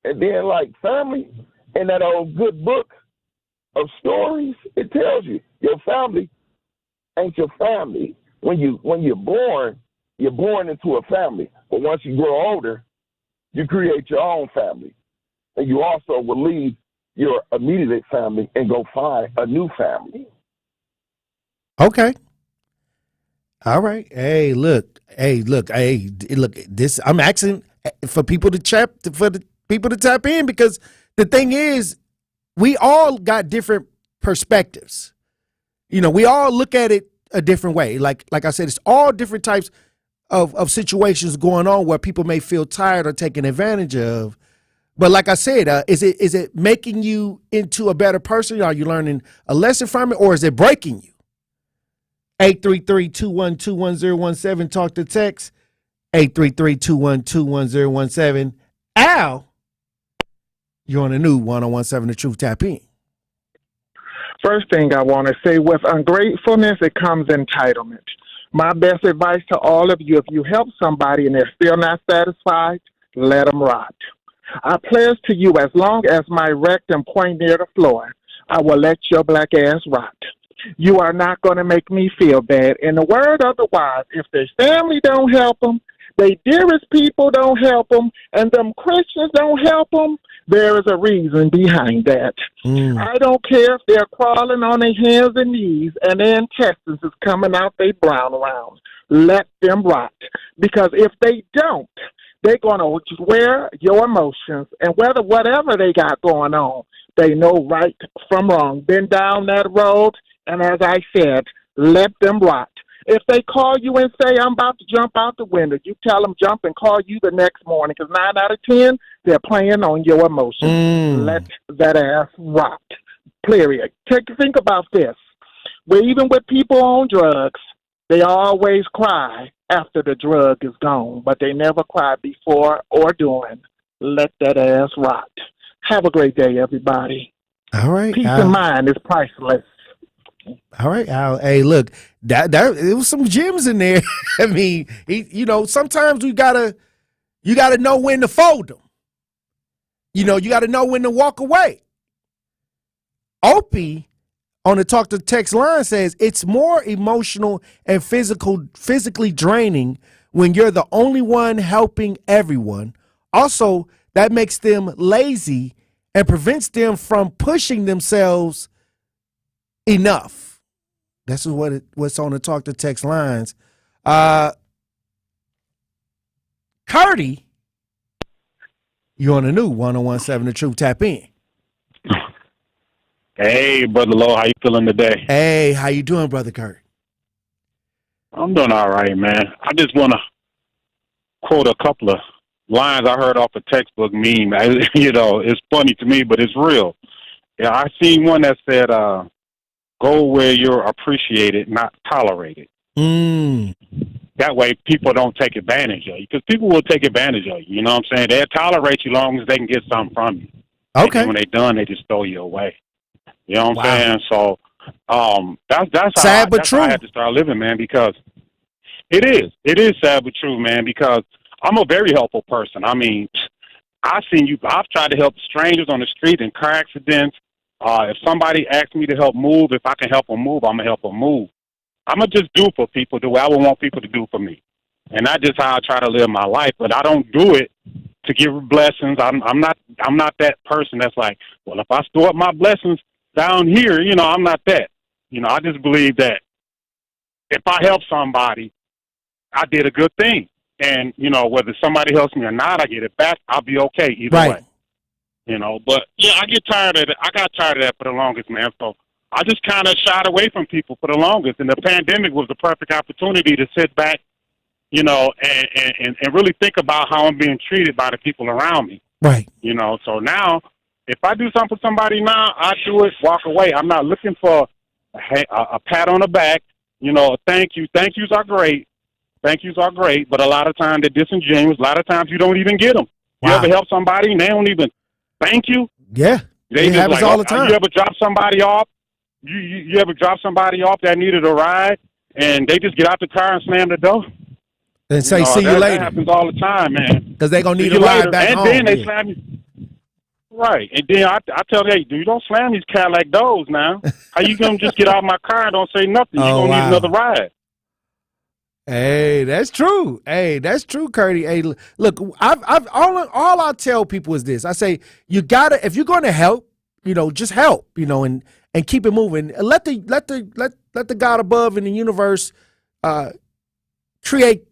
And then like family, in that old good book of stories, it tells you your family ain't your family. When you're born into a family. But once you grow older, you create your own family. And you also will leave your immediate family and go find a new family. Okay. All right. Hey, look. This I'm asking for people to tap in because the thing is, we all got different perspectives. We all look at it a different way. Like I said, it's all different types of situations going on where people may feel tired or taken advantage of. But like I said, is it making you into a better person? Are you learning a lesson from it, or is it breaking you? 833-212-1017. Talk to text. 833-212-1017. Al, you're on the new 1017 The Truth. Tap in. First thing I want to say, with ungratefulness, it comes entitlement. My best advice to all of you, if you help somebody and they're still not satisfied, let them rot. I pledge to you, as long as my rectum point near the floor, I will let your black ass rot. You are not going to make me feel bad. In the word of the wise, if their family don't help them, they dearest people don't help them, and them Christians don't help them, there is a reason behind that. I don't care if they're crawling on their hands and knees and their intestines is coming out their brown rounds. Let them rot. Because if they don't, they're going to wear your emotions, and whatever they got going on, they know right from wrong. Been down that road, and as I said, let them rot. If they call you and say, I'm about to jump out the window, you tell them jump and call you the next morning, because 9 out of 10, they're playing on your emotions. Let that ass rot, period. Think about this. Even with people on drugs, they always cry after the drug is gone, but they never cry before or during. Let that ass rot. Have a great day, everybody. All right. Peace of mind is priceless. All right, Al. Hey, look, that it was some gems in there. I mean, sometimes you gotta know when to fold them. You gotta know when to walk away. Opie on the Talk to Text line says it's more emotional and physically draining when you're the only one helping everyone. Also, that makes them lazy and prevents them from pushing themselves enough. That's what's on the Talk to Text lines. Curdy, you're on the new 1017 The Truth. Tap in. Hey, Brother Lowe, how you feeling today? Hey, how you doing, Brother Kurt? I'm doing all right, man. I just want to quote a couple of lines I heard off a textbook meme. It's funny to me, but it's real. Yeah, I seen one that said, go where you're appreciated, not tolerated. That way people don't take advantage of you, because people will take advantage of you. You know what I'm saying? They'll tolerate you long as they can get something from you. Okay. And when they're done, they just throw you away. You know what I'm saying? So That's sad but that's true. how I had to start living, man, because it is sad but true, man, because I'm a very helpful person. I mean, I've tried to help strangers on the street in car accidents. If somebody asks me to help move, if I can help them move, I'm going to help them move. I'm going to just do for people the way I would want people to do for me. And that's just how I try to live my life. But I don't do it to give blessings. I'm not that person that's like, well, if I store up my blessings down here, I'm not that. I just believe that if I help somebody, I did a good thing. And, whether somebody helps me or not, I get it back, I'll be okay either way. But, I get tired of it. I got tired of that for the longest, man. So I just kind of shied away from people for the longest. And the pandemic was the perfect opportunity to sit back, and really think about how I'm being treated by the people around me. Right. So now, if I do something for somebody now, I do it, walk away. I'm not looking for a pat on the back, a thank you. Thank yous are great. Thank yous are great, but a lot of times they're disingenuous. A lot of times you don't even get them. Wow. You ever help somebody and they don't even thank you? Yeah, they it happens all the time. You ever drop somebody off? You ever drop somebody off that needed a ride and they just get out the car and slam the door? And say, see you later. That happens all the time, man. Because they're going to need a ride back and home. And then they slam you. Right. And then I tell them, hey, dude, don't slam these Cadillac doors now. How you going to just get out of my car and don't say nothing? You're going to need another ride. Hey, that's true. Hey, that's true, Curdy. Hey, look, all I tell people is this. I say, if you're going to help, just help, and keep it moving. Let the God above in the universe create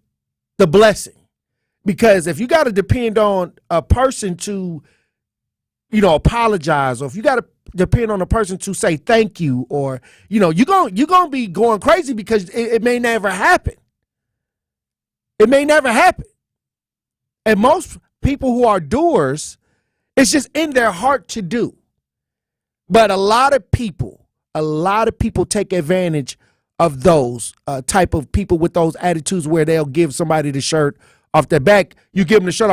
the blessing. Because if you got to depend on a person to, apologize, or if you got to depend on a person to say thank you, or, you're going to be going crazy because it may never happen. It may never happen. And most people who are doers, it's just in their heart to do. But a lot of people take advantage of those type of people with those attitudes where they'll give somebody the shirt off their back. You give them the shirt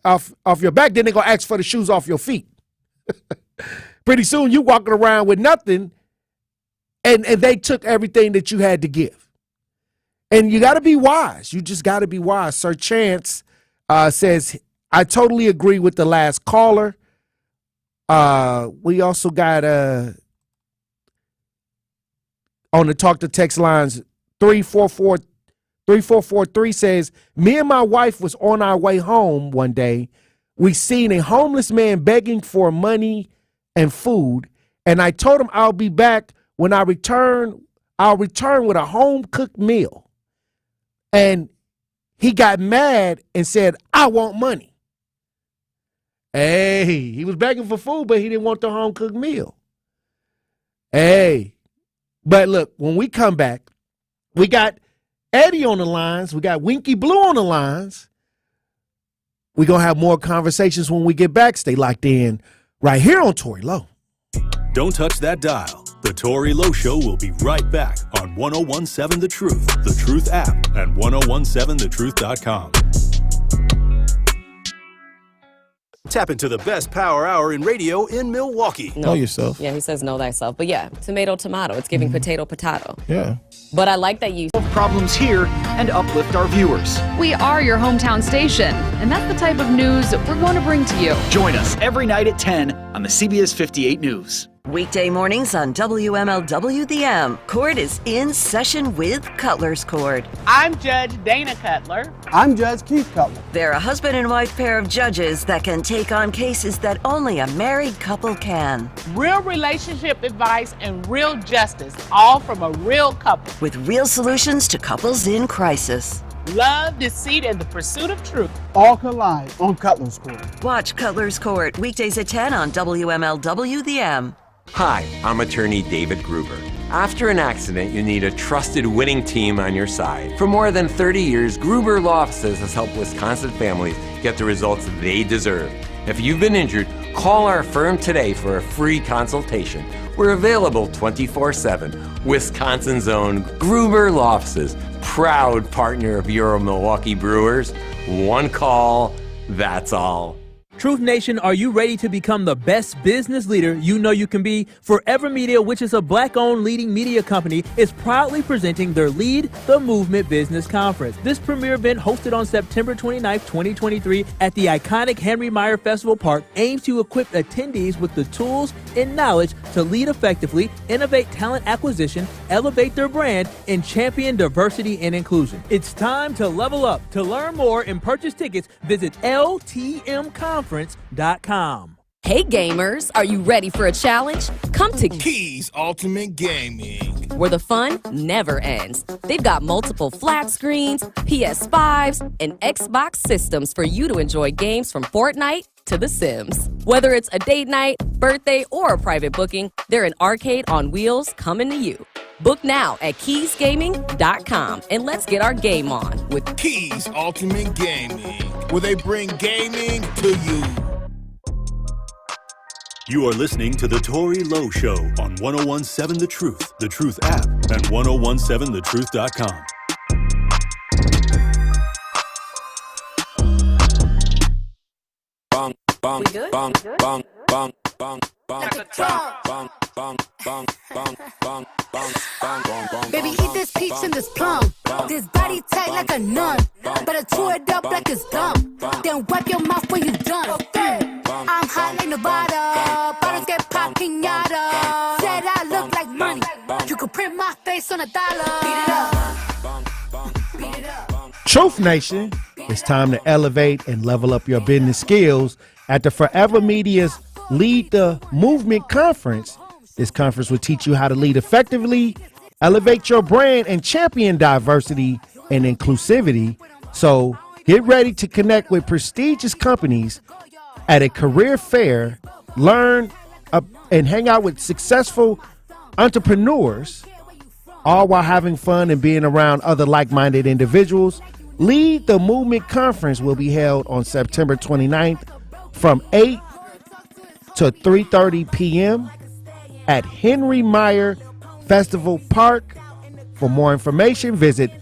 off your back, then they're going to ask for the shoes off your feet. Pretty soon you walking around with nothing, and they took everything that you had to give. And you got to be wise. You just got to be wise. Sir Chance says, I totally agree with the last caller. We also got on the talk to text lines 3443 says, me and my wife was on our way home one day. We seen a homeless man begging for money and food. And I told him I'll be back when I return. I'll return with a home cooked meal. And he got mad and said, I want money. Hey, he was begging for food, but he didn't want the home-cooked meal. Hey, but look, when we come back, we got Eddie on the lines. We got Winky Blue on the lines. We're going to have more conversations when we get back. Stay locked in right here on Tory Lowe. Don't touch that dial. The Tory Lowe Show will be right back on 1017 The Truth, The Truth app, and 1017thetruth.com. Tap into the best power hour in radio in Milwaukee. Know yourself. Yeah, he says know thyself. But yeah, tomato. It's giving potato. Yeah. But I like that you solve problems here and uplift our viewers. We are your hometown station, and that's the type of news we're going to bring to you. Join us every night at 10 on the CBS 58 News. Weekday mornings on WMLW The M. Court is in session with Cutler's Court. I'm Judge Dana Cutler. I'm Judge Keith Cutler. They're a husband and wife pair of judges that can take on cases that only a married couple can. Real relationship advice and real justice, all from a real couple. With real solutions to couples in crisis. Love, deceit, and the pursuit of truth. All collide on Cutler's Court. Watch Cutler's Court weekdays at 10 on WMLW The M. Hi, I'm attorney David Gruber. After an accident, you need a trusted winning team on your side. For more than 30 years, Gruber Law Offices has helped Wisconsin families get the results they deserve. If you've been injured, call our firm today for a free consultation. We're available 24/7. Wisconsin's own Gruber Law Offices, proud partner of Euro Milwaukee Brewers. One call, that's all. Truth Nation, are you ready to become the best business leader you know you can be? Forever Media, which is a black-owned leading media company, is proudly presenting their Lead the Movement Business Conference. This premier event, hosted on September 29th, 2023 at the iconic Henry Meyer Festival Park, aims to equip attendees with the tools and knowledge to lead effectively, innovate talent acquisition, elevate their brand, and champion diversity and inclusion. It's time to level up. To learn more and purchase tickets, visit ltmconference.com. Hey gamers, are you ready for a challenge? Come to Keys Ultimate Gaming, where the fun never ends. They've got multiple flat screens, PS5s, and Xbox systems for you to enjoy games from Fortnite to The Sims. Whether it's a date night, birthday, or a private booking, they're an arcade on wheels coming to you. Book now at keysgaming.com and let's get our game on with Keys Ultimate Gaming, where they bring gaming to you. You are listening to The Tory Lowe Show on 1017 The Truth app, and 1017thetruth.com. Bang, bang, bang, bang, bang, bang, bang, bang, bang, bang, bang, bang, bang, bang. Baby, eat this peach and this plum. This body tight like a nun. Better chew it up like it's gum. Then wipe your mouth when you done. I'm hot like Nevada. Bottles get pop pinata. Said I look like money. You could print my face on a dollar. Beat it up. Beat it up. Truth Nation, it's time to elevate and level up your business skills at the Forever Media's Lead the Movement Conference. This conference will teach you how to lead effectively, elevate your brand, and champion diversity and inclusivity. So get ready to connect with prestigious companies at a career fair, learn and hang out with successful entrepreneurs, all while having fun and being around other like-minded individuals. Lead the Movement Conference will be held on September 29th from 8 to 3:30 p.m. at Henry Meyer Festival Park. For more information, visit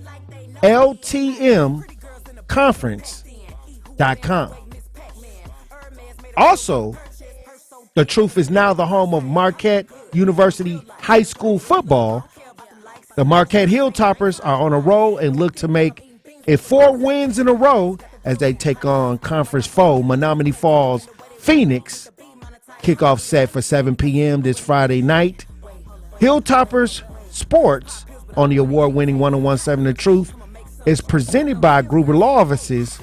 ltmconference.com. Also, The Truth is now the home of Marquette University High School football. The Marquette Hilltoppers are on a roll and look to make it 4 wins in a row as they take on conference foe Menominee Falls Phoenix. Kickoff set for 7 p.m. this Friday night. Hilltoppers Sports on the award-winning 1017 The Truth is presented by Gruber Law Offices.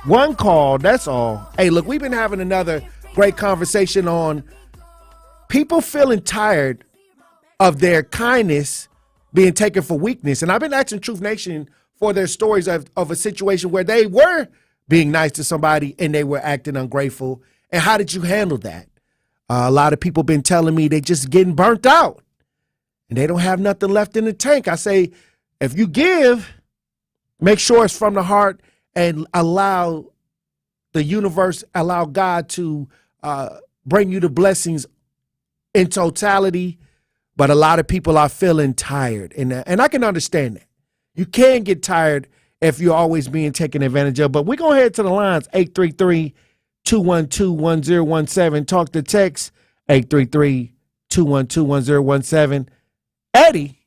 One call, that's all. Hey, look, we've been having another great conversation on people feeling tired of their kindness being taken for weakness. And I've been asking Truth Nation for their stories of a situation where they were being nice to somebody and they were acting ungrateful. And how did you handle that? A lot of people been telling me they just getting burnt out and they don't have nothing left in the tank. I say, if you give, make sure it's from the heart and allow the universe, allow God to bring you the blessings in totality. But a lot of people are feeling tired, and I can understand that. You can get tired if you're always being taken advantage of. But we're going to head to the lines, 833-212-1017. Talk to text, 833-212-1017. Eddie,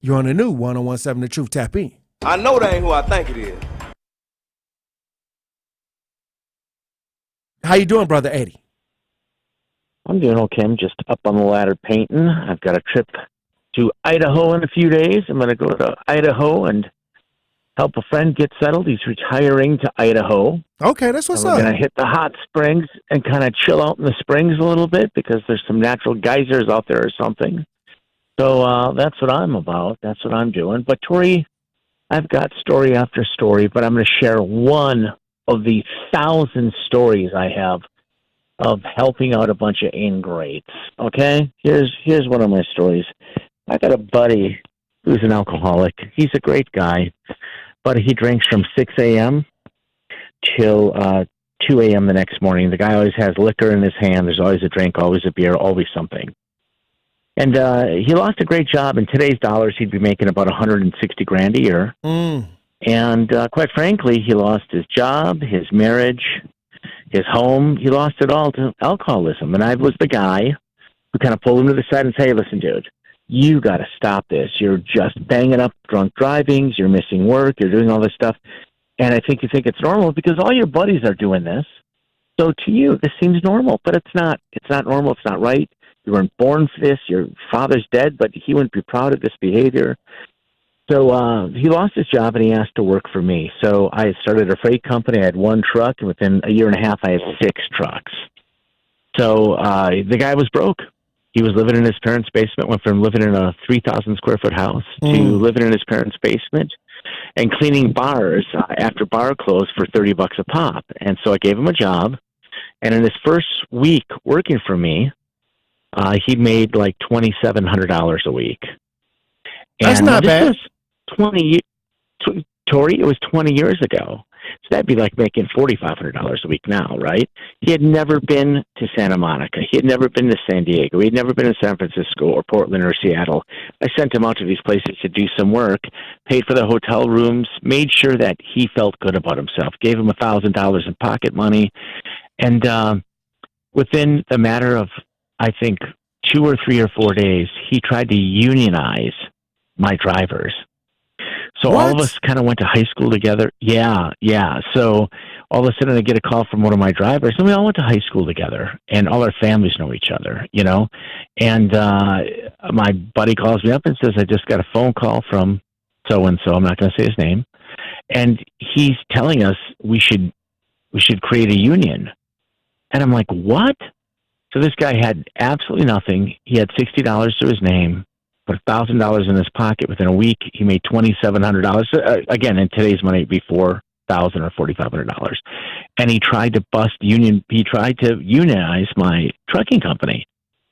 you're on the new 1017 The Truth. Tap in. I know that ain't who I think it is. How you doing, Brother Eddie? I'm doing okay. I'm just up on the ladder painting. I've got a trip to Idaho in a few days. I'm going to go to Idaho and help a friend get settled. He's retiring to Idaho. Okay, that's what's up. We're going to hit the hot springs and kind of chill out in the springs a little bit because there's some natural geysers out there or something. So that's what I'm about. That's what I'm doing. But, Tory, I've got story after story, but I'm going to share one of the 1,000 stories I have of helping out a bunch of ingrates. Okay? Here's one of my stories. I got a buddy who's an alcoholic. He's a great guy, but he drinks from 6 a.m. till 2 a.m. the next morning. The guy always has liquor in his hand. There's always a drink, always a beer, always something. And he lost a great job. In today's dollars, he'd be making about $160,000 a year. And quite frankly, he lost his job, his marriage, his home. He lost it all to alcoholism. And I was the guy who kind of pulled him to the side and say, hey, listen, dude, you got to stop this. You're just banging up drunk drivings. You're missing work. You're doing all this stuff. And I think you think it's normal because all your buddies are doing this. So to you, this seems normal, but it's not. It's not normal. It's not right. You weren't born for this. Your father's dead, but he wouldn't be proud of this behavior. So he lost his job, and he asked to work for me. So I started a freight company. I had one truck, and within a year and a half, I had 6 trucks. So the guy was broke. He was living in his parents' basement, went from living in a 3,000-square-foot house to living in his parents' basement and cleaning bars after bar closed for $30 a pop. And so I gave him a job. And in his first week working for me, he made like $2,700 a week. That's and not bad. Tory, it was 20 years ago. So that'd be like making $4,500 a week now, right? He had never been to Santa Monica. He had never been to San Diego. He had never been to San Francisco or Portland or Seattle. I sent him out to these places to do some work, paid for the hotel rooms, made sure that he felt good about himself, gave him $1,000 in pocket money. And within the matter of, I think, 2 or 3 or 4 days, he tried to unionize my drivers. So all of us kind of went to high school together. Yeah. So all of a sudden I get a call from one of my drivers, and we all went to high school together, and all our families know each other, you know. And my buddy calls me up and says, I just got a phone call from so-and-so. I'm not going to say his name. And he's telling us we should create a union. And I'm like, what? So this guy had absolutely nothing. He had $60 to his name, put $1,000 in his pocket. Within a week, he made $2,700. Again, in today's money, it'd be $4,000 or $4,500. And he tried to He tried to unionize my trucking company.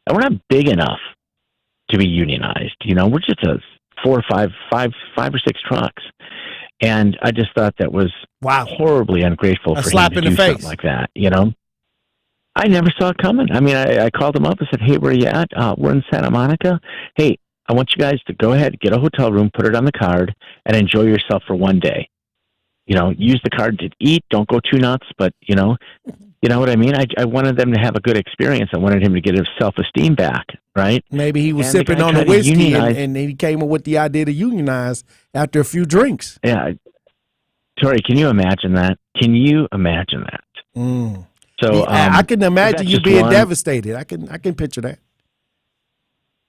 And we're not big enough to be unionized. You know, we're just a 5 or 6 trucks. And I just thought that was horribly ungrateful for him to do something like that. You know. I never saw it coming. I mean, I called him up and said, hey, where are you at? We're in Santa Monica. Hey, I want you guys to go ahead, get a hotel room, put it on the card, and enjoy yourself for one day. You know, use the card to eat. Don't go too nuts, but, you know what I mean? I wanted them to have a good experience. I wanted him to get his self-esteem back, right? Maybe he was sipping on the whiskey and he came up with the idea to unionize after a few drinks. Yeah. Tory, can you imagine that? Can you imagine that? Mm. So I can imagine you being devastated. I can picture that.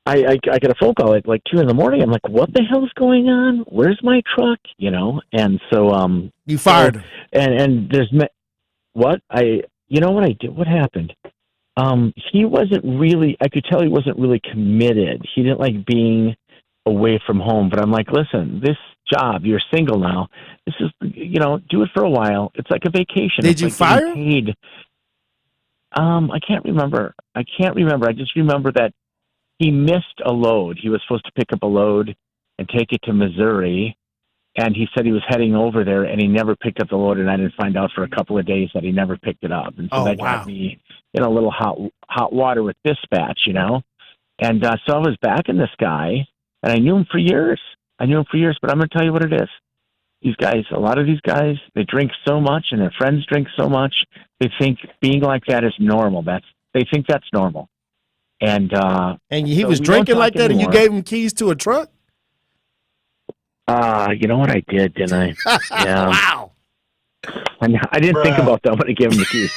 I get a phone call at like 2 a.m. I'm like, what the hell's going on? Where's my truck? You know, and so you fired him. And there's what you know what I did? What happened? He wasn't really. I could tell he wasn't really committed. He didn't like being away from home. But I'm like, listen, this job, you're single now. This is, you know, do it for a while. It's like a vacation. Did you fire him? Paid. I can't remember. I just remember that he missed a load. He was supposed to pick up a load and take it to Missouri, and he said he was heading over there, and he never picked up the load, and I didn't find out for a couple of days that he never picked it up. And so that got me in a little hot water with dispatch, you know. And so I was backing this guy, and I knew him for years. But I'm going to tell you what it is. These guys, a lot of these guys, they drink so much, and their friends drink so much, they think being like that is normal. They think that's normal. And he was drinking like that, anymore. And you gave him keys to a truck? You know what I did, didn't I? Yeah. Wow. I didn't think about that when I gave him the keys.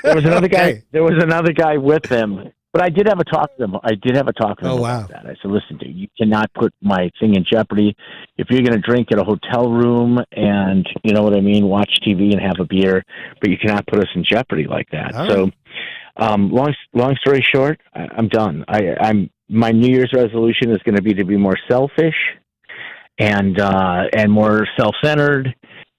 There was another guy. Okay. There was another guy with him. But I did have a talk to them. About that. I said, listen, dude, you cannot put my thing in jeopardy. If you're going to drink at a hotel room and, you know what I mean, watch TV and have a beer, but you cannot put us in jeopardy like that. All so long story short, I'm done. My New Year's resolution is going to be more selfish and more self-centered.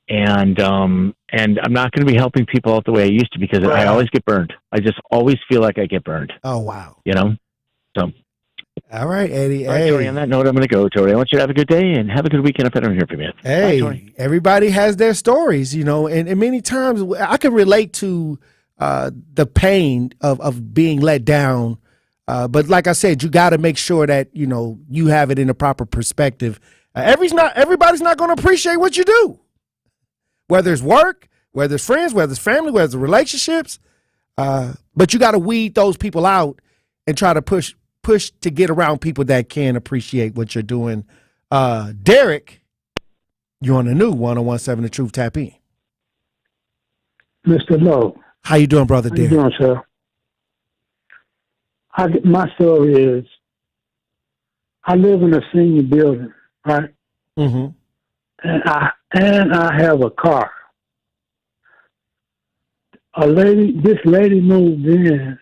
And I'm not going to be helping people out the way I used to because I always get burned. I just always feel like I get burned. Oh, wow. You know? So. All right, Eddie. All right, Tory, on that note, I'm going to go, Tory. I want you to have a good day and have a good weekend if I don't hear from you. Hey, bye, everybody has their stories, you know, and many times I can relate to the pain of being let down. But like I said, you got to make sure that, you know, you have it in a proper perspective. Everybody's not going to appreciate what you do. Whether it's work, whether it's friends, whether it's family, whether it's relationships. But you got to weed those people out and try to push to get around people that can appreciate what you're doing. Derek, you're on the new 101.7 The Truth. Tap in. Mr. Lowe. How you doing, brother Derek? How you doing, sir? My story is, I live in a senior building, right? Mm-hmm. And I have a car. This lady moved in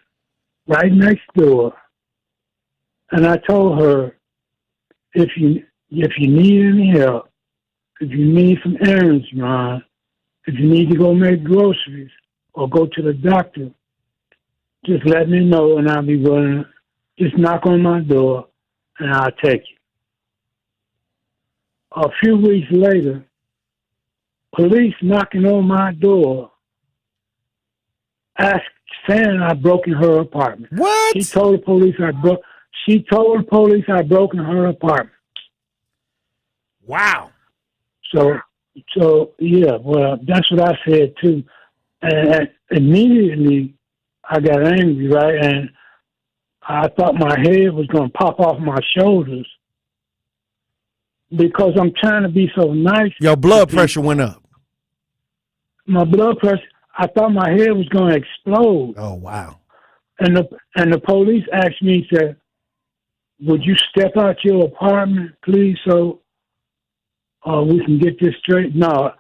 right next door, and I told her, if you need any help, if you need some errands run, if you need to go make groceries or go to the doctor, just let me know and I'll be willing. Just knock on my door and I'll take you. A few weeks later, police knocking on my door, saying I broke in her apartment. What? She told the police I broke in her apartment. Wow. So yeah, well, that's what I said too. And immediately I got angry, right? And I thought my head was going to pop off my shoulders because I'm trying to be so nice. Your blood pressure went up. My blood pressure, I thought my head was going to explode. Oh, wow. And the police asked me, said, would you step out your apartment, please, so we can get this straight? No,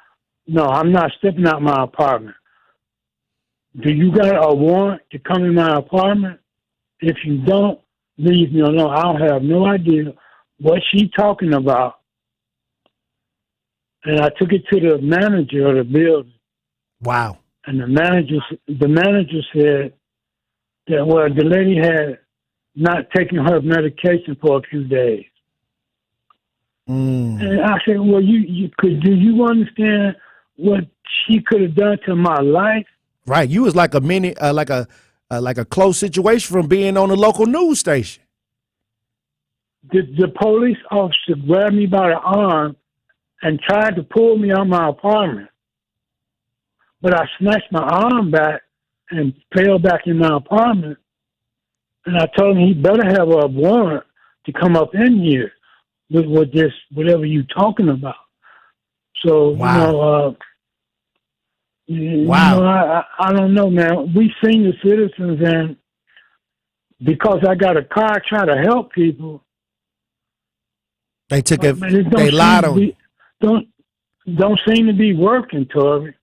I'm not stepping out my apartment. Do you got a warrant to come in my apartment? If you don't, leave me alone. I don't have no idea what she's talking about. And I took it to the manager of the building. Wow. And the manager said that, well, the lady had not taken her medication for a few days. And I said, well, do you understand what she could have done to my life? Right. You was like like a close situation from being on a local news station. The police officer grabbed me by the arm and tried to pull me out of my apartment. But I snatched my arm back and fell back in my apartment. And I told him he better have a warrant to come up in here with this, whatever you talking about. So, wow. I don't know, man. We senior citizens, and because I got a car, I try to help people. They took it. They lied on you. Don't seem to be working, Tory.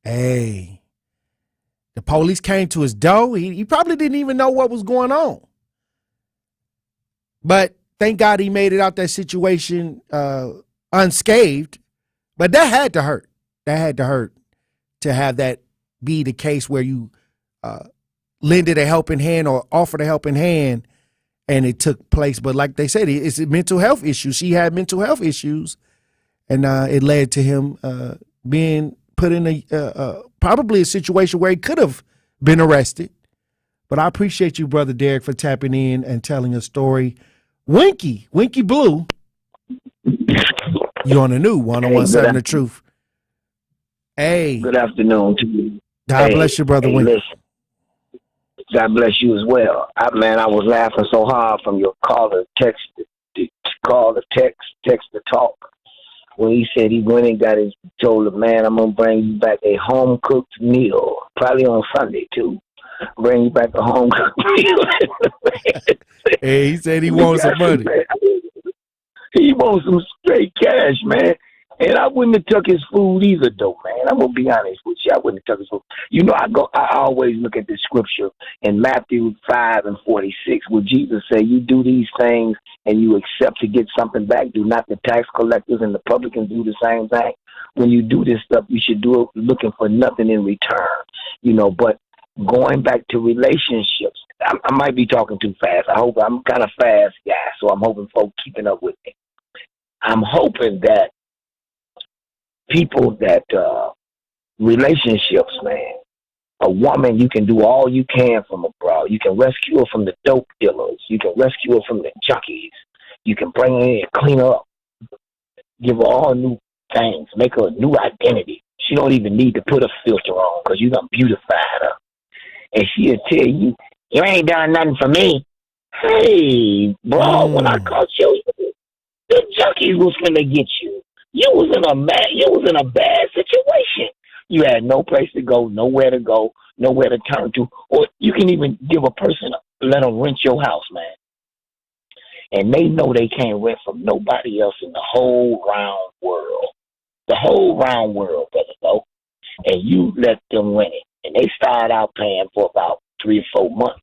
Hey, the police came to his door. He probably didn't even know what was going on. But thank God he made it out that situation unscathed. But that had to hurt. That had to hurt to have that be the case where you lended a helping hand or offered a helping hand and it took place. But like they said, it's a mental health issue. She had mental health issues, and it led to him being put in probably a situation where he could have been arrested. But I appreciate you, Brother Derek, for tapping in and telling a story. Winky Blue, you're on the new 101.7 The Truth. Hey. Good afternoon to you. God bless you, Brother Winky. Listen. God bless you as well. I was laughing so hard from your text to talk. When he said he went and told the man, I'm going to bring you back a home-cooked meal, probably on Sunday, too. Bring you back a home-cooked meal. Hey, he said he wants some money. He wants some straight cash, man. And I wouldn't have took his food either, though, man. I'm going to be honest with you. I wouldn't have took his food. You know, I always look at the scripture in Matthew 5:46, where Jesus said, you do these things and you accept to get something back. Do not the tax collectors and the publicans do the same thing? When you do this stuff, you should do it looking for nothing in return. You know, but going back to relationships, I might be talking too fast. I hope I'm kind of fast guy, so I'm hoping folks keeping up with me. I'm hoping that people that relationships, man, a woman, you can do all you can from abroad. You can rescue her from the dope dealers. You can rescue her from the junkies. You can bring her in and clean her up. Give her all new things, make her a new identity. She don't even need to put a filter on because you done beautified her. And she'll tell you, you ain't done nothing for me. Hey, bro, when I caught you, the junkies was finna get you. You was in a bad situation. You had no place to go, nowhere to turn to, or you can even give a person, let them rent your house, man. And they know they can't rent from nobody else in the whole round world. The whole round world, brother, though. And you let them rent it. And they start out paying for about 3 or 4 months.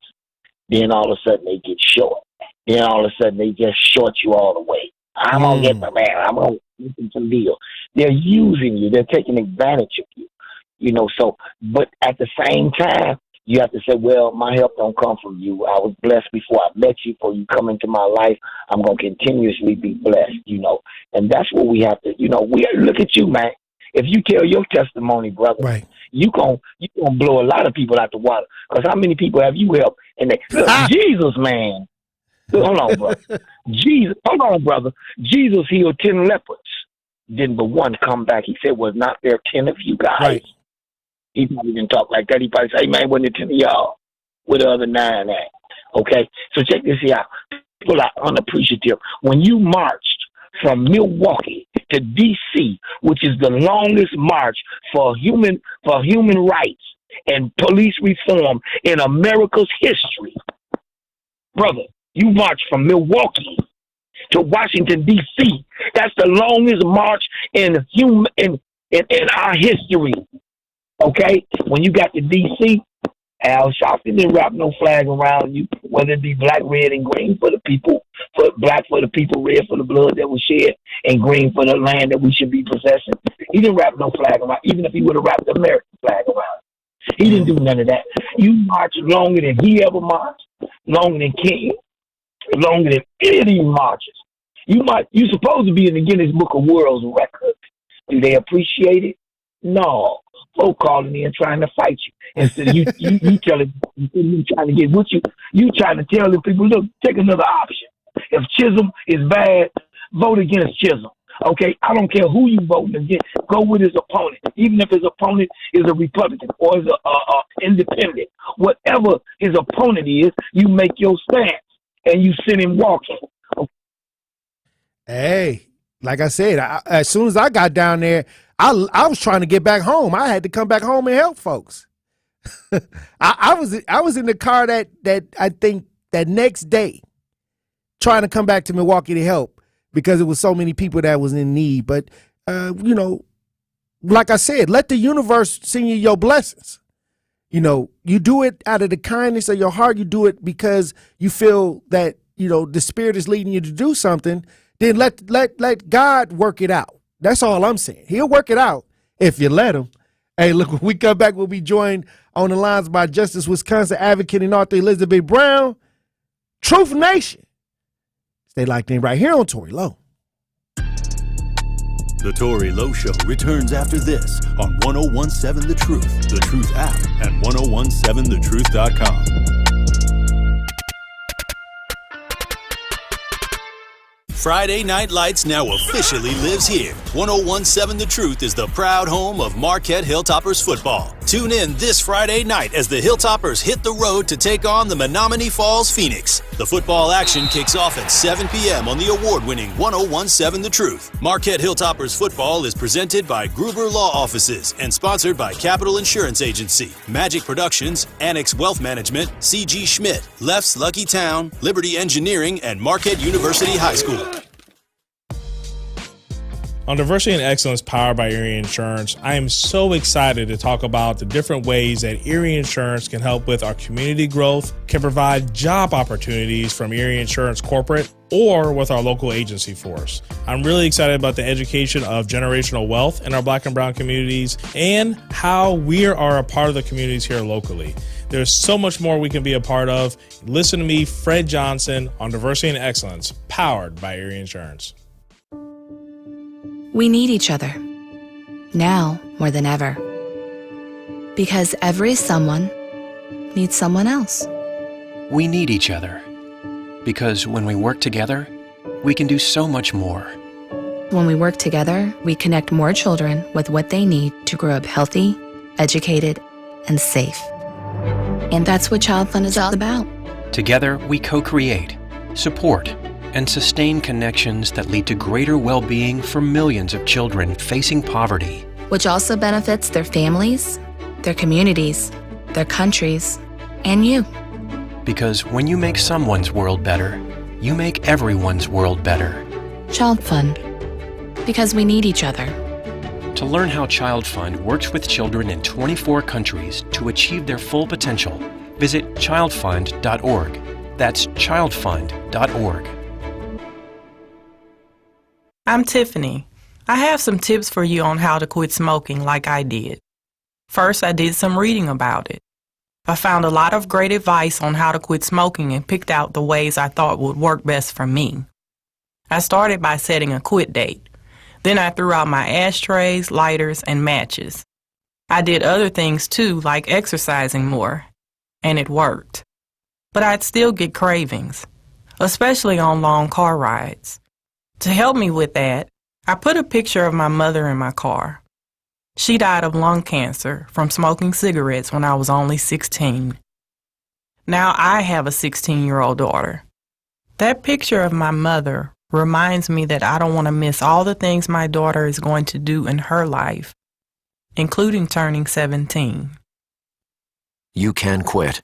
Then all of a sudden they get short. Then all of a sudden they just short you all the way. I'm going to get the man. I'm going to get some deal. They're using you. They're taking advantage of you. You know, so, but at the same time, you have to say, well, my help don't come from you. I was blessed before I met you. Before you come into my life, I'm going to continuously be blessed, you know. And that's what we have to, you know, look at you, man. If you tell your testimony, brother, right, you gonna blow a lot of people out the water. Because how many people have you helped? And they, look, Jesus, man. Hold on, brother. Jesus healed 10 lepers. Didn't but one come back. He said, was not there 10 of you guys? Right. He probably didn't talk like that. He probably say, hey, man, wasn't there 10 of y'all? Where the other 9 at? Okay? So check this out. People are unappreciative. When you marched from Milwaukee to D.C., which is the longest march for human rights and police reform in America's history, brother, you marched from Milwaukee to Washington, D.C. That's the longest march in our history. Okay? When you got to D.C., Al Sharpton didn't wrap no flag around you, whether it be black, red, and green for the people, for black for the people, red for the blood that was shed, and green for the land that we should be possessing. He didn't wrap no flag around, even if he would have wrapped the American flag around. He didn't do none of that. You marched longer than he ever marched, longer than King, longer than any of these marches. You're supposed to be in the Guinness Book of World Records. Do they appreciate it? No. Folk calling in trying to fight you. Instead of you telling you trying to get with you, you trying to tell the people, look, take another option. If Chisholm is bad, vote against Chisholm. Okay? I don't care who you voting against. Go with his opponent. Even if his opponent is a Republican or is a independent. Whatever his opponent is, you make your stance and you send him walking. Okay? Hey, like I said, as soon as I got down there, I was trying to get back home. I had to come back home and help folks. I was in the car that I think that next day trying to come back to Milwaukee to help because it was so many people that was in need. But, you know, like I said, let the universe send you your blessings. You know, you do it out of the kindness of your heart. You do it because you feel that, you know, the Spirit is leading you to do something. Then let God work it out. That's all I'm saying. He'll work it out if you let him. Hey, look, when we come back, we'll be joined on the lines by Justice Wisconsin advocate and author Elizabeth Brown. Truth Nation. Stay locked in right here on Tory Lowe. The Tory Lowe Show returns after this on 1017 The Truth, The Truth app, and 1017thetruth.com. Friday Night Lights now officially lives here. 1017 The Truth is the proud home of Marquette Hilltoppers football. Tune in this Friday night as the Hilltoppers hit the road to take on the Menominee Falls Phoenix. The football action kicks off at 7 p.m. on the award-winning 1017 The Truth. Marquette Hilltoppers football is presented by Gruber Law Offices and sponsored by Capital Insurance Agency, Magic Productions, Annex Wealth Management, C.G. Schmidt, Left's Lucky Town, Liberty Engineering, and Marquette University High School. On Diversity and Excellence powered by Erie Insurance, I am so excited to talk about the different ways that Erie Insurance can help with our community growth, can provide job opportunities from Erie Insurance Corporate, or with our local agency force. I'm really excited about the education of generational wealth in our Black and Brown communities and how we are a part of the communities here locally. There's so much more we can be a part of. Listen to me, Fred Johnson, on Diversity and Excellence, powered by Erie Insurance. We need each other, now more than ever. Because every someone needs someone else. We need each other, because when we work together, we can do so much more. When we work together, we connect more children with what they need to grow up healthy, educated, and safe. And that's what Child Fund is all about. Together, we co-create, support, and sustain connections that lead to greater well-being for millions of children facing poverty. Which also benefits their families, their communities, their countries, and you. Because when you make someone's world better, you make everyone's world better. Child Fund. Because we need each other. To learn how Child Fund works with children in 24 countries to achieve their full potential, visit childfund.org. That's childfund.org. I'm Tiffany. I have some tips for you on how to quit smoking like I did. First, I did some reading about it. I found a lot of great advice on how to quit smoking and picked out the ways I thought would work best for me. I started by setting a quit date. Then I threw out my ashtrays, lighters, and matches. I did other things too, like exercising more, and it worked. But I'd still get cravings, especially on long car rides. To help me with that, I put a picture of my mother in my car. She died of lung cancer from smoking cigarettes when I was only 16. Now I have a 16-year-old daughter. That picture of my mother reminds me that I don't want to miss all the things my daughter is going to do in her life, including turning 17. You can quit.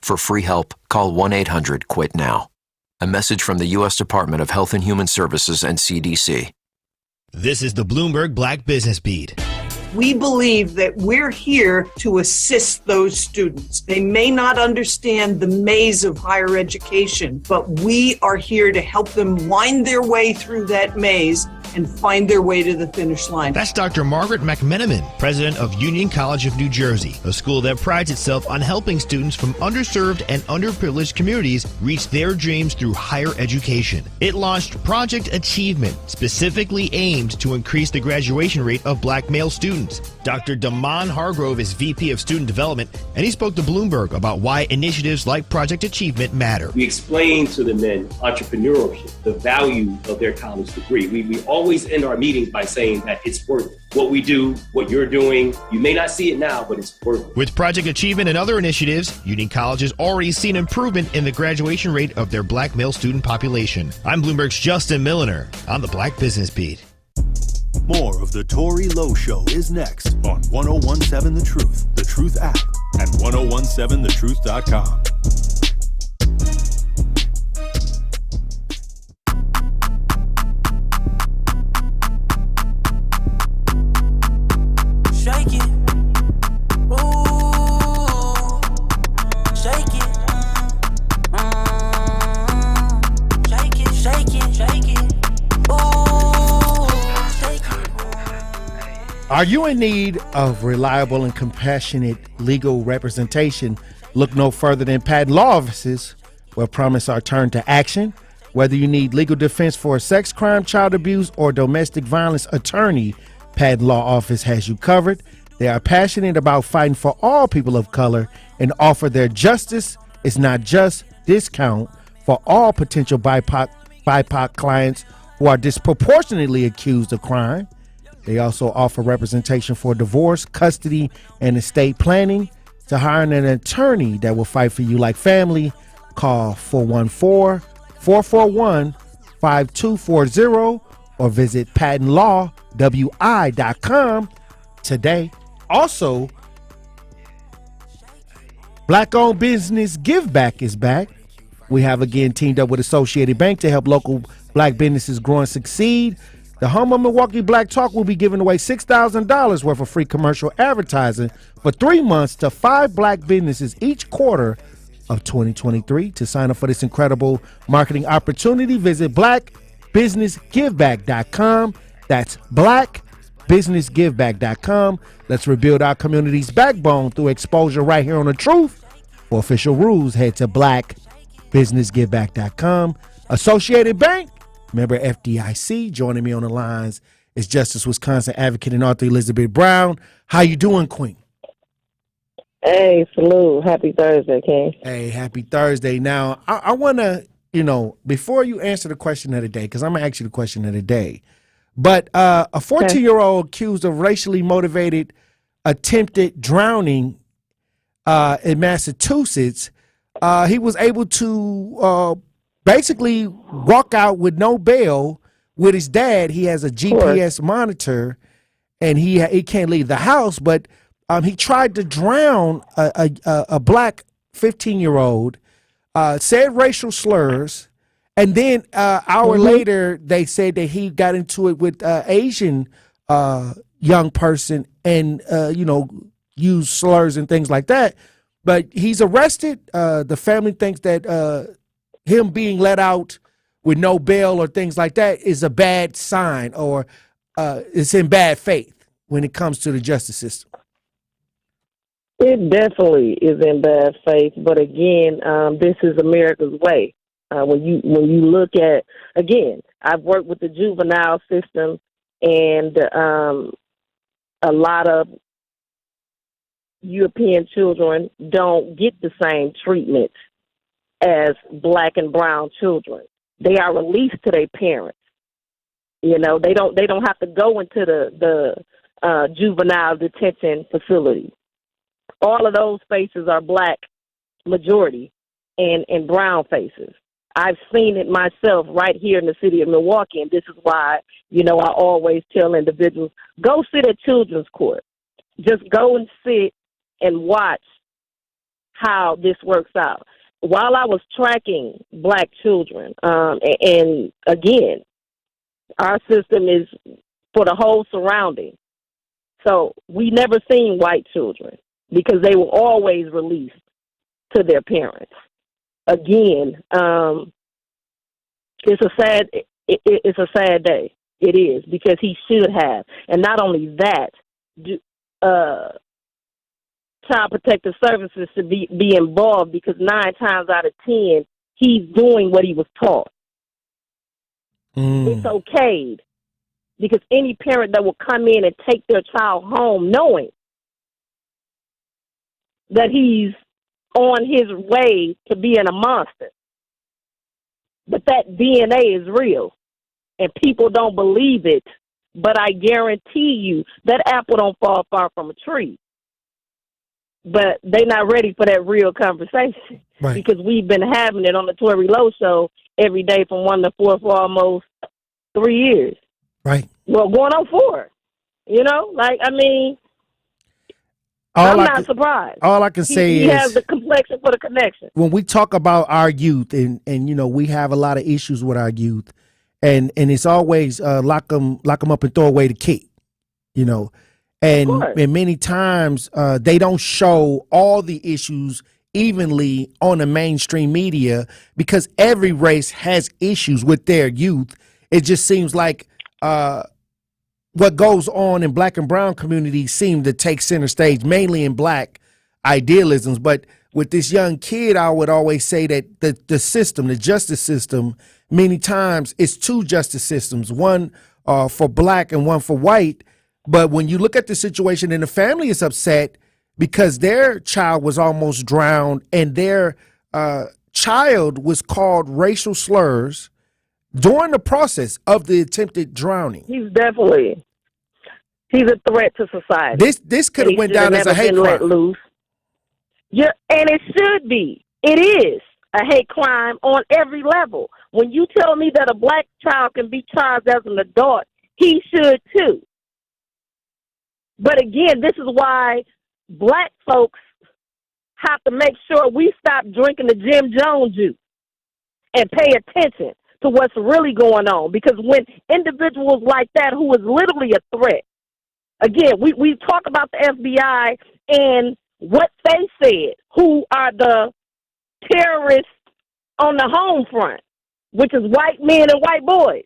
For free help, call 1-800-QUIT-NOW. A message from the U.S. Department of Health and Human Services and CDC. This is the Bloomberg Black Business Beat. We believe that we're here to assist those students. They may not understand the maze of higher education, but we are here to help them wind their way through that maze and find their way to the finish line. That's Dr. Margaret McMenamin, president of Union College of New Jersey, a school that prides itself on helping students from underserved and underprivileged communities reach their dreams through higher education. It launched Project Achievement, specifically aimed to increase the graduation rate of black male students. Dr. Damon Hargrove is VP of Student Development, and he spoke to Bloomberg about why initiatives like Project Achievement matter. We explain to the men entrepreneurship, the value of their college degree. We always end our meetings by saying that it's worth it. What we do, what you're doing, you may not see it now, but it's worth it. With Project Achievement and other initiatives, Union College has already seen improvement in the graduation rate of their black male student population. I'm Bloomberg's Justin Milliner on the Black Business Beat. More of the Tory Lowe Show is next on 1017 The Truth app, and 1017thetruth.com. Shake it, ooh, shake it, shake it, shake it, shake it, ooh, shake it. Are you in need of reliable and compassionate legal representation? Look no further than patent law offices, where promise are turned to action. Whether you need legal defense for a sex crime, child abuse, or domestic violence attorney, Patent Law Office has you covered. They are passionate about fighting for all people of color and offer their justice is not just discount for all potential BIPOC clients who are disproportionately accused of crime. They also offer representation for divorce, custody, and estate planning. To hire an attorney that will fight for you like family, call 414-441-5240 or visit patentlawwi.com today. Also, Black-owned business Give Back is back. We have again teamed up with Associated Bank to help local black businesses grow and succeed. The home of Milwaukee Black Talk will be giving away $6,000 worth of free commercial advertising for 3 months to 5 black businesses each quarter of 2023. To sign up for this incredible marketing opportunity, visit blackbusinessgiveback.com. That's blackbusinessgiveback.com. Let's rebuild our community's backbone through exposure right here on The Truth. For official rules, head to blackbusinessgiveback.com. Associated Bank, member FDIC. Joining me on the lines is Justice Wisconsin advocate and author Elizabeth Brown. How you doing, Queen? Hey, salute. Happy Thursday, King. Hey, happy Thursday. Now, I want to, before you answer the question of the day, because I'm going to ask you the question of the day, But a 14-year-old accused of racially motivated attempted drowning in Massachusetts, he was able to basically walk out with no bail with his dad. He has a GPS monitor, and he can't leave the house. But he tried to drown a black 15-year-old, said racial slurs, and then hour later they said that he got into it with Asian young person and used slurs and things like that. But he's arrested. The family thinks that him being let out with no bail or things like that is a bad sign, or it's in bad faith when it comes to the justice system. It definitely is in bad faith, but again, this is America's way. When you look at, again, I've worked with the juvenile system, and a lot of European children don't get the same treatment as black and brown children. They are released to their parents. You know, they don't have to go into the juvenile detention facility. All of those faces are black majority and brown faces. I've seen it myself right here in the city of Milwaukee, and this is why, I always tell individuals, go sit at children's court. Just go and sit and watch how this works out. While I was tracking black children, and again, our system is for the whole surrounding. So we never seen white children because they were always released to their parents. Again, it's a sad day. It is, because he should have. And not only that, Child Protective Services should be involved, because 9 times out of 10, he's doing what he was taught. It's okay, because any parent that will come in and take their child home knowing that he's on his way to being a monster. But that DNA is real, and people don't believe it. But I guarantee you that apple don't fall far from a tree. But they're not ready for that real conversation, because we've been having it on the Tory Lowe show every day from 1 to 4 for almost 3 years. Right. Well, going on 4. I'm not surprised. All I can say is he has the complexion for the connection. When we talk about our youth, and we have a lot of issues with our youth, and it's always lock them up and throw away the key, And many times they don't show all the issues evenly on the mainstream media, because every race has issues with their youth. It just seems like what goes on in black and brown communities seem to take center stage, mainly in black idealisms. But with this young kid, I would always say that the system, the justice system, many times it's 2 justice systems, one for black and one for white. But when you look at the situation, and the family is upset because their child was almost drowned, and their child was called racial slurs during the process of the attempted drowning. He's a threat to society. This could have went down as a hate crime. Let loose. Yeah, and it should be. It is a hate crime on every level. When you tell me that a black child can be charged as an adult, he should too. But again, this is why black folks have to make sure we stop drinking the Jim Jones juice and pay attention to what's really going on. Because when individuals like that, who is literally a threat, again, we talk about the FBI and what they said, who are the terrorists on the home front, which is white men and white boys.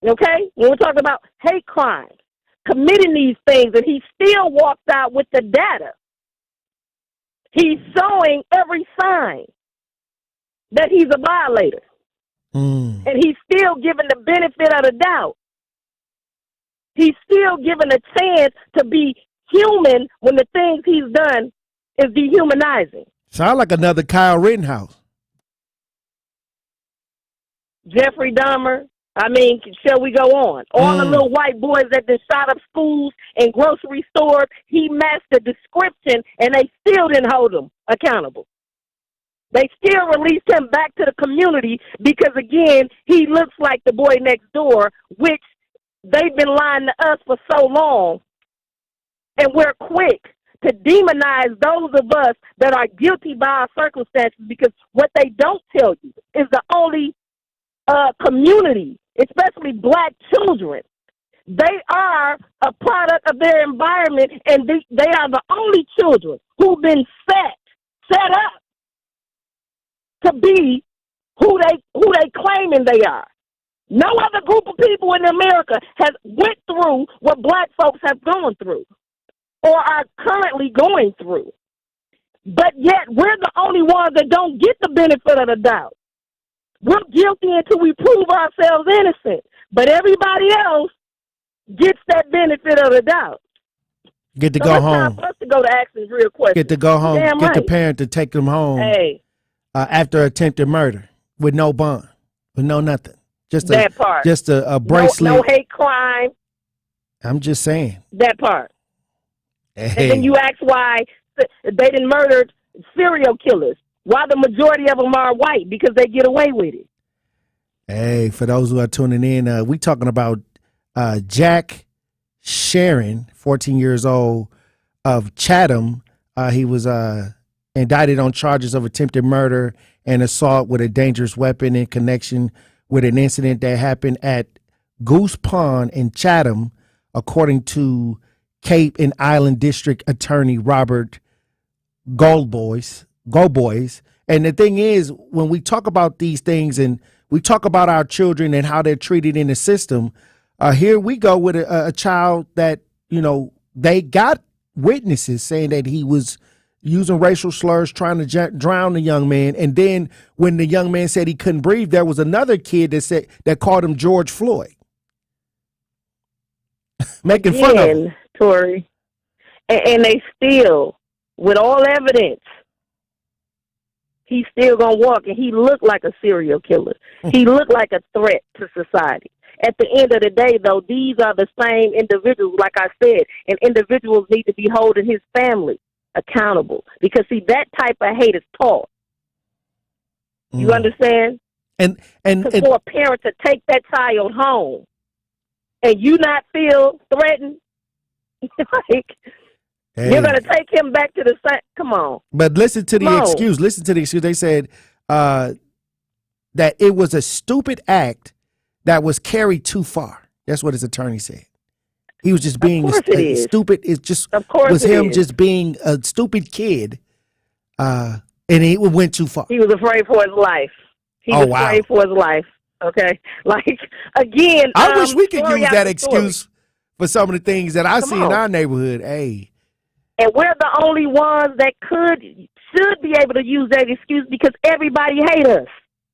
Okay? When we're talking about hate crimes, committing these things, and he still walked out with the data. He's showing every sign that he's a violator. And he's still given the benefit of the doubt. He's still given a chance to be human when the things he's done is dehumanizing. Sound like another Kyle Rittenhouse. Jeffrey Dahmer, I mean, shall we go on? All the little white boys that done shot up schools and grocery stores, he matched the description, and they still didn't hold him accountable. They still released him back to the community because, again, he looks like the boy next door, which they've been lying to us for so long. And we're quick to demonize those of us that are guilty by our circumstances, because what they don't tell you is the only community, especially black children, they are a product of their environment, and they are the only children who've been set up to be who they claiming they are. No other group of people in America has went through what black folks have gone through or are currently going through. But yet we're the only ones that don't get the benefit of the doubt. We're guilty until we prove ourselves innocent. But everybody else gets that benefit of the doubt. Get to go home. It's time for us to go to asking real questions. Get to go home. Damn Get the right. parent to take them home after attempted murder with no bond, with no nothing. Just that part. Just a bracelet. No hate crime. I'm just saying. That part. Hey. And then you ask why they didn't murder serial killers. Why the majority of them are white? Because they get away with it. Hey, for those who are tuning in, we talking about Jack Sharon, 14 years old, of Chatham. He was indicted on charges of attempted murder and assault with a dangerous weapon in connection with an incident that happened at Goose Pond in Chatham, according to Cape and Island District Attorney Robert Goldboys. And the thing is, when we talk about these things and we talk about our children and how they're treated in the system, here we go with a child that, you know, they got witnesses saying that he was using racial slurs, trying to drown the young man. And then when the young man said he couldn't breathe, there was another kid that called him George Floyd. Making fun of him. Tory. And they still, with all evidence, he's still going to walk, and he looked like a serial killer. He looked like a threat to society. At the end of the day, though, these are the same individuals, like I said, and individuals need to be holding his family accountable, because, see, that type of hate is taught. You understand? And for a parent to take that child home and you not feel threatened, like, you're going to take him back to the same. Come on. But listen to the excuse. Listen to the excuse. They said that it was a stupid act that was carried too far. That's what his attorney said. He was just being stupid. It just was him just being a stupid kid, and he went too far. He was afraid for his life. He was afraid for his life. Okay, like, again, I wish we could use that excuse for some of the things that I see in our neighborhood. Hey, and we're the only ones that should be able to use that excuse, because everybody hates us.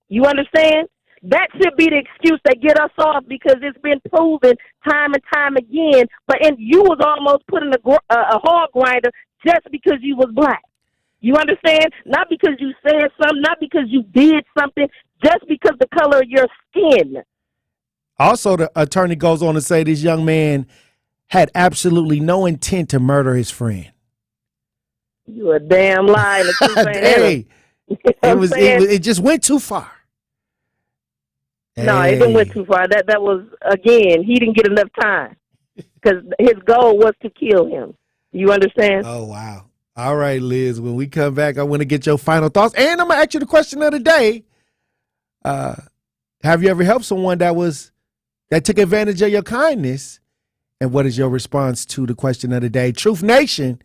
You understand? That should be the excuse that get us off, because it's been proven time and time again. And you was almost put in a hog grinder just because you was black. You understand? Not because you said something, not because you did something, just because the color of your skin. Also, the attorney goes on to say this young man had absolutely no intent to murder his friend. You a damn liar. Hey, it just went too far. No, it didn't went too far. That was, again, he didn't get enough time, because his goal was to kill him. You understand? Oh, wow. All right, Liz, when we come back, I want to get your final thoughts. And I'm going to ask you the question of the day. Have you ever helped someone that took advantage of your kindness? And what is your response to the question of the day? Truth Nation,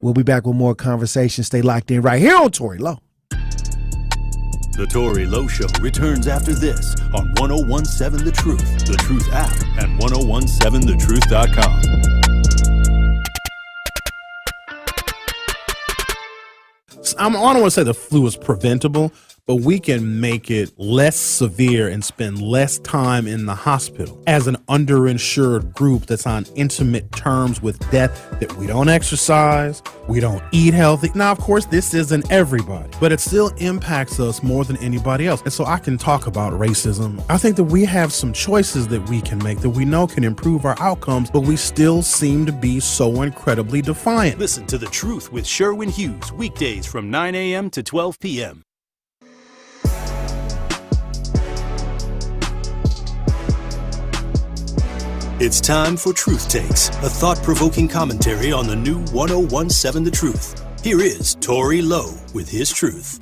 we'll be back with more conversation. Stay locked in right here on Tory Lowe. The Tory Lowe Show returns after this on 101.7 The Truth app, and 1017thetruth.com. I don't want to say the flu is preventable, but we can make it less severe and spend less time in the hospital as an underinsured group that's on intimate terms with death, that we don't exercise, we don't eat healthy. Now, of course, this isn't everybody, but it still impacts us more than anybody else. And so I can talk about racism. I think that we have some choices that we can make that we know can improve our outcomes, but we still seem to be so incredibly defiant. Listen to The Truth with Sherwin Hughes, weekdays from 9 a.m. to 12 p.m. It's time for Truth Takes, a thought-provoking commentary on the new 1017 The Truth. Here is Tory Lowe with his truth.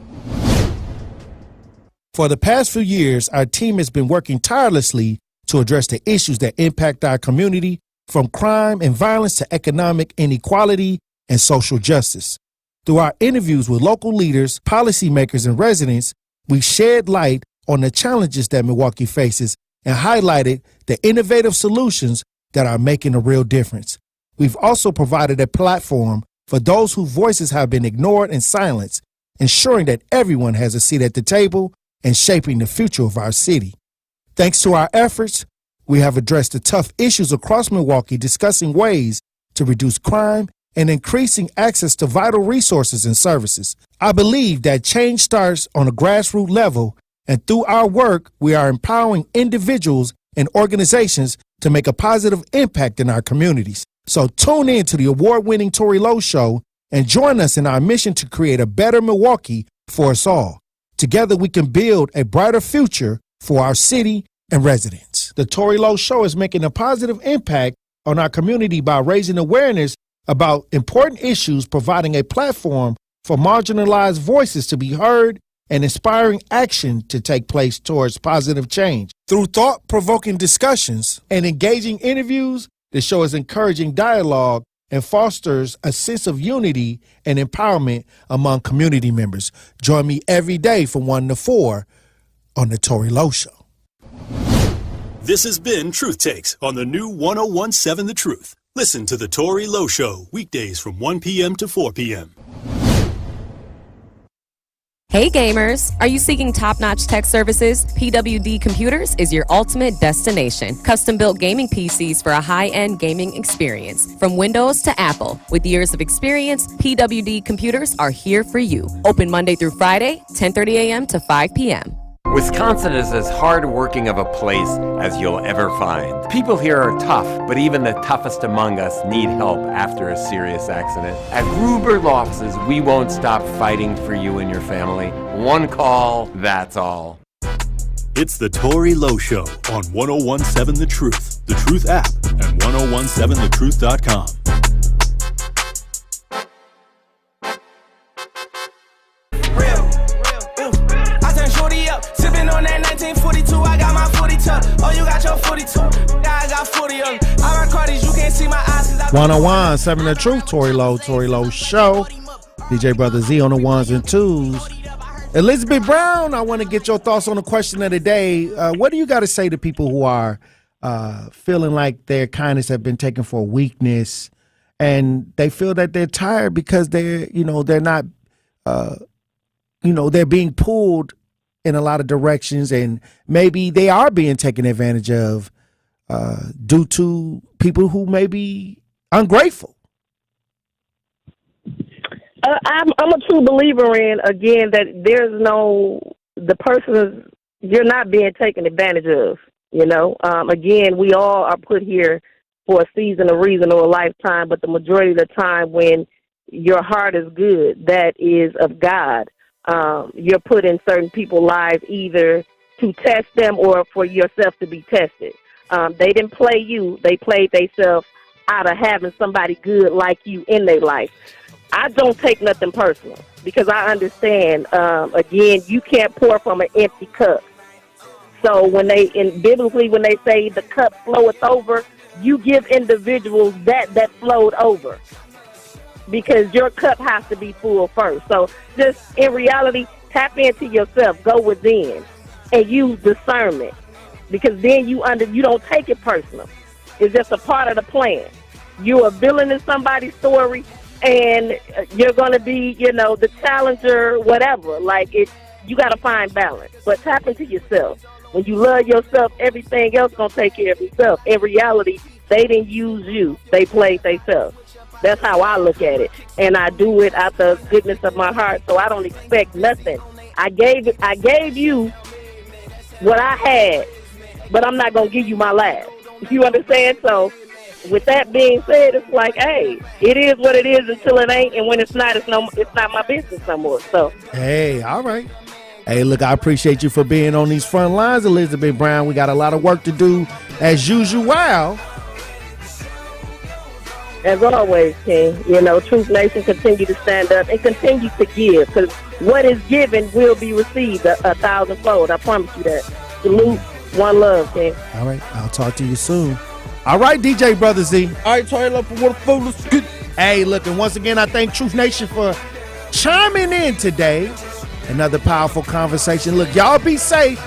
For the past few years, our team has been working tirelessly to address the issues that impact our community, from crime and violence to economic inequality and social justice. Through our interviews with local leaders, policymakers, and residents, we shed light on the challenges that Milwaukee faces and highlighted the innovative solutions that are making a real difference. We've also provided a platform for those whose voices have been ignored and silenced, ensuring that everyone has a seat at the table and shaping the future of our city. Thanks to our efforts, we have addressed the tough issues across Milwaukee, discussing ways to reduce crime and increasing access to vital resources and services. I believe that change starts on a grassroots level, and through our work, we are empowering individuals and organizations to make a positive impact in our communities. So tune in to the award-winning Tory Lowe Show and join us in our mission to create a better Milwaukee for us all. Together, we can build a brighter future for our city and residents. The Tory Lowe Show is making a positive impact on our community by raising awareness about important issues, providing a platform for marginalized voices to be heard, and inspiring action to take place towards positive change. Through thought-provoking discussions and engaging interviews, the show is encouraging dialogue and fosters a sense of unity and empowerment among community members. Join me every day from 1 to 4 on The Tory Lowe Show. This has been Truth Takes on the new 1017 The Truth. Listen to The Tory Lowe Show, weekdays from 1 p.m. to 4 p.m. Hey gamers, are you seeking top-notch tech services? PWD Computers is your ultimate destination. Custom-built gaming PCs for a high-end gaming experience. From Windows to Apple, with years of experience, PWD Computers are here for you. Open Monday through Friday, 10:30 a.m. to 5 p.m. Wisconsin is as hard-working of a place as you'll ever find. People here are tough, but even the toughest among us need help after a serious accident. At Gruber Law Offices, we won't stop fighting for you and your family. One call, that's all. It's the Tory Lowe Show on 1017 The Truth, The Truth app, and 1017thetruth.com. On that 1942, I got my 42. Oh, you got your 42. I got 40 of them. I record these, you can't see my eyes. 1017 The Truth, Tory Lowe Show. DJ Brother Z on the ones and twos. Elizabeth Brown, I want to get your thoughts on the question of the day. What do you got to say to people who are feeling like their kindness have been taken for weakness, and they feel that they're tired because they're not, they're being pulled in a lot of directions, and maybe they are being taken advantage of due to people who may be ungrateful? I'm a true believer in, again, that you're not being taken advantage of, Again, we all are put here for a season, a reason, or a lifetime, but the majority of the time when your heart is good, that is of God. You're put in certain people's lives either to test them or for yourself to be tested. They didn't play you. They played themselves out of having somebody good like you in their life. I don't take nothing personal because I understand, again, you can't pour from an empty cup. So biblically, when they say the cup floweth over, you give individuals that flowed over, because your cup has to be full first. So just in reality, tap into yourself, go within, and use discernment, because then you don't take it personal. It's just a part of the plan. You're a villain in somebody's story, and you're going to be, the challenger, whatever. Like, you got to find balance. But tap into yourself. When you love yourself, everything else going to take care of itself. In reality, they didn't use you. They played themselves. That's how I look at it. And I do it out the goodness of my heart, so I don't expect nothing. I gave you what I had, but I'm not going to give you my last. You understand? So with that being said, it's like, hey, it is what it is until it ain't, and when it's not, it's not my business no more. So hey, all right. Hey, look, I appreciate you for being on these front lines, Elizabeth Brown. We got a lot of work to do as usual. As always, King, Truth Nation continue to stand up and continue to give, because what is given will be received a 1,000-fold. I promise you that. Salute, one love, King. All right, I'll talk to you soon. All right, DJ Brother Z. All right, Tory, for what food is good. Hey, look, and once again, I thank Truth Nation for chiming in today. Another powerful conversation. Look, y'all be safe.